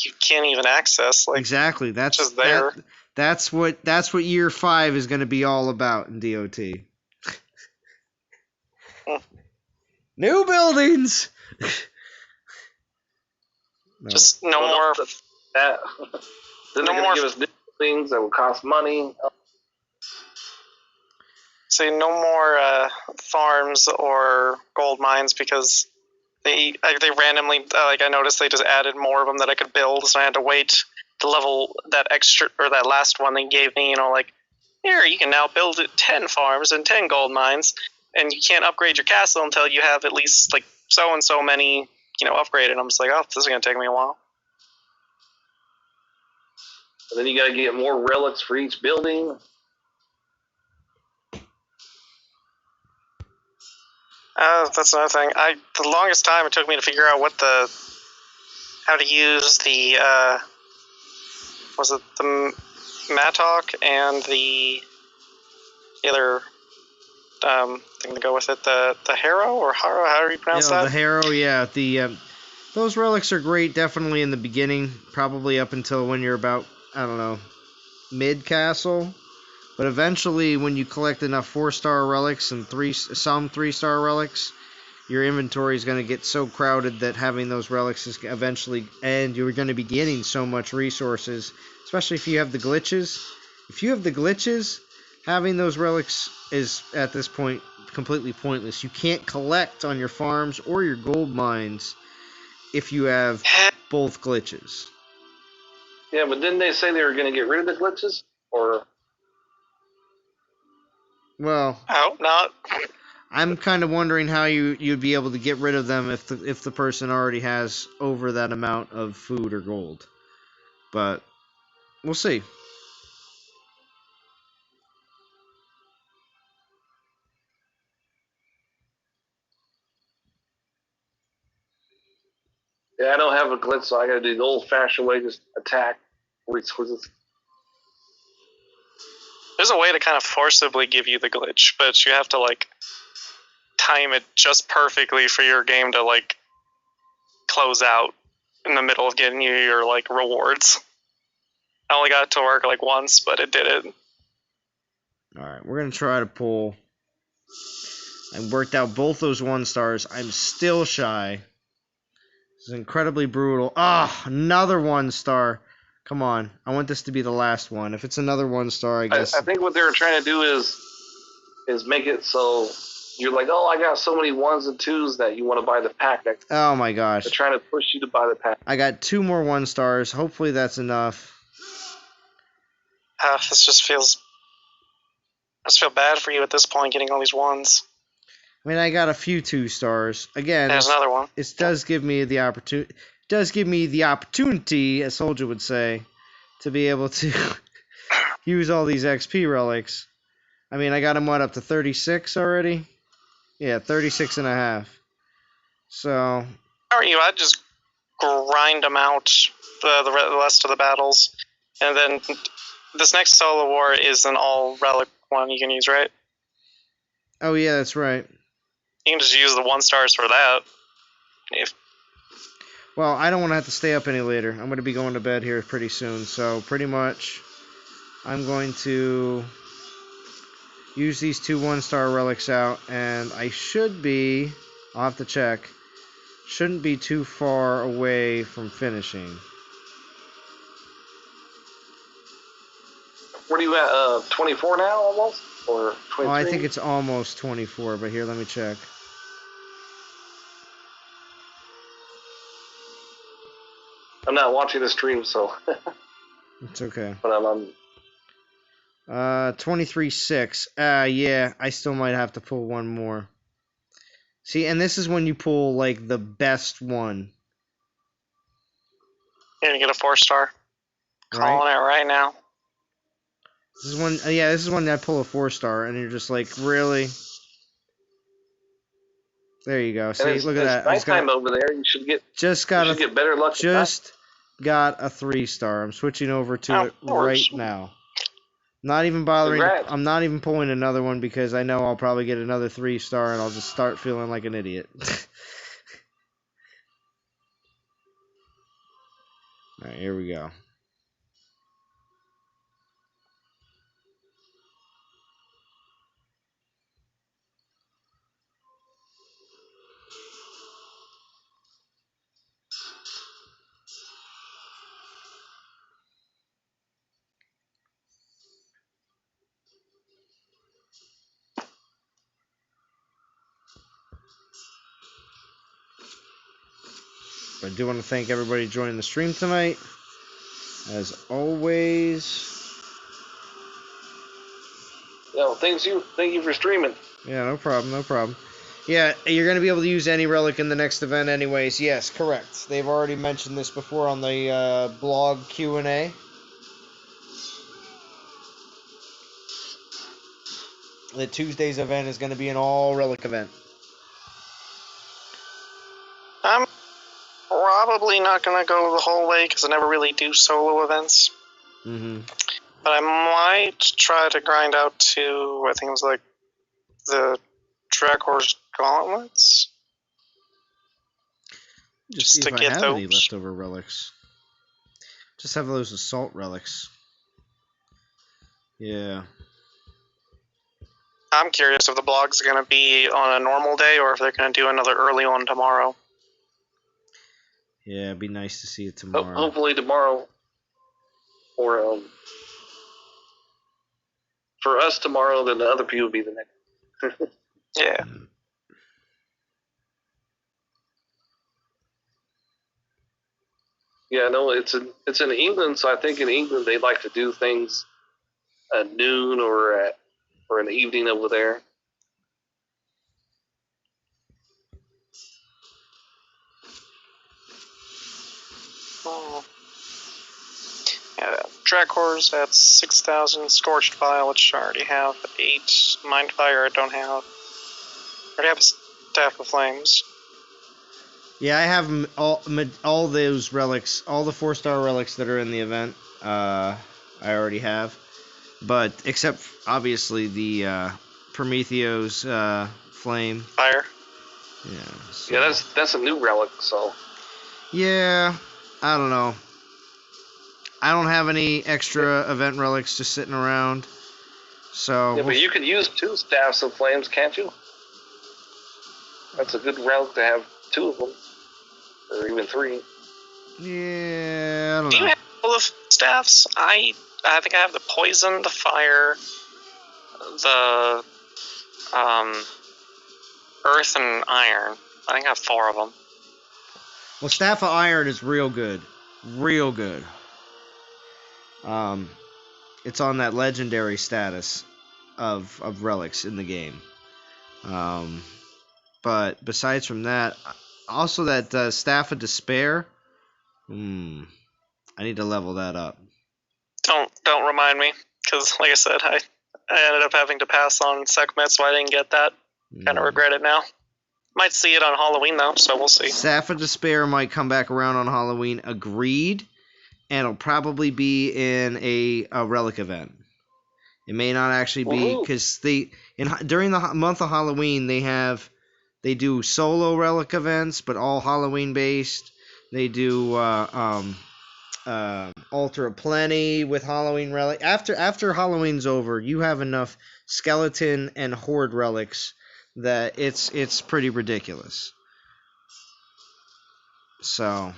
you can't even access. Like
exactly, that's
just there.
That's what year 5 is going to be all about in DOT. New buildings.
Just no more.
Then they're going to give us new things that will cost money.
Say no more farms or gold mines because they randomly I noticed they just added more of them that I could build, so I had to wait to level that extra or that last one they gave me. Like here you can now build 10 farms and 10 gold mines, and you can't upgrade your castle until you have at least like so and so many, upgraded. I'm just like, oh, this is gonna take me a while.
And then you got to get more relics for each building.
That's another thing. The longest time it took me to figure out how to use the was it the Mattock and the other thing to go with it, the Harrow or Harrow, how do you pronounce that?
The Harrow, yeah. Those relics are great, definitely in the beginning, probably up until when you're about, I don't know, mid-castle. But eventually, when you collect enough 4-star relics and some 3-star relics, your inventory is going to get so crowded that having those relics is eventually, and you're going to be getting so much resources, especially if you have the glitches. If you have the glitches, having those relics is, at this point, completely pointless. You can't collect on your farms or your gold mines if you have both glitches.
Yeah, but didn't they say they were going to get rid of the glitches? Or...
Well,
I hope not.
I'm kind of wondering how you'd be able to get rid of them if the person already has over that amount of food or gold. But we'll see.
Yeah, I don't have a glitch, so I got to do the old-fashioned way, just attack resources.
There's a way to kind of forcibly give you the glitch, but you have to time it just perfectly for your game to close out in the middle of getting you your rewards. I only got it to work once, but it did it.
Alright, we're going to try to pull. I worked out both those 1-stars. I'm still shy. This is incredibly brutal. Another 1-star. Come on. I want this to be the last one. If it's another 1-star, I guess.
I think what they were trying to do is make it so you're like, oh, I got so many 1s and 2s that you want to buy the pack.
Oh my gosh.
They're trying to push you to buy the pack.
I got 2 more 1-stars. Hopefully that's enough.
This I just feel bad for you at this point, getting all these 1s.
I mean, I got a few 2-stars. Again,
there's another one.
It does give me the opportunity. As Soldier would say, to be able to use all these XP relics. I mean, I got them up to 36 already. Yeah, 36 and a half. So.
How are you? I'd just grind them out the rest of the battles, and then this next solo war is an all relic one you can use, right?
Oh yeah, that's right.
You can just use the 1-stars for that.
Well, I don't want to have to stay up any later. I'm going to be going to bed here pretty soon, so pretty much I'm going to use these 2 1-star relics out, and I should be, I'll have to check, shouldn't be too far away from finishing.
What are you at, 24 now almost? Or 23?
Oh, I think it's almost 24, but here, let me check.
I'm not watching the stream, so.
It's okay.
But I'm on.
23-6. Yeah, I still might have to pull one more. See, and this is when you pull, the best one.
You're going to get a 4-star.
Right?
Calling it right now.
This is when I pull a 4-star, and you're just like, really? There you go. See, look at that.
Nighttime over there. You should get. Get better luck.
Just got a 3-star. I'm switching over to it right now. Not even bothering. I'm not even pulling another one because I know I'll probably get another 3-star, and I'll just start feeling like an idiot. All right, here we go. I do want to thank everybody joining the stream tonight. As always.
Thank you for streaming.
Yeah, no problem. Yeah, you're going to be able to use any relic in the next event anyways. Yes, correct. They've already mentioned this before on the blog Q&A. The Tuesday's event is going to be an all-relic event.
I'm probably not going to go the whole way because I never really do solo events.
Mm-hmm.
But I might try to grind out to, I think it was like the Dracor Gauntlets.
Just see
to
if I
get
have any
those.
leftover relics. Just have those assault relics. Yeah.
I'm curious if the blog's going to be on a normal day or if they're going to do another early one tomorrow.
Yeah, it'd be nice to see it tomorrow.
Hopefully tomorrow. Or for us tomorrow, then the other people will be the next.
Yeah.
Yeah, no, it's in England, so I think in England they like to do things at noon or in the evening over there.
Oh. Yeah, Dracors at 6,000, Scorched File, which I already have, 8, Mindfire I don't have. I already have Staff of Flames.
Yeah, I have all those relics, all the 4-star relics that are in the event. I already have, but except obviously the Prometheus flame.
Fire.
Yeah. So.
Yeah, that's a new relic. So.
Yeah, I don't know. I don't have any extra event relics just sitting around. So.
Yeah, but you could use 2 Staffs of Flames, can't you? That's a good relic to have 2 of them. Or even 3.
Yeah, I don't know.
Do you have all the staffs? I think I have the poison, the fire, the earth, and iron. I think I have 4 of them.
Well, Staff of Iron is real good. Real good. It's on that legendary status of relics in the game. But besides from that, also that Staff of Despair. I need to level that up.
Don't remind me, because like I said, I ended up having to pass on Sekhmet, so I didn't get that. Kind of regret it now. Might see it on Halloween though, so we'll see.
Staff of Despair might come back around on Halloween. Agreed, and it'll probably be in a relic event. It may not actually be because during the month of Halloween they do solo relic events, but all Halloween based. They do Altar of Plenty with Halloween relic. After Halloween's over, you have enough skeleton and horde relics that it's pretty ridiculous. So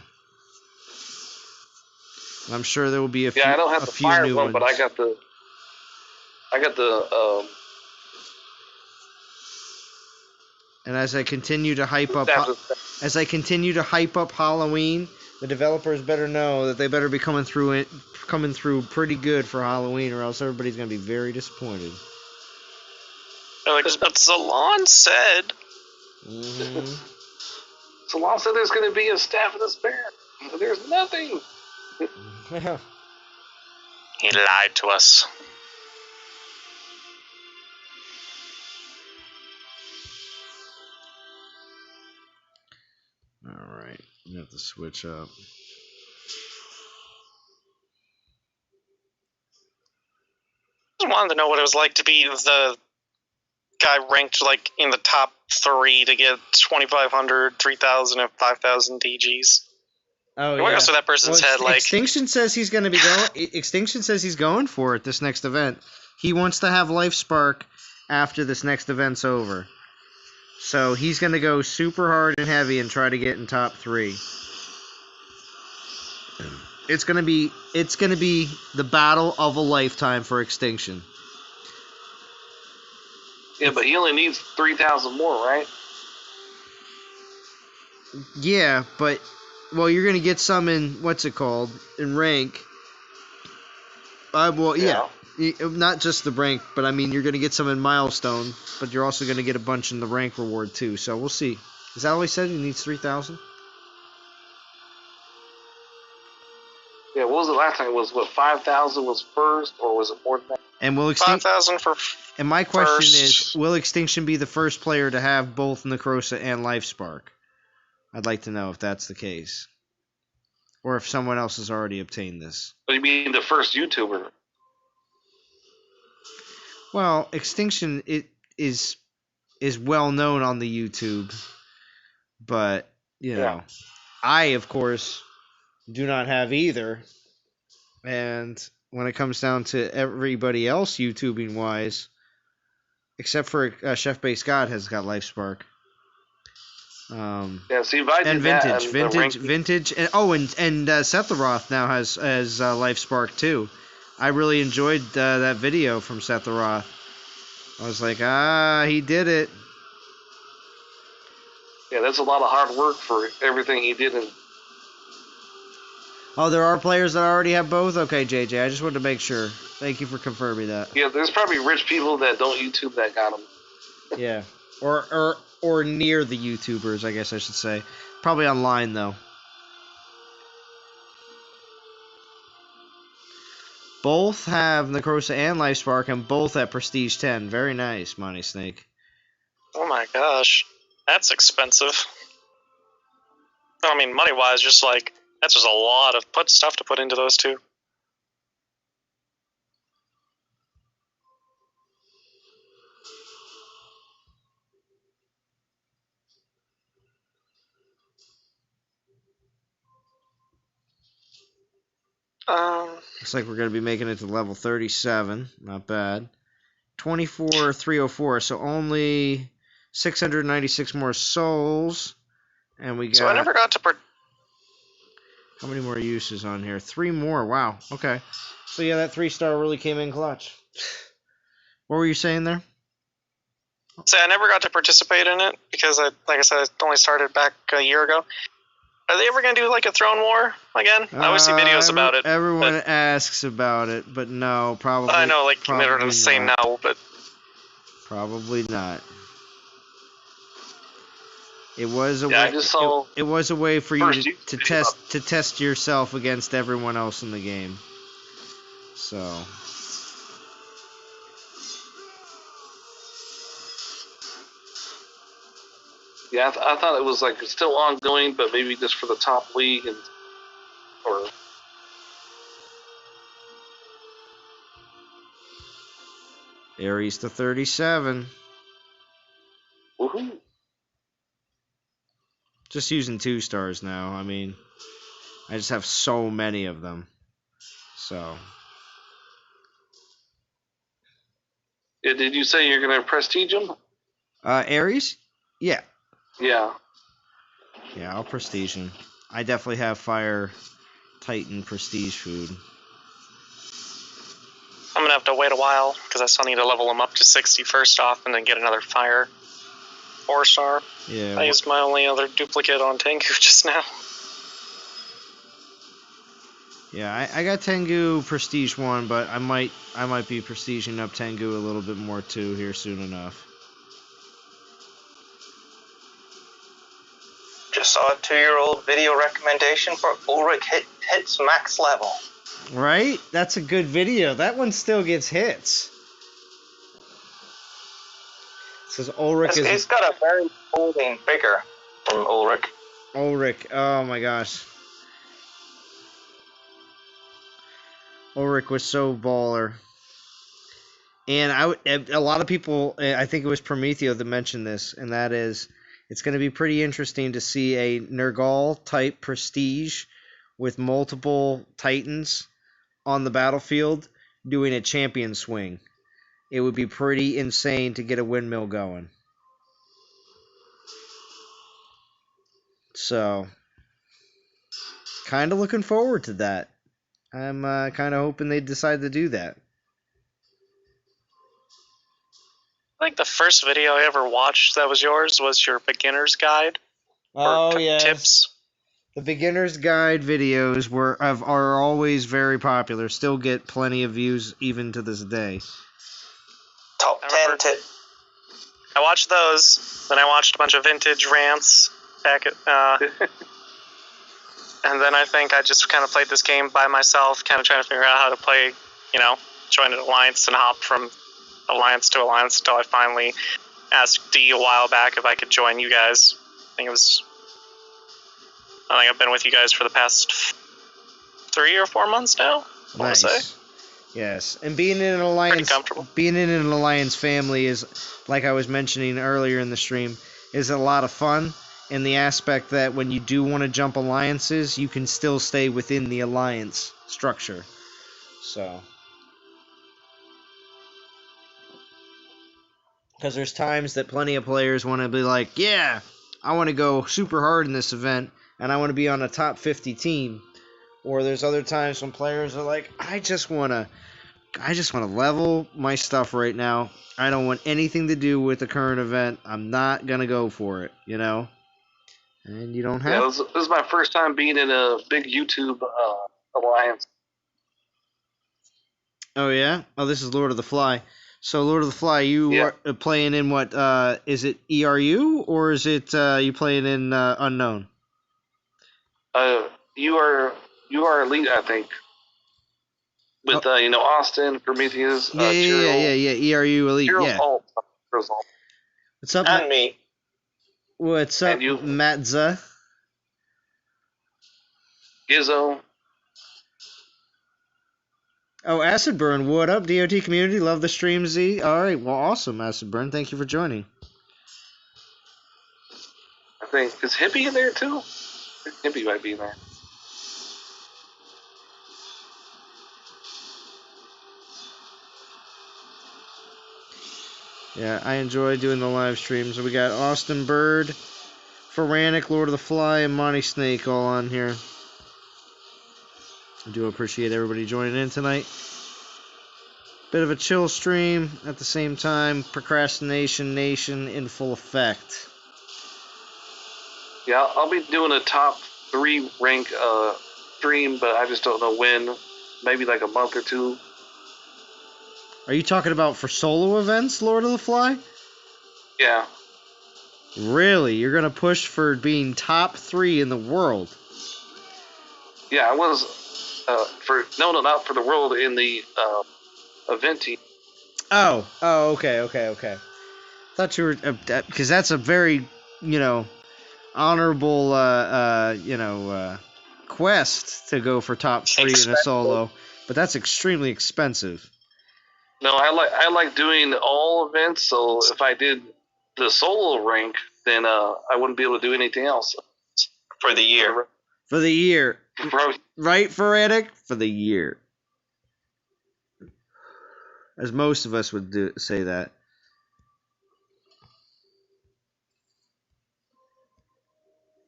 I'm sure there will be a few.
Yeah, I don't have the fire
new
one,
ones.
but I got the.
And as I continue to hype up Halloween, the developers better know that they better be coming through pretty good for Halloween, or else everybody's gonna be very disappointed.
Like Salon said.
Mm-hmm.
Salon said there's going to be a Staff of Despair. There's nothing.
He lied to us.
Alright, you have to switch up.
I just wanted to know what it was like to be the guy ranked like in the top 3 to get 2,500, 3,000, and 5,000 DGs.
Oh,
what goes through that person's head? Like
Extinction says he's going to be going. Extinction says he's going for it this next event. He wants to have Life Spark after this next event's over. So he's going to go super hard and heavy and try to get in top 3. It's going to be the battle of a lifetime for Extinction.
Yeah, but he only needs 3,000 more, right?
Yeah, but you're going to get some in in rank. Well, yeah. Not just the rank, but I mean, you're going to get some in milestone, but you're also going to get a bunch in the rank reward too. So we'll see. Is that all he said? He needs 3,000.
Yeah, what was the last time? It was what 5,000 was first, or was it more than that?
And will
5,000 for.
And my question
first.
is, will Extinction be the first player to have both Necrosa and Life Spark? I'd like to know if that's the case, or if someone else has already obtained this.
What do you mean the first YouTuber?
Well, Extinction is well known on the YouTube, but you know, I of course do not have either. And when it comes down to everybody else YouTubing wise, except for Chef Base God has got Life Spark.
Yeah, see, if I did
And
that,
vintage, and Setharoth now has Life Spark too. I really enjoyed that video from Setharoth. I was like, he did it.
Yeah, that's a lot of hard work for everything he did.
Oh, there are players that already have both? Okay, JJ, I just wanted to make sure. Thank you for confirming that.
Yeah, there's probably rich people that don't YouTube that got them.
Yeah. Or near the YouTubers, I guess I should say. Probably online, though. Both have Necrosa and Life Spark, and both at Prestige 10. Very nice, Monty Snake.
Oh my gosh. That's expensive. I mean, money-wise, just like, that's just a lot of stuff to put into those two.
Looks like we're going to be making it to level 37. Not bad. 24,304, so only 696 more souls. And we got...
So I never got to...
How many more uses on here? 3 more. Wow. Okay. So yeah, that 3-star really came in clutch. What were you saying there?
Say I never got to participate in it because like I said, I only started back a year ago. Are they ever going to do like a throne war again? I always see videos about it.
Everyone asks about it, but no, probably.
I know, like they're going to say no, but
probably not. It was a
way.
It was a way for you to test yourself against everyone else in the game. So.
Yeah, I thought it was like still ongoing, but maybe just for the top league or.
Aries to 37.
Woohoo!
Just using 2 stars now. I mean, I just have so many of them. So.
Yeah, did you say you're going to prestige them?
Aries? Yeah.
Yeah.
Yeah, I'll prestige him. I definitely have Fire Titan prestige food.
I'm going to have to wait a while because I still need to level him up to 60 first off and then get another Fire 4-star.
Yeah.
I used my only other duplicate on Tengu just now.
Yeah, I got Tengu Prestige 1, but I might be prestiging up Tengu a little bit more too here soon enough.
Just saw a 2-year-old video recommendation for Ulrich hits max level.
Right? That's a good video. That one still gets hits. It says Ulrich is...
He's got a very holding figure from Ulrich.
Ulrich, oh my gosh. Ulrich was so baller. And a lot of people, I think it was Prometheo that mentioned this, and that is, it's going to be pretty interesting to see a Nergal-type prestige with multiple Titans on the battlefield doing a champion swing. It would be pretty insane to get a windmill going. So, kind of looking forward to that. I'm kind of hoping they decide to do that.
I think the first video I ever watched that was yours was your beginner's guide.
Oh, yeah.
Tips.
The beginner's guide videos are always very popular. Still get plenty of views even to this day.
Top 10 tip.
I watched those, then I watched a bunch of vintage rants back at, and then I think I just kind of played this game by myself, kind of trying to figure out how to play, join an alliance and hop from alliance to alliance until I finally asked D a while back if I could join you guys. I think I've been with you guys for the past 3 or 4 months now. I want to say.
Yes, and being in an alliance family is, like I was mentioning earlier in the stream, is a lot of fun. In the aspect that when you do want to jump alliances, you can still stay within the alliance structure. So, because there's times that plenty of players want to be like, yeah, I want to go super hard in this event, and I want to be on a top 50 team. Or there's other times when players are like, I just want to level my stuff right now. I don't want anything to do with the current event. I'm not going to go for it, And you don't have.
Yeah, this is my first time being in a big YouTube alliance.
Oh, yeah? Oh, this is Lord of the Fly. So, Lord of the Fly, you are playing in what? Is it ERU or is it you playing in Unknown?
You are elite, I think. With Austin, Prometheus.
Yeah, ERU elite. Yeah. What's up,
And me.
What's up, Matza?
Gizzo.
Oh, Acid Burn, what up, DOT community? Love the stream, Z. All right, well, awesome, Acid Burn. Thank you for joining.
I think is Hippie in there too? Hippie might be in there.
Yeah, I enjoy doing the live streams. We got Austin Bird, Feranic, Lord of the Fly, and Monty Snake all on here. I do appreciate everybody joining in tonight. Bit of a chill stream at the same time. Procrastination Nation in full effect.
Yeah, I'll be doing a top 3 rank stream, but I just don't know when. Maybe like a month or 2.
Are you talking about for solo events, Lord of the Fly?
Yeah.
Really? You're going to push for being top 3 in the world?
Yeah, I was not for the world, in the event team.
Oh, okay. Thought you were, because that's a very, honorable, quest to go for top 3 in a solo, but that's extremely expensive.
No, I like doing all events, so if I did the solo rank, then I wouldn't be able to do anything else.
For the year.
For the year. Right, Ferretic? For the year. As most of us would say that.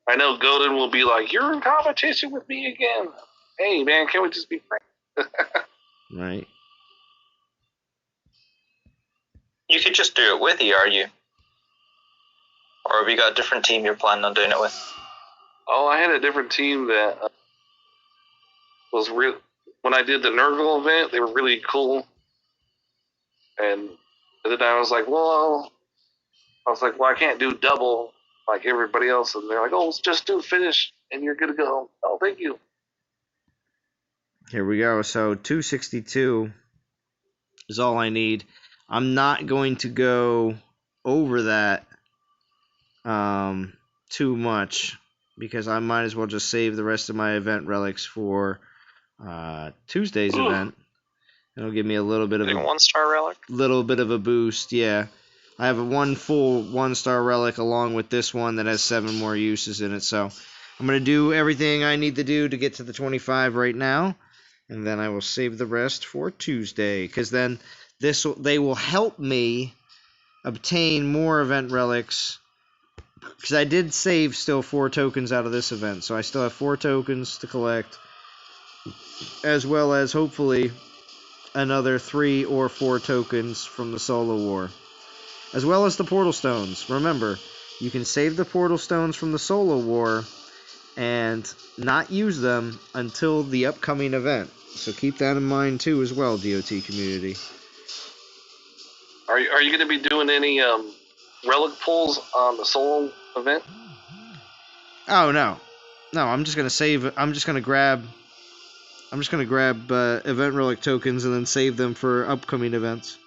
I know Golden will be like, you're in competition with me again. Hey, man, can't we just be friends?
Right.
You could just do it with ERU. Or have you got a different team you're planning on doing it with?
Oh, I had a different team that was real. When I did the Nurgle event, they were really cool. And then I was like, well, I can't do double like everybody else. And they're like, oh, just do finish and you're good to go. Oh, thank you.
Here we go. So 262 is all I need. I'm not going to go over that too much because I might as well just save the rest of my event relics for Tuesday's event. It'll give me a little bit of a
1-star relic.
Little bit of a boost, yeah. I have one full 1-star relic along with this one that has 7 more uses in it. So I'm going to do everything I need to do to get to the 25 right now, and then I will save the rest for Tuesday, because then they will help me obtain more event relics, because I did save still 4 tokens out of this event, so I still have 4 tokens to collect, as well as hopefully another 3 or 4 tokens from the solo war, as well as the portal stones. Remember, you can save the portal stones from the solo war and not use them until the upcoming event. So keep that in mind too as well, DOT community.
Are you going to be doing any relic pulls on the solo event?
Oh no, I'm just gonna save. I'm just gonna grab event relic tokens and then save them for upcoming events.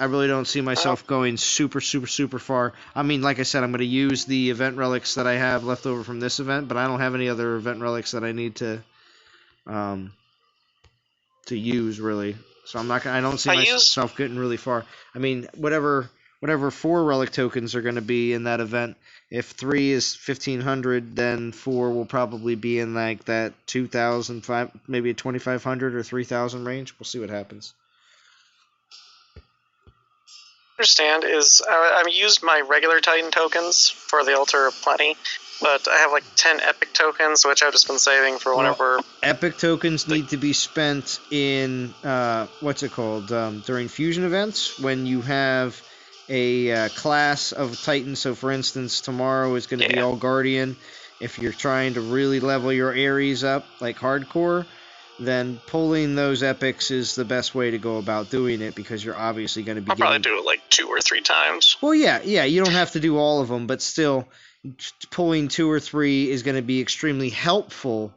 I really don't see myself going super far. I mean, like I said, I'm going to use the event relics that I have left over from this event, but I don't have any other event relics that I need to use really. So I'm not. I don't see myself getting really far. I mean, whatever 4 relic tokens are going to be in that event. If 3 is 1,500, then 4 will probably be in like that 2,000, maybe a 2,500 or 3,000 range. We'll see what happens.
Understand is I've used my regular Titan tokens for the Altar of Plenty, but I have like 10 epic tokens, which I've just been saving for whenever.
Epic tokens need to be spent in during fusion events when you have a class of Titan. So, for instance, tomorrow is going to be all Guardian. If you're trying to really level your Ares up like hardcore, then pulling those epics is the best way to go about doing it because you're obviously going to be.
I'll probably do it like 2 or 3 times.
Well, yeah, you don't have to do all of them, but still, pulling 2 or 3 is going to be extremely helpful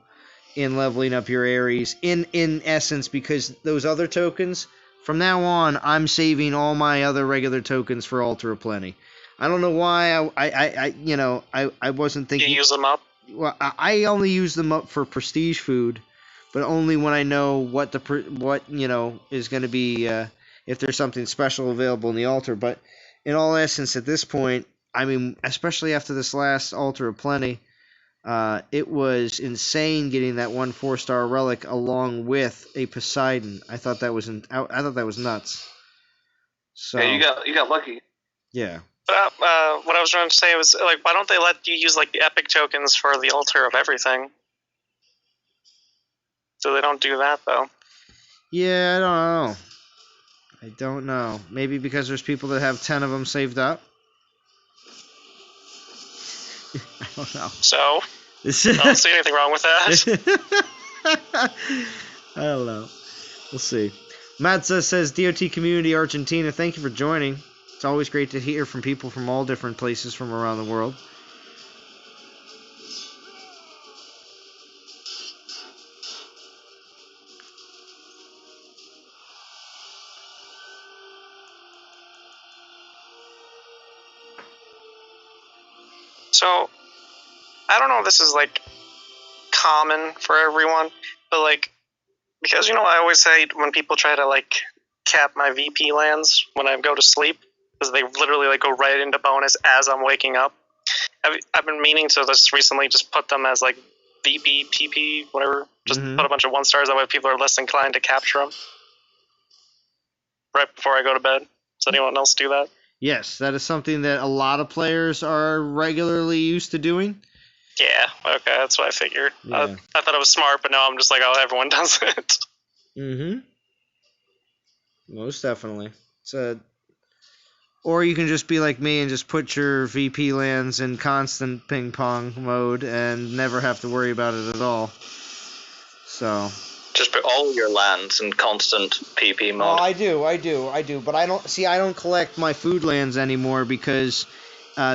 in leveling up your Ares. In essence, because those other tokens, from now on, I'm saving all my other regular tokens for Altar of Plenty. I don't know why I wasn't thinking.
You use them up?
Well, I only use them up for prestige food. But only when I know what is going to be if there's something special available in the altar. But in all essence, at this point, I mean, especially after this last Altar of Plenty, it was insane getting that 1 4-star relic along with a Poseidon. I thought that was nuts. So
yeah, you got lucky.
Yeah.
What I was trying to say was like, why don't they let you use like the epic tokens for the Altar of everything? So they don't do that, though.
Yeah, I don't know. Maybe because there's people that have 10 of them saved up? I don't know.
So? I don't see anything wrong with that.
I don't know. We'll see. Matza says, DOT Community Argentina, thank you for joining. It's always great to hear from people from all different places from around the world.
So, I don't know if this is, like, common for everyone, but, like, because, I always say when people try to, like, cap my VP lands when I go to sleep, because they literally, like, go right into bonus as I'm waking up. I've been meaning to just recently just put them as, like, VP, PP, whatever. Just put a bunch of 1-stars, that way people are less inclined to capture them. Right before I go to bed. Does anyone else do that?
Yes, that is something that a lot of players are regularly used to doing.
Yeah, okay, that's what I figured.
Yeah.
I thought it was smart, but now I'm just like, oh, everyone does it.
Mm-hmm. Most definitely. Or you can just be like me and just put your VP lands in constant ping-pong mode and never have to worry about it at all. So...
Just put all your lands in constant PP mode.
Oh, I do. But I don't collect my food lands anymore because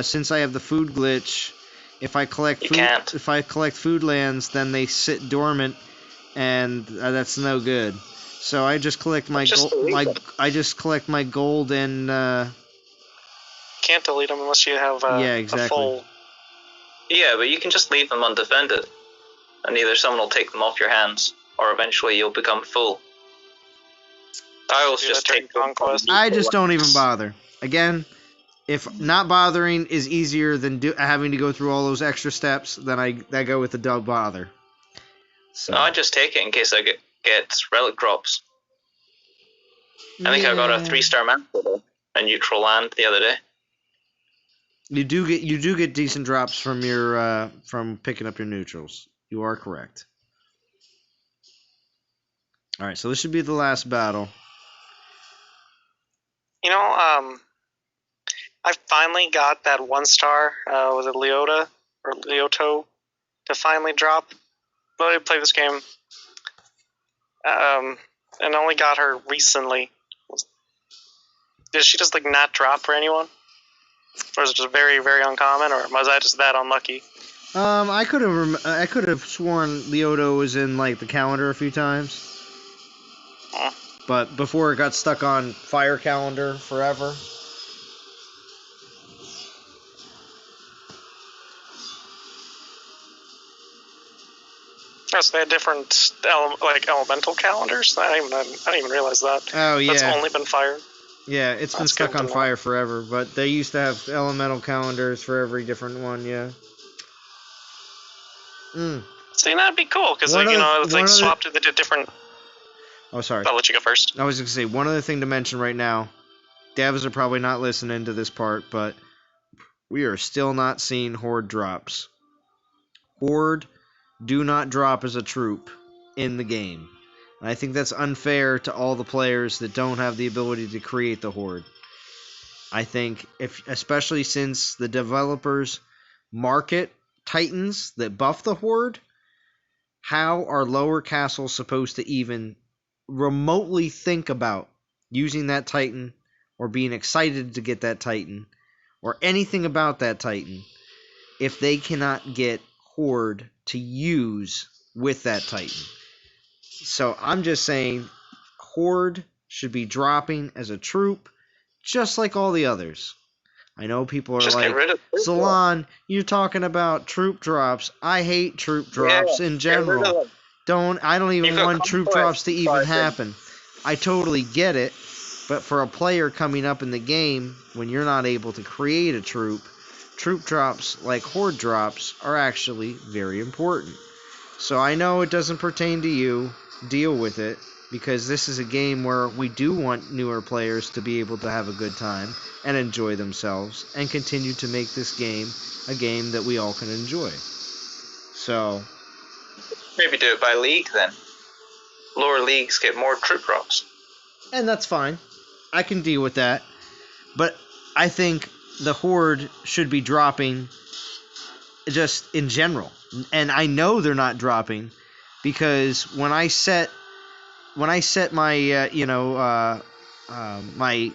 since I have the food glitch, if I collect food lands, then they sit dormant, and that's no good. So I just collect my gold and.
Can't delete them unless you have a full.
Yeah, but you can just leave them undefended, and either someone will take them off your hands, or eventually you'll become full. I always just take Conquest.
I just don't even bother. Again, if not bothering is easier than having to go through all those extra steps, then I go with the don't bother. So.
No, I just take it in case I get relic drops. I think I got a 3-star mantle, a neutral land the other day.
You do get decent drops from your from picking up your neutrals. You are correct. All right, so this should be the last battle.
I finally got that 1-star with a Leota or Leoto to finally drop. But I played this game, and only got her recently. Did she just like not drop for anyone, or is it just very, very uncommon, or was I just that unlucky?
I could have sworn Leoto was in like the calendar a few times. But before it got stuck on Fire Calendar forever.
Oh, so they had different elemental calendars. I didn't even realize that.
Oh yeah.
That's only been fire.
Yeah, it's been stuck on fire forever, but they used to have elemental calendars for every different one. Yeah.
See, that'd be cool because it's like swapped to the different.
Oh, sorry.
I'll let you go first.
I was going to say, one other thing to mention right now. Devs are probably not listening to this part, but we are still not seeing Horde drops. Horde do not drop as a troop in the game. And I think that's unfair to all the players that don't have the ability to create the Horde. I think, especially since the developers market Titans that buff the Horde, how are lower castles supposed to even remotely think about using that Titan or being excited to get that Titan or anything about that Titan if they cannot get Horde to use with that Titan? So I'm just saying Horde should be dropping as a troop just like all the others. I know people are just like, Salon, you're talking about troop drops. I hate troop drops in general. I don't even want troop drops to even happen. I totally get it, but for a player coming up in the game, when you're not able to create a troop drops like Horde drops are actually very important. So I know it doesn't pertain to you. Deal with it, because this is a game where we do want newer players to be able to have a good time and enjoy themselves and continue to make this game a game that we all can enjoy. So
maybe do it by league then. Lower leagues get more troop drops.
And that's fine. I can deal with that. But I think the Horde should be dropping just in general. And I know they're not dropping because when I set my my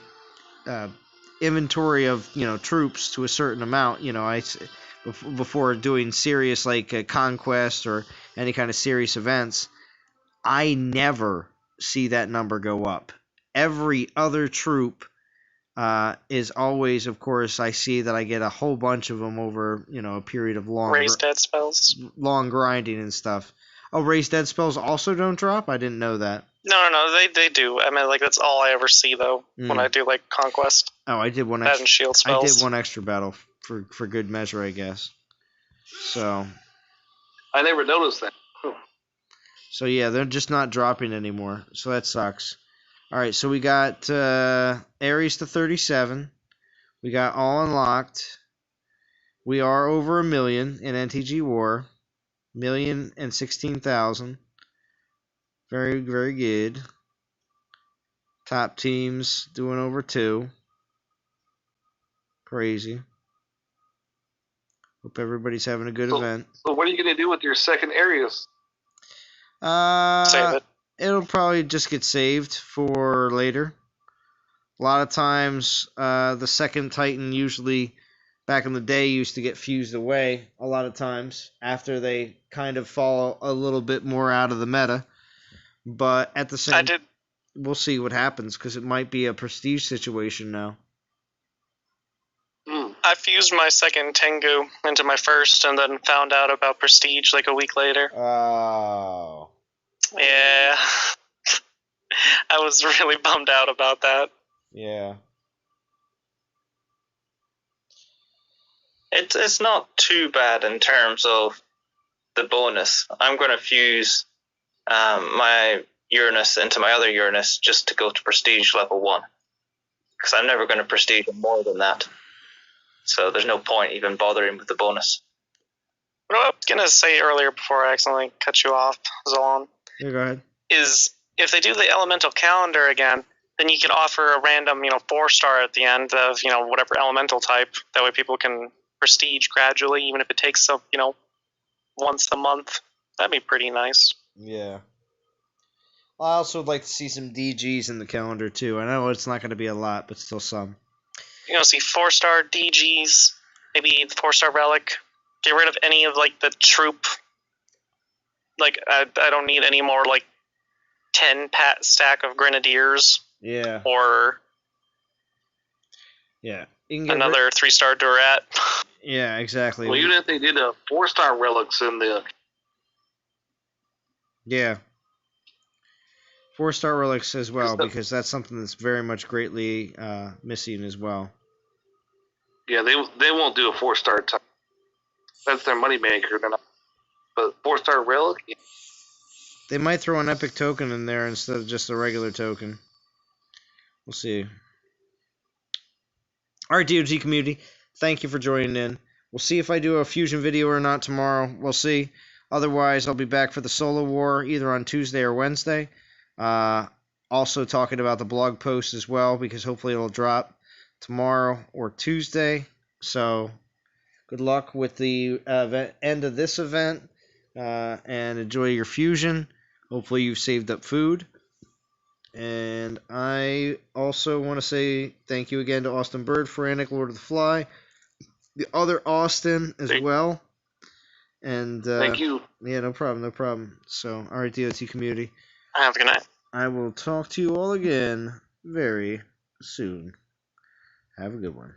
inventory of troops to a certain amount, before doing serious conquest or any kind of serious events, I never see that number go up. Every other troop is always, of course, I see that I get a whole bunch of them over a period of
raised dead spells,
long grinding and stuff. Oh, raised dead spells also don't drop? I didn't know that.
No, they do. I mean, that's all I ever see though when I do conquest.
Oh, I did one.
That and shield spells.
I did one extra battle for good measure, I guess. So.
I never noticed that.
So yeah, they're just not dropping anymore. So that sucks. All right, so we got Ares to 37. We got all unlocked. We are over 1 million in NTG War. 1,016,000. Very, very good. Top teams doing over 2. Crazy. Hope everybody's having a good event.
So what are you going to do with your second areas?
Save it.
It'll probably just get saved for later. A lot of times, the second Titan usually, back in the day, used to get fused away a lot of times after they kind of fall a little bit more out of the meta. But at the same time, we'll see what happens because it might be a prestige situation now.
I fused my second Tengu into my first and then found out about prestige a week later.
Oh.
Yeah. I was really bummed out about that.
Yeah.
It's not too bad in terms of the bonus. I'm going to fuse my Uranus into my other Uranus just to go to prestige level 1. Because I'm never going to prestige more than that. So there's no point even bothering with the bonus.
What I was going to say earlier before I accidentally cut you off, Zolon,
Yeah, go ahead.
is if they do the elemental calendar again, then you can offer a random 4-star at the end of whatever elemental type. That way people can prestige gradually, even if it takes some, once a month. That'd be pretty nice.
Yeah. I also would like to see some DGs in the calendar too. I know it's not going to be a lot, but still some.
See 4-star DGs, maybe the 4-star relic. Get rid of any of like the troop. Like I don't need any more like 10 stack of grenadiers.
Yeah.
Or
yeah.
Another 3-star Durat.
Yeah, exactly.
Well, even if they did a 4-star relics in the...
Yeah. 4-star relics as well, because that's something that's very much greatly missing as well.
Yeah, they won't do a 4-star time. That's their moneymaker. But 4-star relic? Yeah.
They might throw an epic token in there instead of just a regular token. We'll see. Alright, DOG community, thank you for joining in. We'll see if I do a fusion video or not tomorrow. We'll see. Otherwise, I'll be back for the solo war either on Tuesday or Wednesday. Also talking about the blog post as well, because hopefully it'll drop tomorrow or Tuesday. So, good luck with the end of this event, and enjoy your fusion. Hopefully you've saved up food. And I also want to say thank you again to Austin Bird, Frantic, Lord of the Fly, the other Austin as well. And
thank you.
Yeah, no problem. So, alright, DOT community.
Have a good night.
I will talk to you all again very soon. Have a good one.